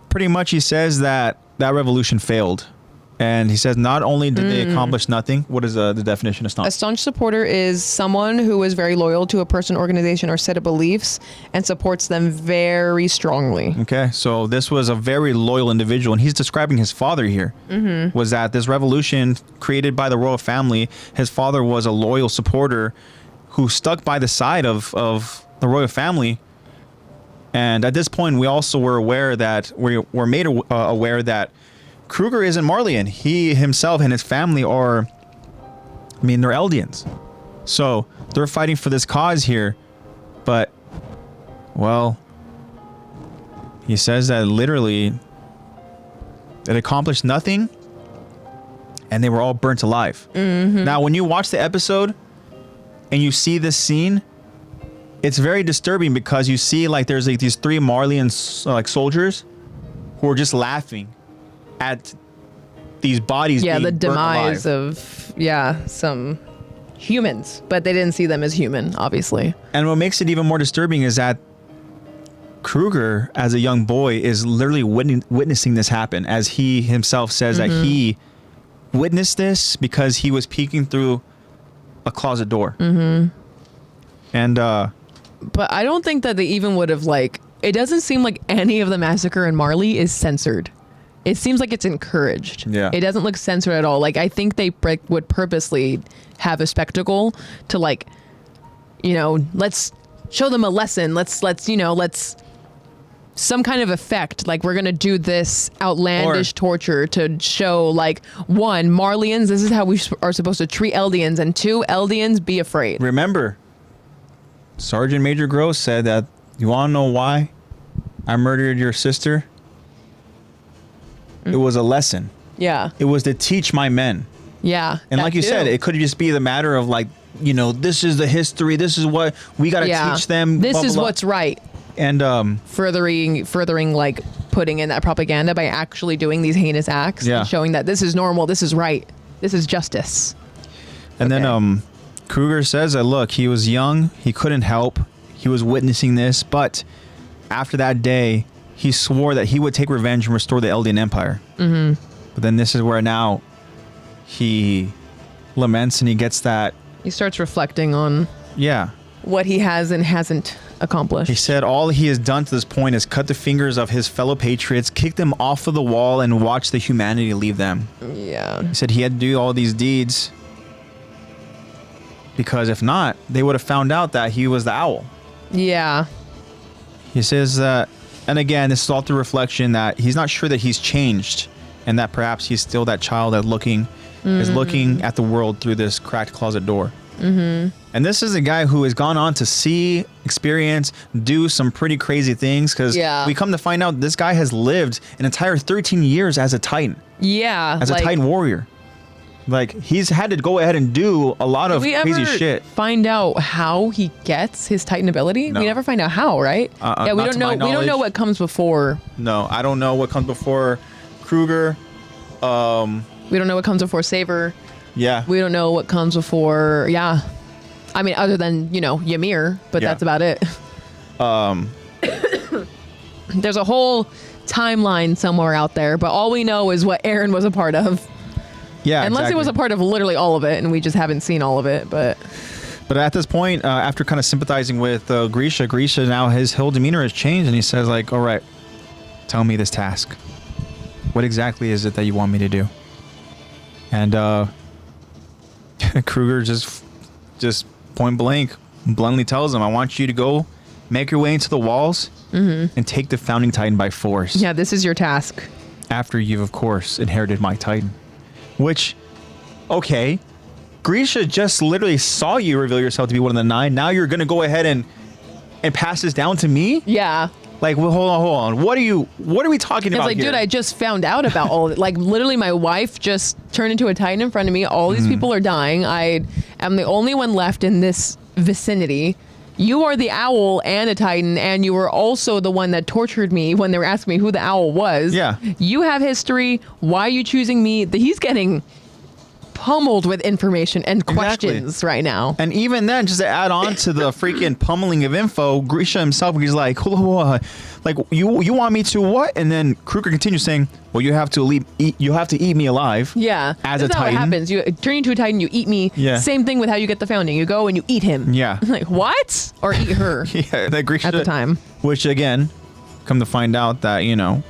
Pretty much he says that revolution failed. And he says not only did they accomplish nothing. What is the definition of staunch? A staunch supporter is someone who is very loyal to a person, organization, or set of beliefs and supports them very strongly. Okay, so this was a very loyal individual, and he's describing his father here. Was that this revolution created by the royal family, his father was a loyal supporter who stuck by the side of the royal family. And at this point, we also were aware that we're made aware that Kruger isn't Marleyan. He himself and his family are, they're Eldians. So they're fighting for this cause here. But, well, he says that literally it accomplished nothing and they were all burnt alive. Now, when you watch the episode and you see this scene, it's very disturbing because you see like there's like these three Marleyan like soldiers who are just laughing at these bodies being the demise alive. of some humans, but they didn't see them as human, obviously. And what makes it even more disturbing is that Kruger, as a young boy, is literally witnessing this happen, as he himself says that he witnessed this because he was peeking through a closet door. And but I don't think that they even would have it doesn't seem like any of the massacre in Marley is censored. It seems like it's encouraged. Yeah. It doesn't look censored at all. Like, I think they would purposely have a spectacle to let's show them a lesson. Let's some kind of effect. Like, we're going to do this outlandish torture to show, like, 1, Marlians, this is how we are supposed to treat Eldians, and 2, Eldians, be afraid. Remember, Sergeant Major Gross said that, you want to know why I murdered your sister? It was a lesson. Yeah. It was to teach my men. Yeah. And like you said, it could just be the matter of like, you know, this is the history. This is what we got to teach them. This blah, is blah, what's right. And furthering like putting in that propaganda by actually doing these heinous acts and showing that this is normal. This is right. This is justice. And then Kruger says that, look, he was young. He couldn't help. He was witnessing this. But after that day, he swore that he would take revenge and restore the Eldian Empire. Mm-hmm. But then this is where now he laments and he gets that. He starts reflecting on what he has and hasn't accomplished. He said all he has done to this point is cut the fingers of his fellow patriots, kick them off of the wall, and watch the humanity leave them. Yeah. He said he had to do all these deeds because if not, they would have found out that he was the owl. Yeah. He says that, and again, this is all through reflection, that he's not sure that he's changed and that perhaps he's still that child that is looking at the world through this cracked closet door. Mm-hmm. And this is a guy who has gone on to see, experience, do some pretty crazy things, because we come to find out this guy has lived an entire 13 years as a Titan. Yeah. As a Titan warrior. Like, he's had to go ahead and do a lot of crazy shit. Find out how he gets his Titan ability? No. We never find out how, right? Yeah, we don't know. We don't know what comes before. No, I don't know what comes before Kruger. We don't know what comes before Saber. Yeah. We don't know what comes before. Yeah. I mean, other than, you know, Ymir, but that's about it. There's a whole timeline somewhere out there, but all we know is what Eren was a part of. Yeah, unless he was a part of literally all of it, and we just haven't seen all of it. But at this point, after kind of sympathizing with Grisha now, his whole demeanor has changed, and he says, like, all right, tell me this task. What exactly is it that you want me to do? And Kruger just point blank, bluntly tells him, I want you to go make your way into the walls and take the Founding Titan by force. Yeah, this is your task. After you've, of course, inherited my Titan. Which, okay, Grisha just literally saw you reveal yourself to be one of the 9. Now you're going to go ahead and pass this down to me? Yeah. Like, well, hold on. What are we talking about here? It's like, here? dude, I just found out about all of it. Like, literally, my wife just turned into a Titan in front of me. All these people are dying. I am the only one left in this vicinity. You are the owl and a Titan, and you were also the one that tortured me when they were asking me who the owl was. Yeah. You have history. Why are you choosing me? He's getting pummeled with information and questions right now. And even then, just to add on to the freaking pummeling of info, Grisha himself, he's like, like, you want me to what? And then Kruger continues saying, well, you have to eat me alive. Yeah. As a Titan. That's how it happens. You turn into a Titan, you eat me. Yeah. Same thing with how you get the Founding. You go and you eat him. Yeah. Like, what? Or eat her. Yeah. That Grisha, at the time. Which, again, come to find out that, you know,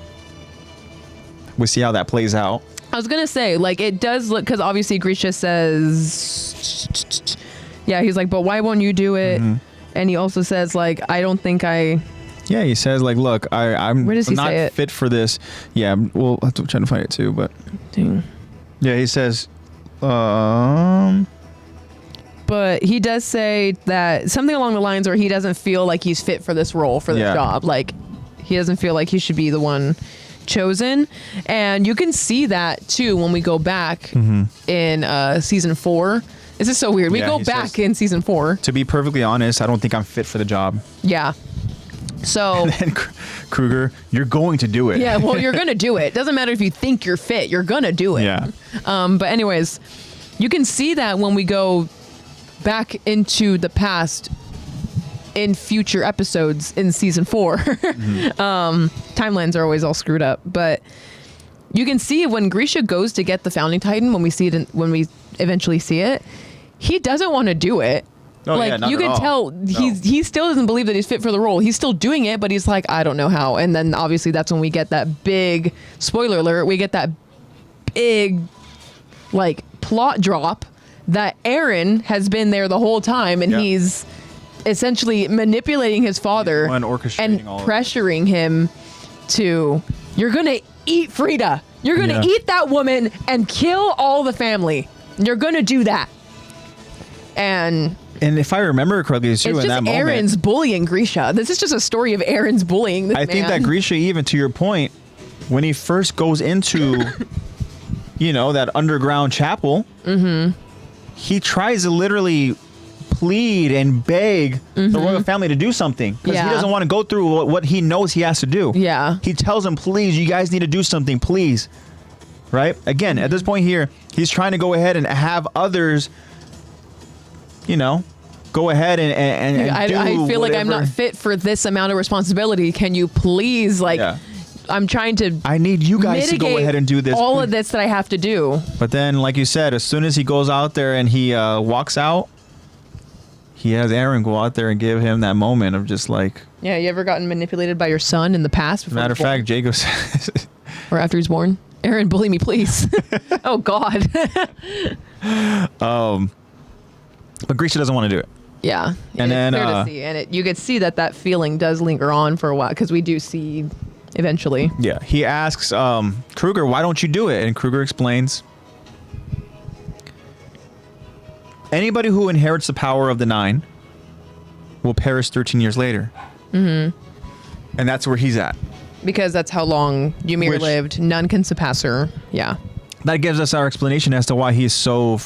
we see how that plays out. I was going to say, like, it does look, because obviously Grisha says, yeah, he's like, but why won't you do it? Mm-hmm. And he also says, like, I don't think I... Yeah, he says, like, look, I'm not fit for this. Yeah, we'll have to try to find it too, but... Dang. Yeah, he says, But he does say that something along the lines where he doesn't feel like he's fit for this role, for this job. Like, he doesn't feel like he should be the one chosen. And you can see that too when we go back in season 4. This is so weird. We go back in season 4. To be perfectly honest, I don't think I'm fit for the job. Yeah. So and then Kruger, you're going to do it. Yeah, well, you're going to do it. Doesn't matter if you think you're fit, you're going to do it. Yeah. But anyways, you can see that when we go back into the past in future episodes in season 4. Timelines are always all screwed up, but you can see when Grisha goes to get the Founding Titan, when we see it, when we eventually see it, he doesn't want to do it. Oh, like, yeah, you can tell he still doesn't believe that he's fit for the role. He's still doing it, but he's like, I don't know how. And then obviously that's when we get that big, spoiler alert, we get that big, like, plot drop that Eren has been there the whole time, and he's essentially manipulating his father and pressuring him to, you're going to eat Frida. You're going to eat that woman and kill all the family. You're going to do that. And if I remember correctly, too, in that moment, Aaron's bullying Grisha. This is just a story of Aaron's bullying this man. I think that Grisha, even to your point, when he first goes into, that underground chapel, he tries to literally plead and beg the royal family to do something because he doesn't want to go through what he knows he has to do. Yeah. He tells them, please, you guys need to do something, please. Right? Again, at this point here, he's trying to go ahead and have others, go ahead and do I feel like I'm whatever. not fit for this amount of responsibility. Can you please, I'm trying to I need you guys to go ahead and do this. all of this that I have to do. But then, like you said, as soon as he goes out there and he walks out, he has Aaron go out there and give him that moment of just like... Yeah, you ever gotten manipulated by your son in the past? Matter of fact, Jacob says... Or after he's born? Aaron, bully me, please. Oh, God. But Grisha doesn't want to do it. Yeah. And then, it's fair to see. And you could see that feeling does linger on for a while because we do see eventually. Yeah. He asks Kruger, why don't you do it? And Kruger explains... Anybody who inherits the power of the Nine will perish 13 years later. And that's where he's at. Because that's how long Ymir lived. None can surpass her. Yeah. That gives us our explanation as to why he's so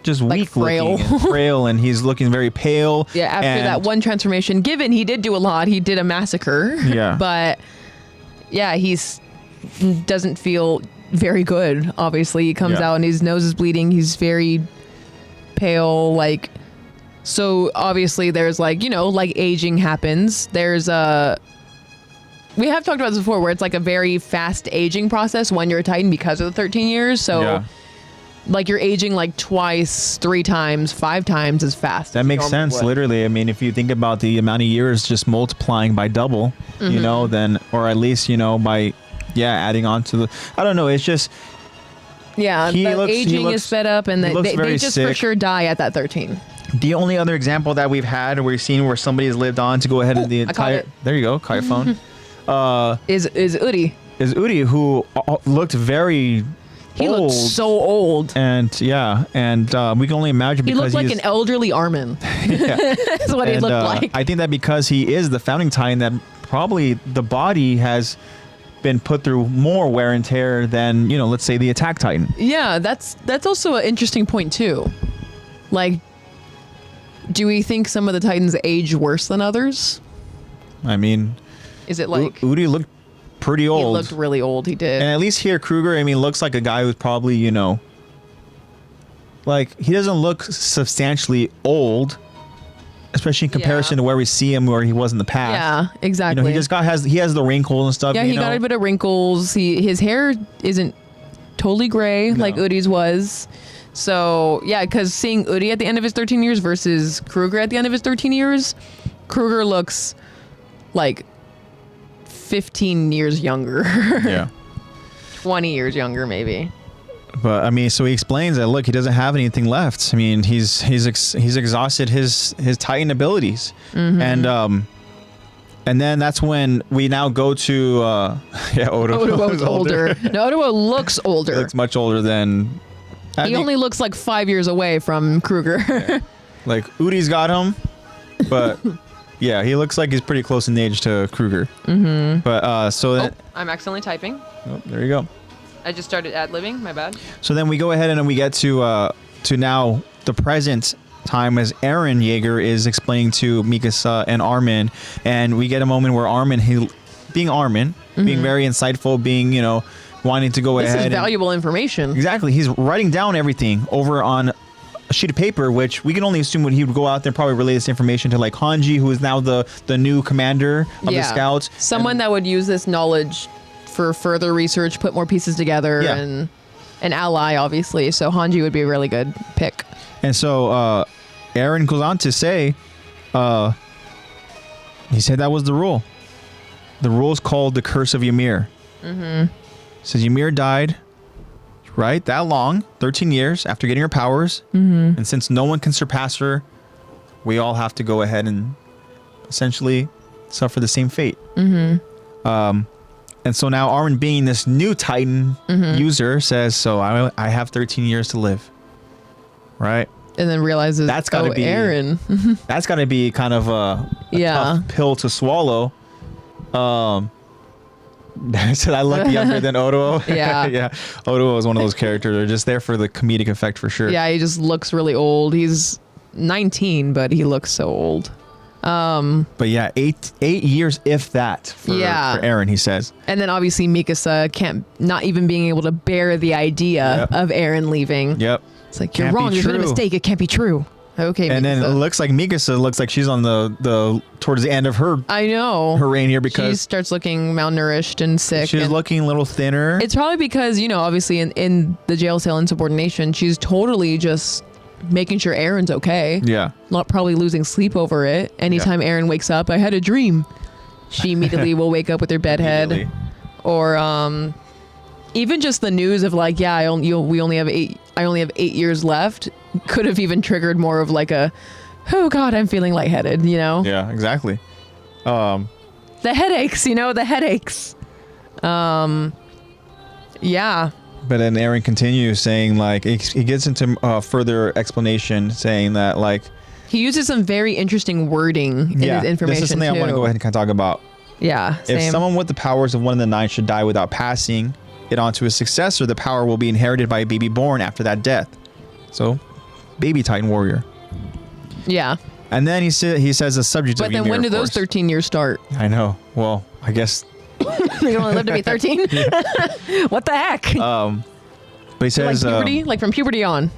just Like weak frail. looking and frail, and he's looking very pale. Yeah, after that one transformation, given he did do a lot, he did a massacre. Yeah. But yeah, doesn't feel very good, obviously. He comes out and his nose is bleeding. He's very pale, so obviously there's aging happens. There's we have talked about this before where it's like a very fast aging process when you're a Titan because of the 13 years. So you're aging twice, 3 times, 5 times as fast. That makes sense, would. literally. I mean, if you think about the amount of years just multiplying by double, then, or at least, by, adding on to the, I don't know, it's just... Yeah, aging is sped up, and they just sick. for sure die at that 13. The only other example that we've had, we've seen where somebody has lived on to go ahead and the entire... There you go, call your phone. Is Udi. Is Udi, who looked very He old. looked so old. And we can only imagine because he looked like an elderly Armin. That's what he looked like. I think that because he is the founding Titan, that probably the body has been put through more wear and tear than, let's say the Attack Titan. Yeah, that's also an interesting point too. Do we think some of the Titans age worse than others? I mean, is it Udi looked pretty old. He looked really old. He did. And at least here, Kruger, looks like a guy who's probably, he doesn't look substantially old, especially in comparison to where we see him where he was in the past. Yeah, exactly. He just he has the wrinkles and stuff. Yeah, he got a bit of wrinkles. His hair isn't totally gray like Udi's was. So, yeah, because seeing Udi at the end of his 13 years versus Kruger at the end of his 13 years, Kruger looks like 15 years younger. Yeah. 20 years younger, maybe. But so he explains that look, he doesn't have anything left. He's exhausted his Titan abilities, and then that's when we now go to Odo looks older. No, Odo looks older. He looks much older than. He only looks like 5 years away from Kruger. Like Udi's got him, but yeah, he looks like he's pretty close in age to Kruger. But I'm accidentally typing. Oh, there you go. I just started ad-libbing, my bad. So then we go ahead and we get to now the present time as Aaron Yeager is explaining to Mikasa and Armin, and we get a moment where Armin, being very insightful, being, wanting to go ahead. This is valuable information. Exactly. He's writing down everything over on a sheet of paper, which we can only assume he would go out there and probably relay this information to Hanji, who is now the new commander of the scouts. Someone that would use this knowledge for further research, put more pieces together, and an ally, obviously. So Hanji would be a really good pick. And so Aaron goes on to say, he said that was the rule. The rule is called the Curse of Ymir. Says Ymir died, right, that long, 13 years after getting her powers. And since no one can surpass her, we all have to go ahead and essentially suffer the same fate. And so now Armin, being this new Titan user, says, so I have 13 years to live. Right? And then realizes, that's gotta be Eren. That's got to be kind of a tough pill to swallow. Said I look younger than Odo. Yeah. Yeah. Odo is one of those characters. They're just there for the comedic effect for sure. Yeah, he just looks really old. He's 19, but he looks so old. But yeah, 8 years, if that, for Eren, he says. And then obviously Mikasa not even being able to bear the idea of Eren leaving. Yep. It's like, you're wrong. There's been a mistake. It can't be true. Okay, and then it looks like Mikasa looks like she's on the towards the end of her. I know. Her reign here, because she starts looking malnourished and sick. She's looking a little thinner. It's probably because, obviously in the jail cell insubordination, she's totally just making sure Eren's okay. Yeah. Not probably losing sleep over it. Anytime Eren wakes up, I had a dream. She immediately will wake up with her bedhead. Or even just the news of like, I only have 8 years left, could have even triggered more of like a, oh God, I'm feeling lightheaded, Yeah, exactly. The headaches, the headaches. Yeah. But then Eren continues saying, like, he gets into further explanation, saying that, like, he uses some very interesting wording in his information. This is something I want to go ahead and kind of talk about. Yeah. Same. If someone with the powers of one of the 9 should die without passing it on to his successor, the power will be inherited by a baby born after that death. So, baby Titan warrior. Yeah. And then he says the subject of Ymir, but then when do those 13 years start? I know. Well, I guess they only live to be 13. What the heck? But he says, like puberty, like from puberty on.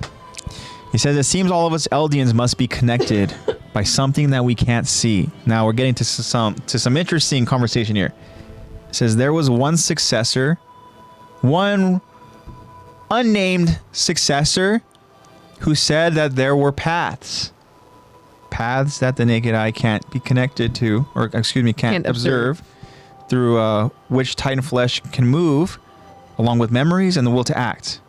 He says, it seems all of us Eldians must be connected by something that we can't see. Now we're getting to some interesting conversation here. It says there was one successor, one unnamed successor, who said that there were paths that the naked eye can't be connected to, or can't observe, through which Titan flesh can move, along with memories and the will to act.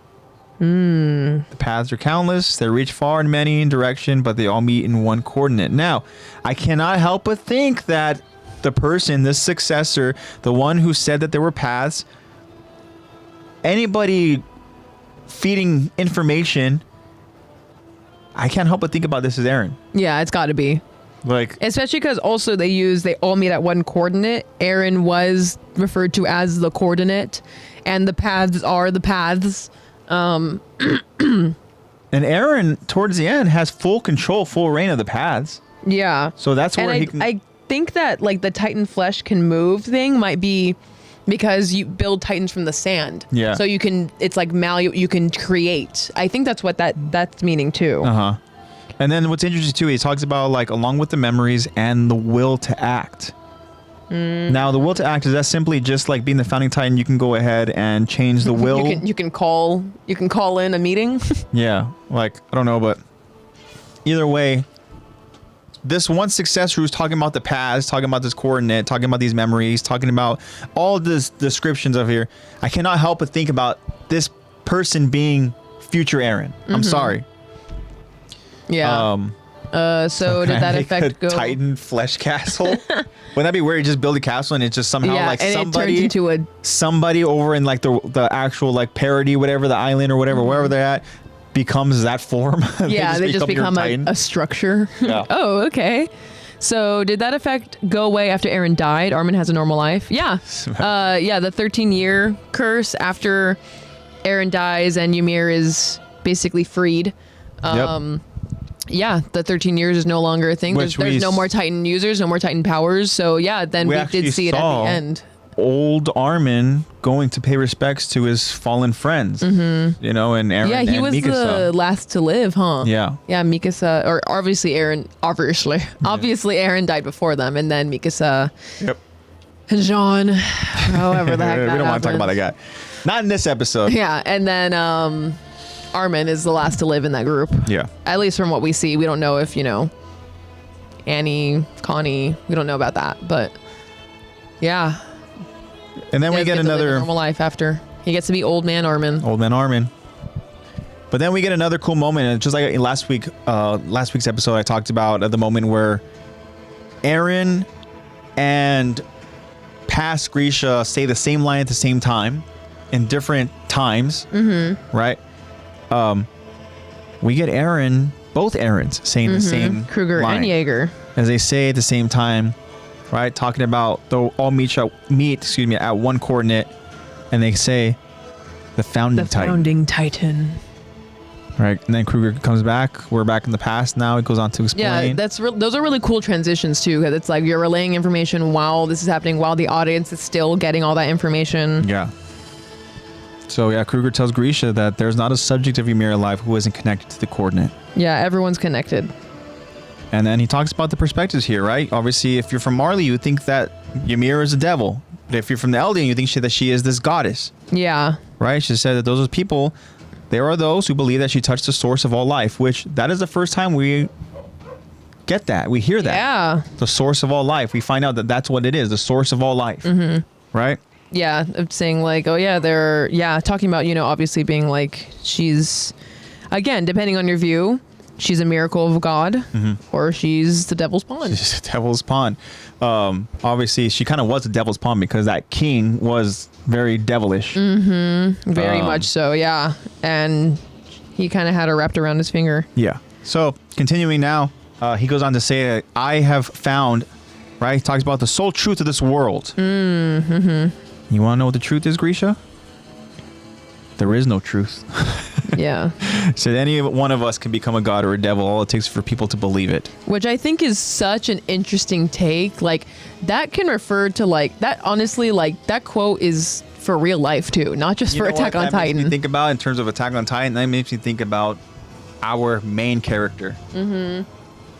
The paths are countless. They reach far in many directions, but they all meet in one coordinate. Now, I cannot help but think that the person, this successor, the one who said that there were paths, anybody feeding information, I can't help but think about this as Eren. Yeah, it's got to be. Like, especially because also they all meet at one coordinate. Eren was referred to as the coordinate, and the paths are the paths. And Eren, towards the end, has full control, full reign of the paths. Yeah. So that's where I think that like the Titan flesh can move thing might be because you build Titans from the sand. Yeah. So you can, it's like you can create. I think that's what that's meaning too. Uh-huh. And then what's interesting too, he talks about like along with the memories and the will to act. Now the will to act, is that simply just like being the founding Titan, you can go ahead and change the will? you can call in a meeting. Yeah, like I don't know, but either way, this one successor who's talking about the past, talking about this coordinate, talking about these memories, talking about all this descriptions of here, I cannot help but think about this person being future Eren. I'm sorry. Yeah. So did that affect a Titan flesh castle? Wouldn't that be weird? You just build a castle and it's just somehow like somebody, it turns into somebody over in like the actual like parody, whatever, the island or whatever, wherever they're at, becomes that form. Yeah, they just become a structure. Yeah. Oh, okay. So did that effect go away after Eren died? Armin has a normal life. Yeah. Yeah, the 13-year curse after Eren dies and Ymir is basically freed. Yep. Yeah, the 13 years is no longer a thing. There's no more Titan users, no more Titan powers. So yeah, then we did see it at the end. Old Armin going to pay respects to his fallen friends, and Eren. Yeah, he was Mikasa. the last to live, huh? Yeah. Yeah, Mikasa, or obviously Eren, obviously Eren died before them, and then Mikasa. Yep. And Jean, however the heck that we don't want to talk about that guy. Not in this episode. Yeah, and then Armin is the last to live in that group. Yeah. At least from what we see. We don't know if, Annie, Connie, we don't know about that. But, yeah. And then we get another... normal life after. He gets to be old man Armin. Old man Armin. But then we get another cool moment. And just like in last week's episode, I talked about the moment where Eren and past Grisha say the same line at the same time in different times, right? We get both Aarons saying the same Kruger line and Jaeger. as they say at the same time, right? Talking about they'll all meet at one coordinate, and they say the founding Titan. Right, and then Kruger comes back. We're back in the past now. He goes on to explain. Yeah, those are really cool transitions too. Because it's like you're relaying information while this is happening, while the audience is still getting all that information. Yeah. So yeah, Kruger tells Grisha that there's not a subject of Ymir alive who isn't connected to the coordinate. Yeah, everyone's connected. And then he talks about the perspectives here, right? Obviously, if you're from Marley, you would think that Ymir is a devil. But if you're from the Eldian, you think that she is this goddess. Yeah. Right? She said that those are people. There are those who believe that she touched the source of all life, which that is the first time we get that. We hear that. Yeah. The source of all life. We find out that that's what it is, the source of all life. Right? Yeah, of saying like, oh yeah, talking about, obviously being like, she's, again, depending on your view, she's a miracle of God, or she's the devil's pawn. She's the devil's pawn. Obviously, she kind of was the devil's pawn because that king was very devilish. Very much so, yeah. And he kind of had her wrapped around his finger. Yeah. So, continuing now, he goes on to say that I have found, right? He talks about the sole truth of this world. You want to know what the truth is, Grisha? There is no truth. Yeah. So any one of us can become a god or a devil. All it takes is for people to believe it. Which I think is such an interesting take. Like, that can refer to, like, that honestly, like, that quote is for real life, too. Not just for Attack on Titan. Makes me think about in terms of Attack on Titan, that makes me think about our main character. Eren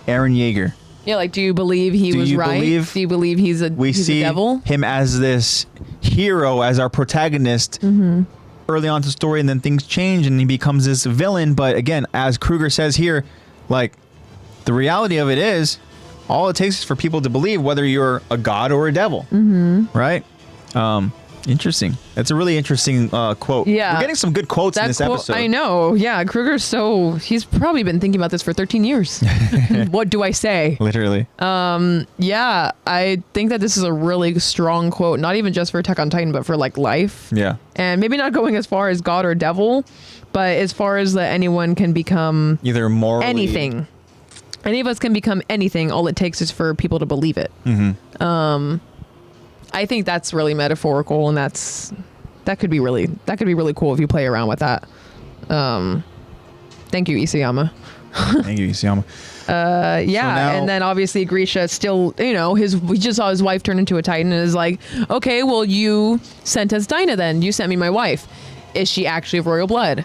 Yeager. Yeah, like, do you believe he was right? Do you believe he's a devil? We see him as this hero, as our protagonist early on to the story, and then things change and he becomes this villain. But again, as Kruger says here, like, the reality of it is all it takes is for people to believe, whether you're a god or a devil. Right? Interesting. That's a really interesting quote. Yeah. We're getting some good quotes in this episode. I know. Yeah. He's probably been thinking about this for 13 years. What do I say? Literally. Yeah. I think that this is a really strong quote, not even just for Attack on Titan, but for like life. Yeah. And maybe not going as far as God or devil, but as far as that anyone can become either morally anything. Any of us can become anything. All it takes is for people to believe it. I think that's really metaphorical, and that could be really cool if you play around with that. Thank you, Isayama. Thank you, Isayama. And then obviously Grisha still, we just saw his wife turn into a Titan and is like, okay, well, you sent us Dinah then. You sent me my wife. Is she actually of royal blood?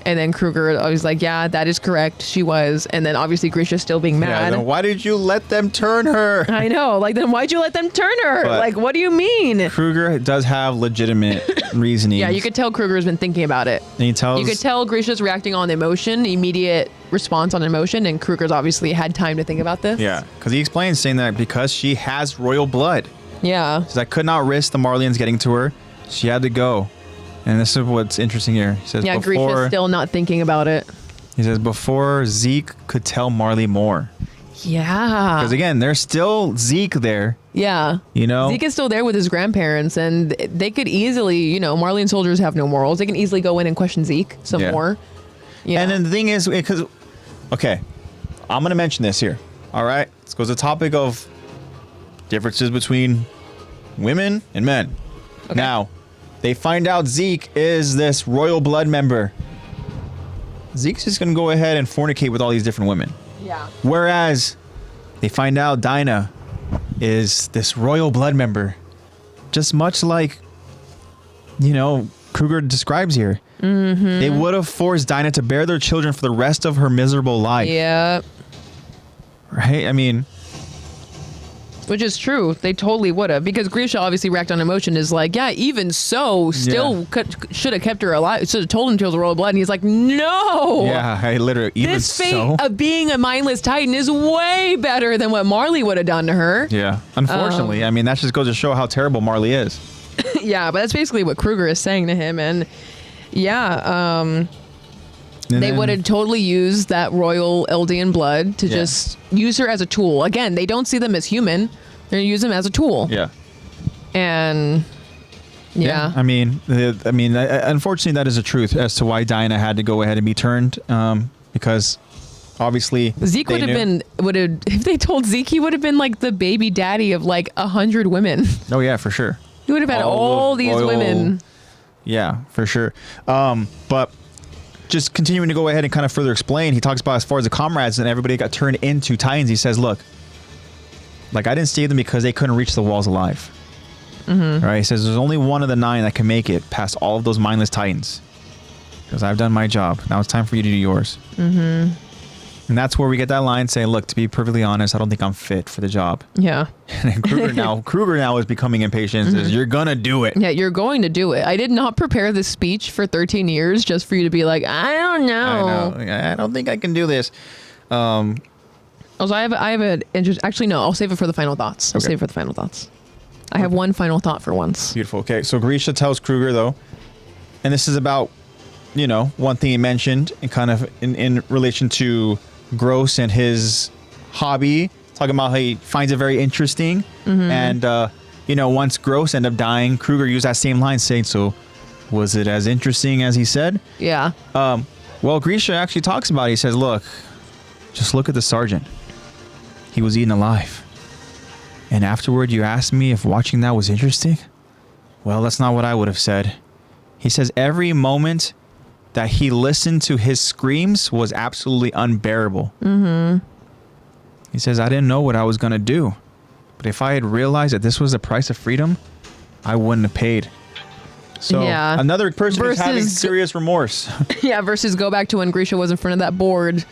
And then Kruger was like, yeah, that is correct. She was. And then obviously Grisha still being mad. Yeah, then why did you let them turn her? I know. Like, then why'd you let them turn her? But like, what do you mean? Kruger does have legitimate reasoning. Yeah, you could tell Kruger's been thinking about it. And you could tell Grisha's reacting on emotion, immediate response on emotion, and Kruger's obviously had time to think about this. Yeah, because he explains saying that because she has royal blood. Yeah. He says, I could not risk the Marlians getting to her. She had to go. And this is what's interesting here. He says, Grisha's still not thinking about it. He says, before Zeke could tell Marley more. Yeah. Because again, there's still Zeke there. Yeah. Zeke is still there with his grandparents, and they could easily, Marlian soldiers have no morals. They can easily go in and question Zeke some more. Yeah. And then the thing is, I'm going to mention this here. All right. Let's go to the topic of differences between women and men. Okay. Now, they find out Zeke is this royal blood member. Zeke's just going to go ahead and fornicate with all these different women. Yeah. Whereas they find out Dinah is this royal blood member. Just much like, Kruger describes here. They would have forced Dinah to bear their children for the rest of her miserable life. Yeah. Right? I mean... Which is true. They totally would have. Because Grisha obviously reacted on emotion is like, yeah, even so, still should have kept her alive. Should have told him she was royal blood. And he's like, no. Yeah, I literally, even this fate of being a mindless Titan is way better than what Marley would have done to her. Yeah. Unfortunately. I mean, that just goes to show how terrible Marley is. Yeah, but that's basically what Kruger is saying to him. And they would have totally used that royal Eldian blood to just use her as a tool. Again, they don't see them as human. They're going to use them as a tool. Yeah. And yeah. I mean, unfortunately, that is the truth as to why Diana had to go ahead and be turned, because obviously Zeke would have if they told Zeke, he would have been like the baby daddy of like 100 women. Oh yeah, for sure. He would have had all these women. Yeah, for sure. But just continuing to go ahead and kind of further explain, he talks about as far as the comrades and everybody got turned into Titans. He says, look, like I didn't save them because they couldn't reach the walls alive. Right? He says there's only one of the 9 that can make it past all of those mindless Titans. Because I've done my job. Now it's time for you to do yours. And that's where we get that line saying, look, to be perfectly honest, I don't think I'm fit for the job. Yeah. And Kruger now is becoming impatient. Says, you're going to do it. Yeah, you're going to do it. I did not prepare this speech for 13 years just for you to be like, I don't know. I don't think I can do this. Also, I have an interest. Actually, no, I'll save it for the final thoughts. I'll Okay. save it for the final thoughts. I have one final thought for once. Beautiful. Okay, so Grisha tells Kruger, though, and this is about, one thing he mentioned and kind of in relation to Gross and his hobby, talking about how he finds it very interesting. And, once Gross ended up dying, Kruger used that same line saying, so was it as interesting as he said? Yeah. Well, Grisha actually talks about it. He says, look, just look at the sergeant. He was eaten alive. And afterward, you asked me if watching that was interesting? Well, that's not what I would have said. He says every moment that he listened to his screams was absolutely unbearable. He says, I didn't know what I was going to do. But if I had realized that this was the price of freedom, I wouldn't have paid. So Yeah. another person is having Versus- serious remorse. Yeah, versus go back to when Grisha was in front of that board,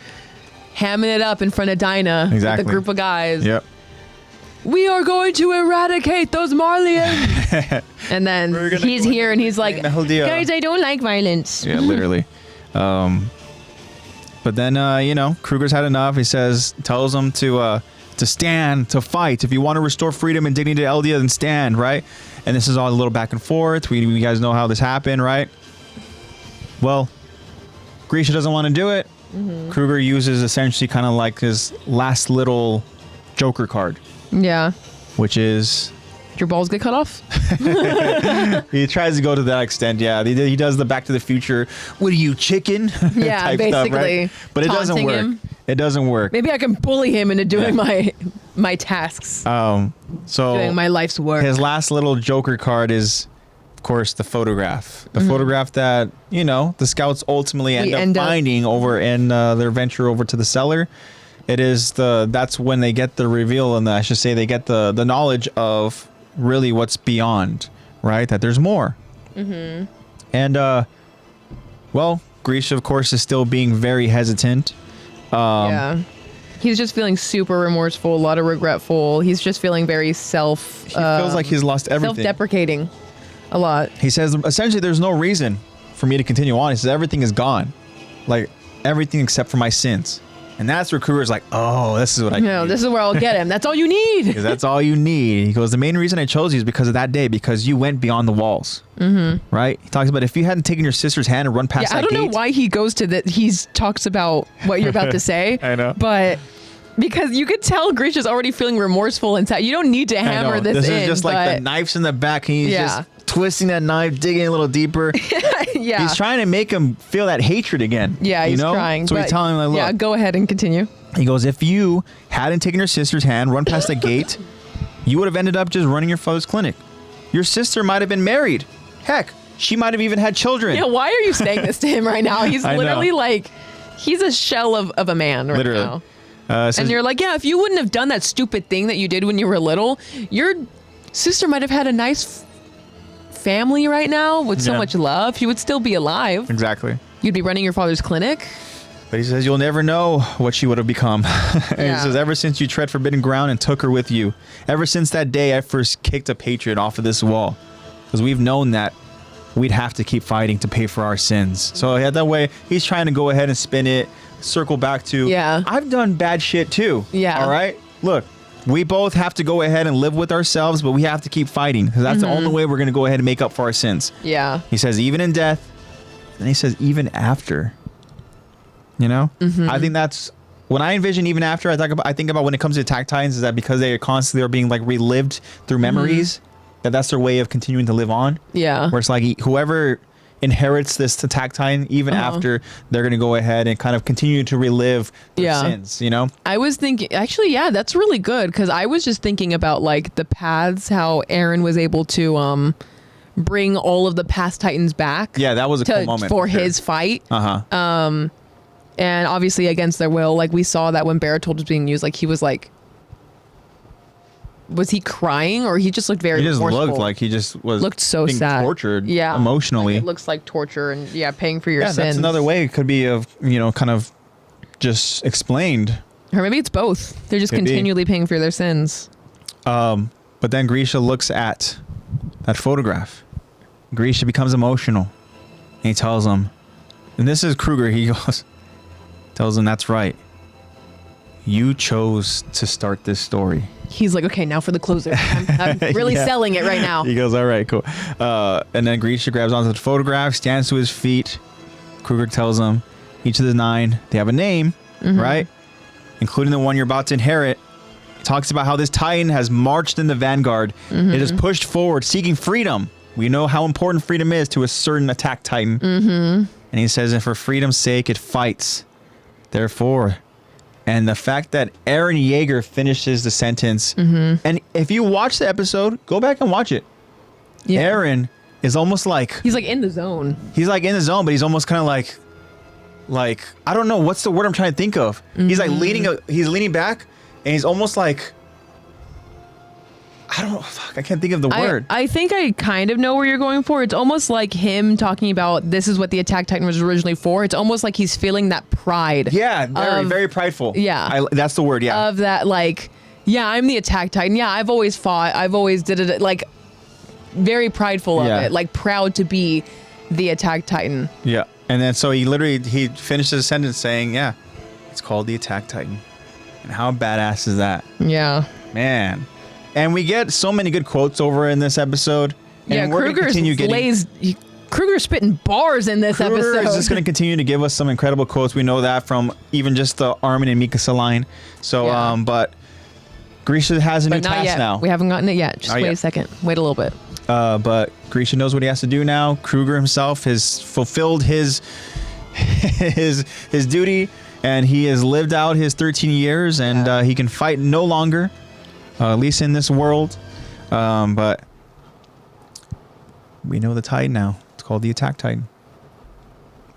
hamming it up in front of Dinah Exactly. with a group of guys. Yep. We are going to eradicate those Marlians. And then We're gonna he's go here and he's like, the whole deal. guys, I don't like violence. Yeah, literally. But then, Kruger's had enough. He tells them to stand, to fight. If you want to restore freedom and dignity to Eldia, then stand, right? And this is all a little back and forth. You guys know how this happened, right? Well, Grisha doesn't want to do it. Kruger uses essentially kind of like his last little Joker card, Yeah. which is... Your balls get cut off? He tries to go to that extent, yeah. He does the Back to the Future, what are you, chicken? Yeah, type basically. stuff, right? But it doesn't taunting work. him. It doesn't work. Maybe I can bully him into doing my tasks, So doing my life's work. his last little Joker card is, of course, the photograph. The photograph that, the scouts ultimately end up finding over in their venture over to the cellar. It is that's when they get the reveal, and I should say they get the knowledge of really what's beyond, right? That there's more. And, Grisha, of course, is still being very hesitant. Yeah. He's just feeling super remorseful, a lot of regretful. He's just feeling very He feels like he's lost everything. self-deprecating a lot. He says, essentially, there's no reason for me to continue on. He says, everything is gone. Like, everything except for my sins. And that's where Kruger's like, oh, this is what I can do. This is where I'll get him. That's all you need. Because that's all you need. He goes, the main reason I chose you is because of that day, because you went beyond the walls. Right? He talks about if you hadn't taken your sister's hand and run past that I don't gate. know why he goes to that. He talks about what you're about to say. I know. But because you could tell Grisha's already feeling remorseful inside. You don't need to hammer this in. This is just like but the knife's in the back. And he's just twisting that knife, digging a little deeper. yeah. He's trying to make him feel that hatred again. Yeah, he's trying. So he's telling him, like, look. Yeah, go ahead and continue. He goes, if you hadn't taken your sister's hand, run past the gate, you would have ended up just running your father's clinic. Your sister might have been married. Heck, she might have even had children. Yeah, why are you saying this to him right now? He's I literally know. like, he's a shell of a man right Literally. now. Says, And you're like, yeah, if you wouldn't have done that stupid thing that you did when you were little, your sister might have had a nice family right now with so much love. She would still be alive. exactly. You'd be running your father's clinic. But he says, you'll never know what she would have become. And he Yeah. says, ever since you tread forbidden ground and took her with you, ever since that day I first kicked a patriot off of this wall. Because we've known that we'd have to keep fighting to pay for our sins. So yeah, that way, he's trying to go ahead and spin it, circle back to, I've done bad shit too. Yeah. All right? Look, we both have to go ahead and live with ourselves, but we have to keep fighting. Because that's the only way we're going to go ahead and make up for our sins. Yeah. He says, even in death. And he says, even after. I think that's when I envision even after. I think about when it comes to Attack Titans, is that because they constantly are being like relived through memories. that's their way of continuing to live on. Yeah. Where it's like whoever inherits this Attack Titan, even after, they're going to go ahead and kind of continue to relive their sins, you know? I was thinking, actually, yeah, that's really good, because I was just thinking about like the paths, how Eren was able to bring all of the past Titans back. Yeah, that was a cool moment. For his fight. Uh-huh. And obviously against their will, like we saw that when Bertold was being used, like he was like, was he crying, or he just looked very remorseful? Looked like he just looked so being sad, tortured emotionally. Like it looks like torture, and paying for your sins. That's another way it could be of, kind of just explained. Or maybe it's both. They're just continually paying for their sins. But then Grisha looks at that photograph. Grisha becomes emotional, and he tells him, and this is Kruger, tells him, that's right. You chose to start this story. He's like, okay, now for the closer. I'm really selling it right now. He goes, all right, cool. And then Grisha grabs onto the photograph, stands to his feet. Kruger tells him, each of the 9, they have a name, right? Including the one you're about to inherit. He talks about how this Titan has marched in the vanguard. It has pushed forward, seeking freedom. We know how important freedom is to a certain Attack Titan. And he says, and for freedom's sake, it fights. Therefore... And the fact that Eren Yeager finishes the sentence, and if you watch the episode, go back and watch it. Yeah. Eren is almost like... He's like in the zone. He's like in the zone, but he's almost kind of like, I don't know, what's the word I'm trying to think of? He's like he's leaning back, and he's almost like... I can't think of the word. I think I kind of know where you're going for. It's almost like him talking about this is what the Attack Titan was originally for. It's almost like he's feeling that pride. Yeah, very prideful. Yeah. That's the word, yeah. Of that, like, yeah, I'm the Attack Titan. Yeah, I've always fought. I've always did it. Like, very prideful of it. Like, proud to be the Attack Titan. Yeah. And then so he finishes the sentence saying, yeah, it's called the Attack Titan. And how badass is that? Yeah. Man. And we get so many good quotes over in this episode. And we're going to continue getting... Kruger's spitting bars in this episode. Kruger is just going to continue to give us some incredible quotes. We know that from even just the Armin and Mikasa line. So, but Grisha has a new task now. We haven't gotten it yet. Just wait a second. Wait a little bit. But Grisha knows what he has to do now. Kruger himself has fulfilled his duty, and he has lived out his 13 years, and he can fight no longer. At least in this world. But we know the Titan now. It's called the Attack Titan.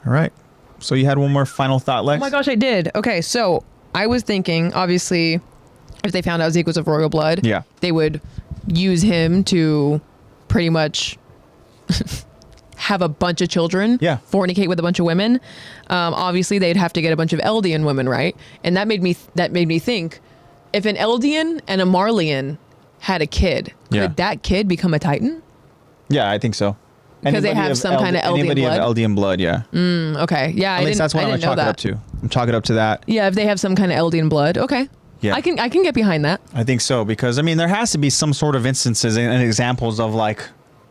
All right. So you had one more final thought, Lex? Oh my gosh, I did. Okay, so I was thinking, obviously, if they found out Zeke was of royal blood, they would use him to pretty much have a bunch of children, fornicate with a bunch of women. Obviously, they'd have to get a bunch of Eldian women, right? And that made me think, if an Eldian and a Marleyan had a kid, could that kid become a Titan? Yeah, I think so. Because they have some kind of Eldian anybody blood? Of Eldian blood, yeah. Okay, yeah. At least that's what I'm chalking it up to. I'm chalking it up to that. Yeah, if they have some kind of Eldian blood, okay. Yeah. I can get behind that. I think so, because, I mean, there has to be some sort of instances and examples of, like,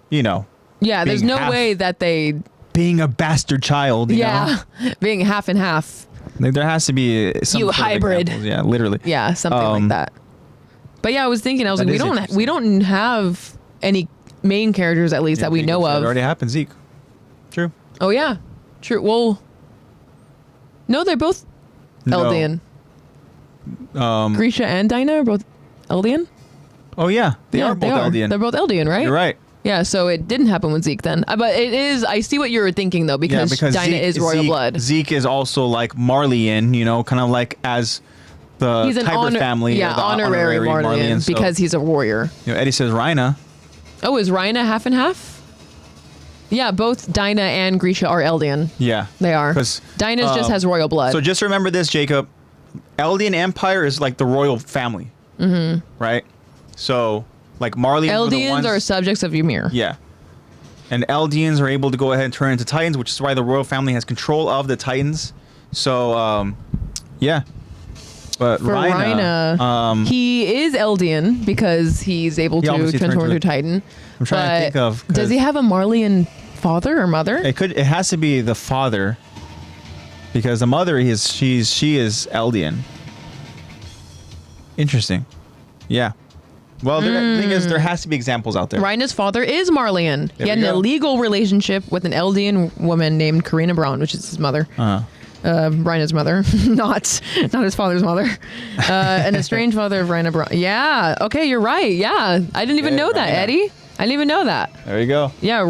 Yeah, there's no way that they... Being a bastard child, you know? Being half and half. Like, there has to be some you sort hybrid. Of yeah, literally. Yeah, something like that. But yeah, I was thinking, like, we don't have any main characters, at least, that we know of. It already happened, Zeke. True. Oh yeah, true. Well, no, they're both Eldian. Grisha and Dinah are both Eldian. Oh yeah, they are both Eldian. They're both Eldian, right? You're right. Yeah, so it didn't happen with Zeke then. But it is, I see what you were thinking though, because Dinah is royal blood. Zeke is also like Marleyan, kind of like as the Tiber family. Yeah, honorary Marleyan, because he's a warrior. Eddie says Rhina. Oh, is Rhina half and half? Yeah, both Dinah and Grisha are Eldian. Yeah. They are. Because Dinah just has royal blood. So just remember this, Jacob. Eldian Empire is like the royal family. Mm-hmm. Right? So... Like Eldians are subjects of Ymir. Yeah. And Eldians are able to go ahead and turn into Titans, which is why the royal family has control of the Titans. So, yeah. But for Rhina, he is Eldian because he's able to transform into a Titan. I'm trying to think of... Does he have a Marleyan father or mother? It has to be the father. Because the mother, she is Eldian. Interesting. Yeah. Well, the thing is, there has to be examples out there. Rhina's father is Marleyan. He had an illegal relationship with an Eldian woman named Karina Braun, which is his mother. Rhina's mother, not his father's mother. An estranged father of Rhina Braun. Yeah. Okay, you're right. Yeah, I didn't even know that, Eddie. I didn't even know that. There you go. Yeah,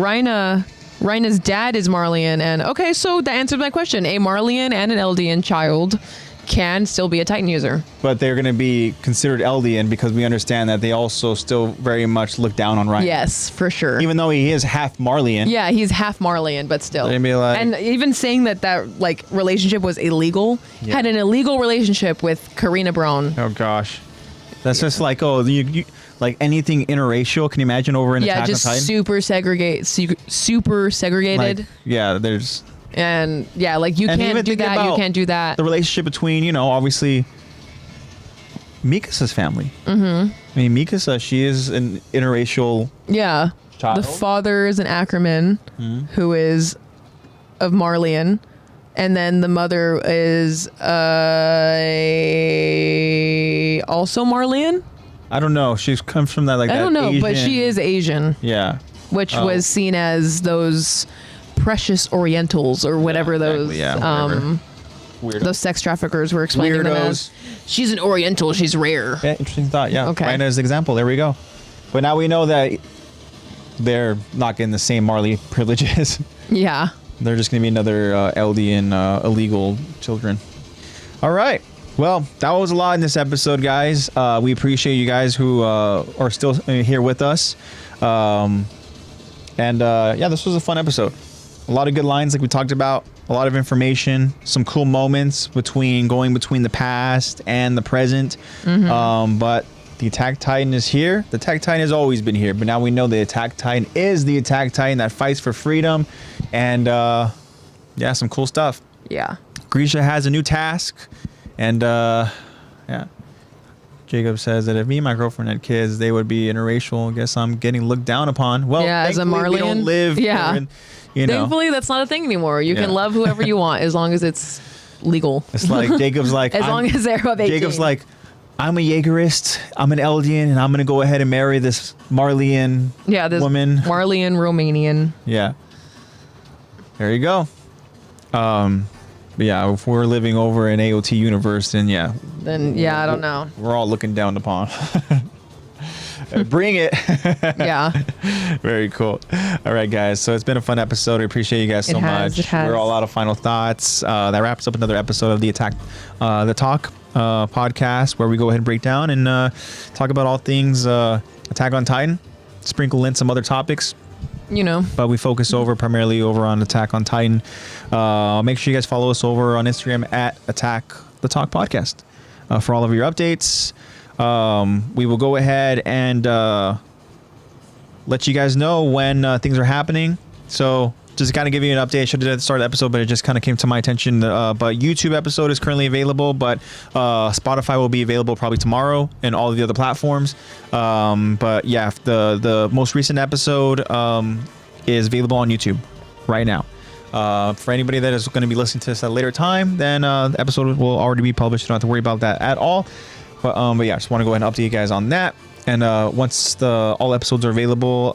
Rhina's dad is Marleyan, and okay, so that answered my question. A Marleyan and an Eldian child can still be a Titan user. But they're going to be considered Eldian because we understand that they also still very much look down on Rhina. Yes, for sure. Even though he is half Marleyan. Yeah, he's half Marleyan, but still. They'd be like, and even saying that like relationship was illegal, had an illegal relationship with Karina Braun. Oh gosh, that's just like you like anything interracial. Can you imagine over in Attack on Titan? super segregated. Like, yeah, there's. And yeah, like you can't do that. You can't do that. The relationship between, obviously Mikasa's family. I mean, Mikasa, she is an interracial. Yeah. Child. The father is an Ackerman who is of Marleyan, and then the mother is also Marleyan. I don't know. She comes from that I don't know, Asian... but she is Asian. Yeah. Which was seen as those precious Orientals or whatever those those sex traffickers were explaining them as. She's an Oriental. She's rare. Yeah, interesting thought. Yeah. Okay. Rhina is the example. There we go. But now we know that they're not getting the same Marley privileges. Yeah. They're just going to be another Eldian illegal children. All right. Well, that was a lot in this episode, guys. We appreciate you guys who are still here with us. This was a fun episode. A lot of good lines like we talked about. A lot of information. Some cool moments going between the past and the present. But the Attack Titan is here. The Attack Titan has always been here. But now we know the Attack Titan is the Attack Titan that fights for freedom. And some cool stuff. Yeah. Grisha has a new task. And Jacob says that if me and my girlfriend had kids, they would be interracial. I guess I'm getting looked down upon. Well, as a Marleyan, we don't live. Thankfully, that's not a thing anymore. You can love whoever you want as long as it's legal. It's like Jacob's like as long as they're above 18. Jacob's like, I'm a Jaegerist. I'm an Eldian, and I'm gonna go ahead and marry this Marleyan woman. Marleyan Romanian. Yeah. There you go. But yeah, if we're living over in AOT universe, then I don't know. We're all looking down upon. Bring it. Yeah. Very cool. All right, guys. So it's been a fun episode. I appreciate you guys so much. We're all out of final thoughts. That wraps up another episode of the Talk podcast, where we go ahead and break down and talk about all things Attack on Titan. Sprinkle in some other topics. But we focus primarily over on Attack on Titan. Make sure you guys follow us over on Instagram at Attack the Talk Podcast for all of your updates. We will go ahead and let you guys know when things are happening. So just kind of give you an update. I should have done at the start of the episode, but it just kind of came to my attention. But YouTube episode is currently available, but Spotify will be available probably tomorrow and all of the other platforms. But yeah, the most recent episode is available on YouTube right now. For anybody that is going to be listening to this at a later time, then the episode will already be published. You don't have to worry about that at all. But yeah, just want to go ahead and update you guys on that. And once all episodes are available,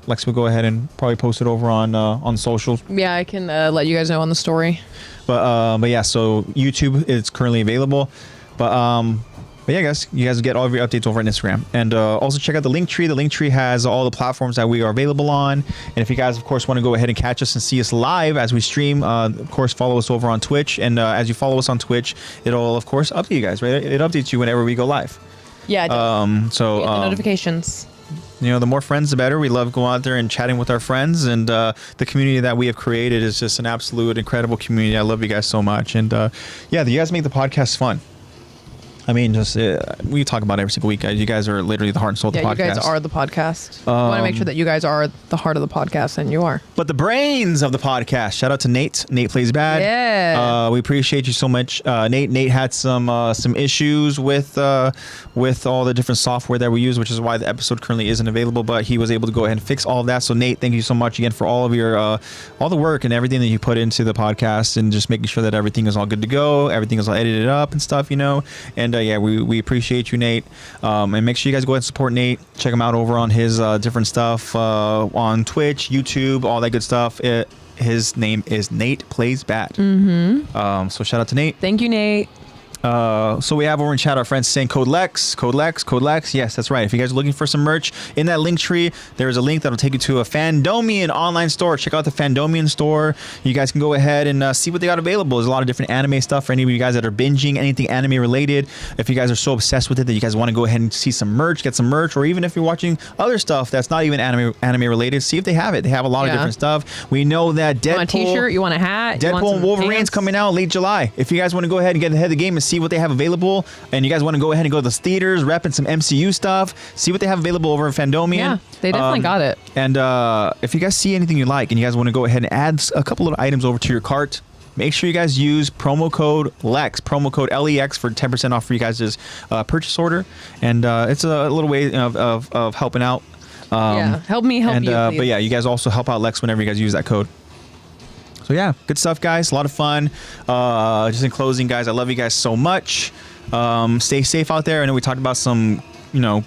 Lex will go ahead and probably post it over on socials. Yeah, I can let you guys know on the story. But yeah, so YouTube is currently available. But yeah, guys, you guys get all of your updates over on Instagram. And also check out the Linktree. The Linktree has all the platforms that we are available on. And if you guys, of course, want to go ahead and catch us and see us live as we stream, of course, follow us over on Twitch. And as you follow us on Twitch, it'll, of course, update you guys, right? It updates you whenever we go live. Yeah, it does. So the notifications. The more friends, the better. We love going out there and chatting with our friends. And the community that we have created is just an absolute incredible community. I love you guys so much. And yeah, you guys make the podcast fun. I mean, just we talk about it every single week, guys. You guys are literally the heart and soul of the podcast. Yeah, you guys are the podcast. I want to make sure that you guys are the heart of the podcast, and you are. But the brains of the podcast. Shout out to Nate. NatePlaysBad. Yeah. We appreciate you so much, Nate. Nate had some issues with all the different software that we use, which is why the episode currently isn't available. But he was able to go ahead and fix all of that. So Nate, thank you so much again for all of your all the work and everything that you put into the podcast, and just making sure that everything is all good to go, everything is all edited up and stuff, And yeah, we appreciate you, Nate. And make sure you guys go ahead and support Nate. Check him out over on his different stuff on Twitch, YouTube, all that good stuff. His name is NatePlaysBad. So shout out to Nate. Thank you, Nate. So we have over in chat our friends saying code Lex. Yes, that's right. If you guys are looking for some merch, in that link tree, there's a link that'll take you to a Fandomion online store. Check out the Fandomion store. You guys can go ahead and see what they got available. There's a lot of different anime stuff for any of you guys that are binging anything anime related. If you guys are so obsessed with it that you guys want to go ahead and see some merch, get some merch, or even if you're watching other stuff that's not even anime related, see if they have it. They have a lot of different stuff. We know that Deadpool, you want a t-shirt, you want a hat, Deadpool and Wolverine's coming out late July. If you guys want to go ahead and get ahead of the game and see what they have available, and you guys want to go ahead and go to the theaters, repping some MCU stuff, see what they have available over in Fandomion. Yeah, they definitely got it. And if you guys see anything you like and you guys want to go ahead and add a couple of items over to your cart, make sure you guys use promo code LEX, promo code LEX for 10% off for you guys' purchase order. And it's a little way of helping out. Help me help you, please. But yeah, you guys also help out Lex whenever you guys use that code. So yeah, good stuff, guys. A lot of fun. Just in closing, guys, I love you guys so much. Stay safe out there. I know we talked about some,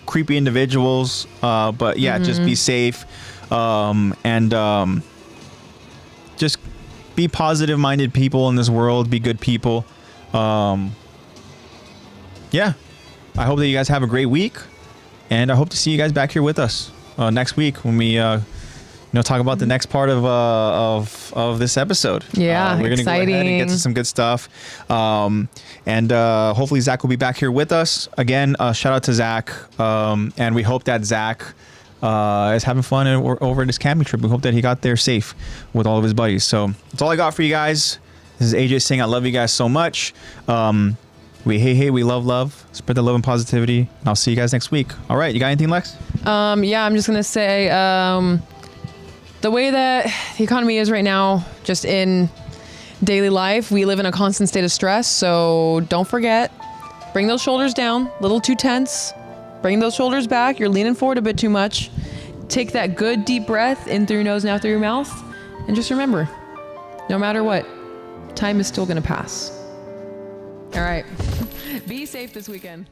creepy individuals, but yeah, just be safe. Just be positive-minded people in this world. Be good people. Yeah, I hope that you guys have a great week, and I hope to see you guys back here with us next week when we talk about the next part of this episode. Yeah, we're gonna exciting. go ahead and get to some good stuff, and hopefully Zach will be back here with us again. Shout out to Zach, and we hope that Zach is having fun over at his camping trip. We hope that he got there safe with all of his buddies. So that's all I got for you guys. This is AJ saying I love you guys so much. We hey, we love. Spread the love and positivity. And I'll see you guys next week. All right, you got anything, Lex? Yeah, I'm just gonna say the way that the economy is right now, just in daily life, we live in a constant state of stress. So don't forget, bring those shoulders down, a little too tense. Bring those shoulders back. You're leaning forward a bit too much. Take that good deep breath in through your nose and out through your mouth. And just remember, no matter what, time is still going to pass. All right. Be safe this weekend.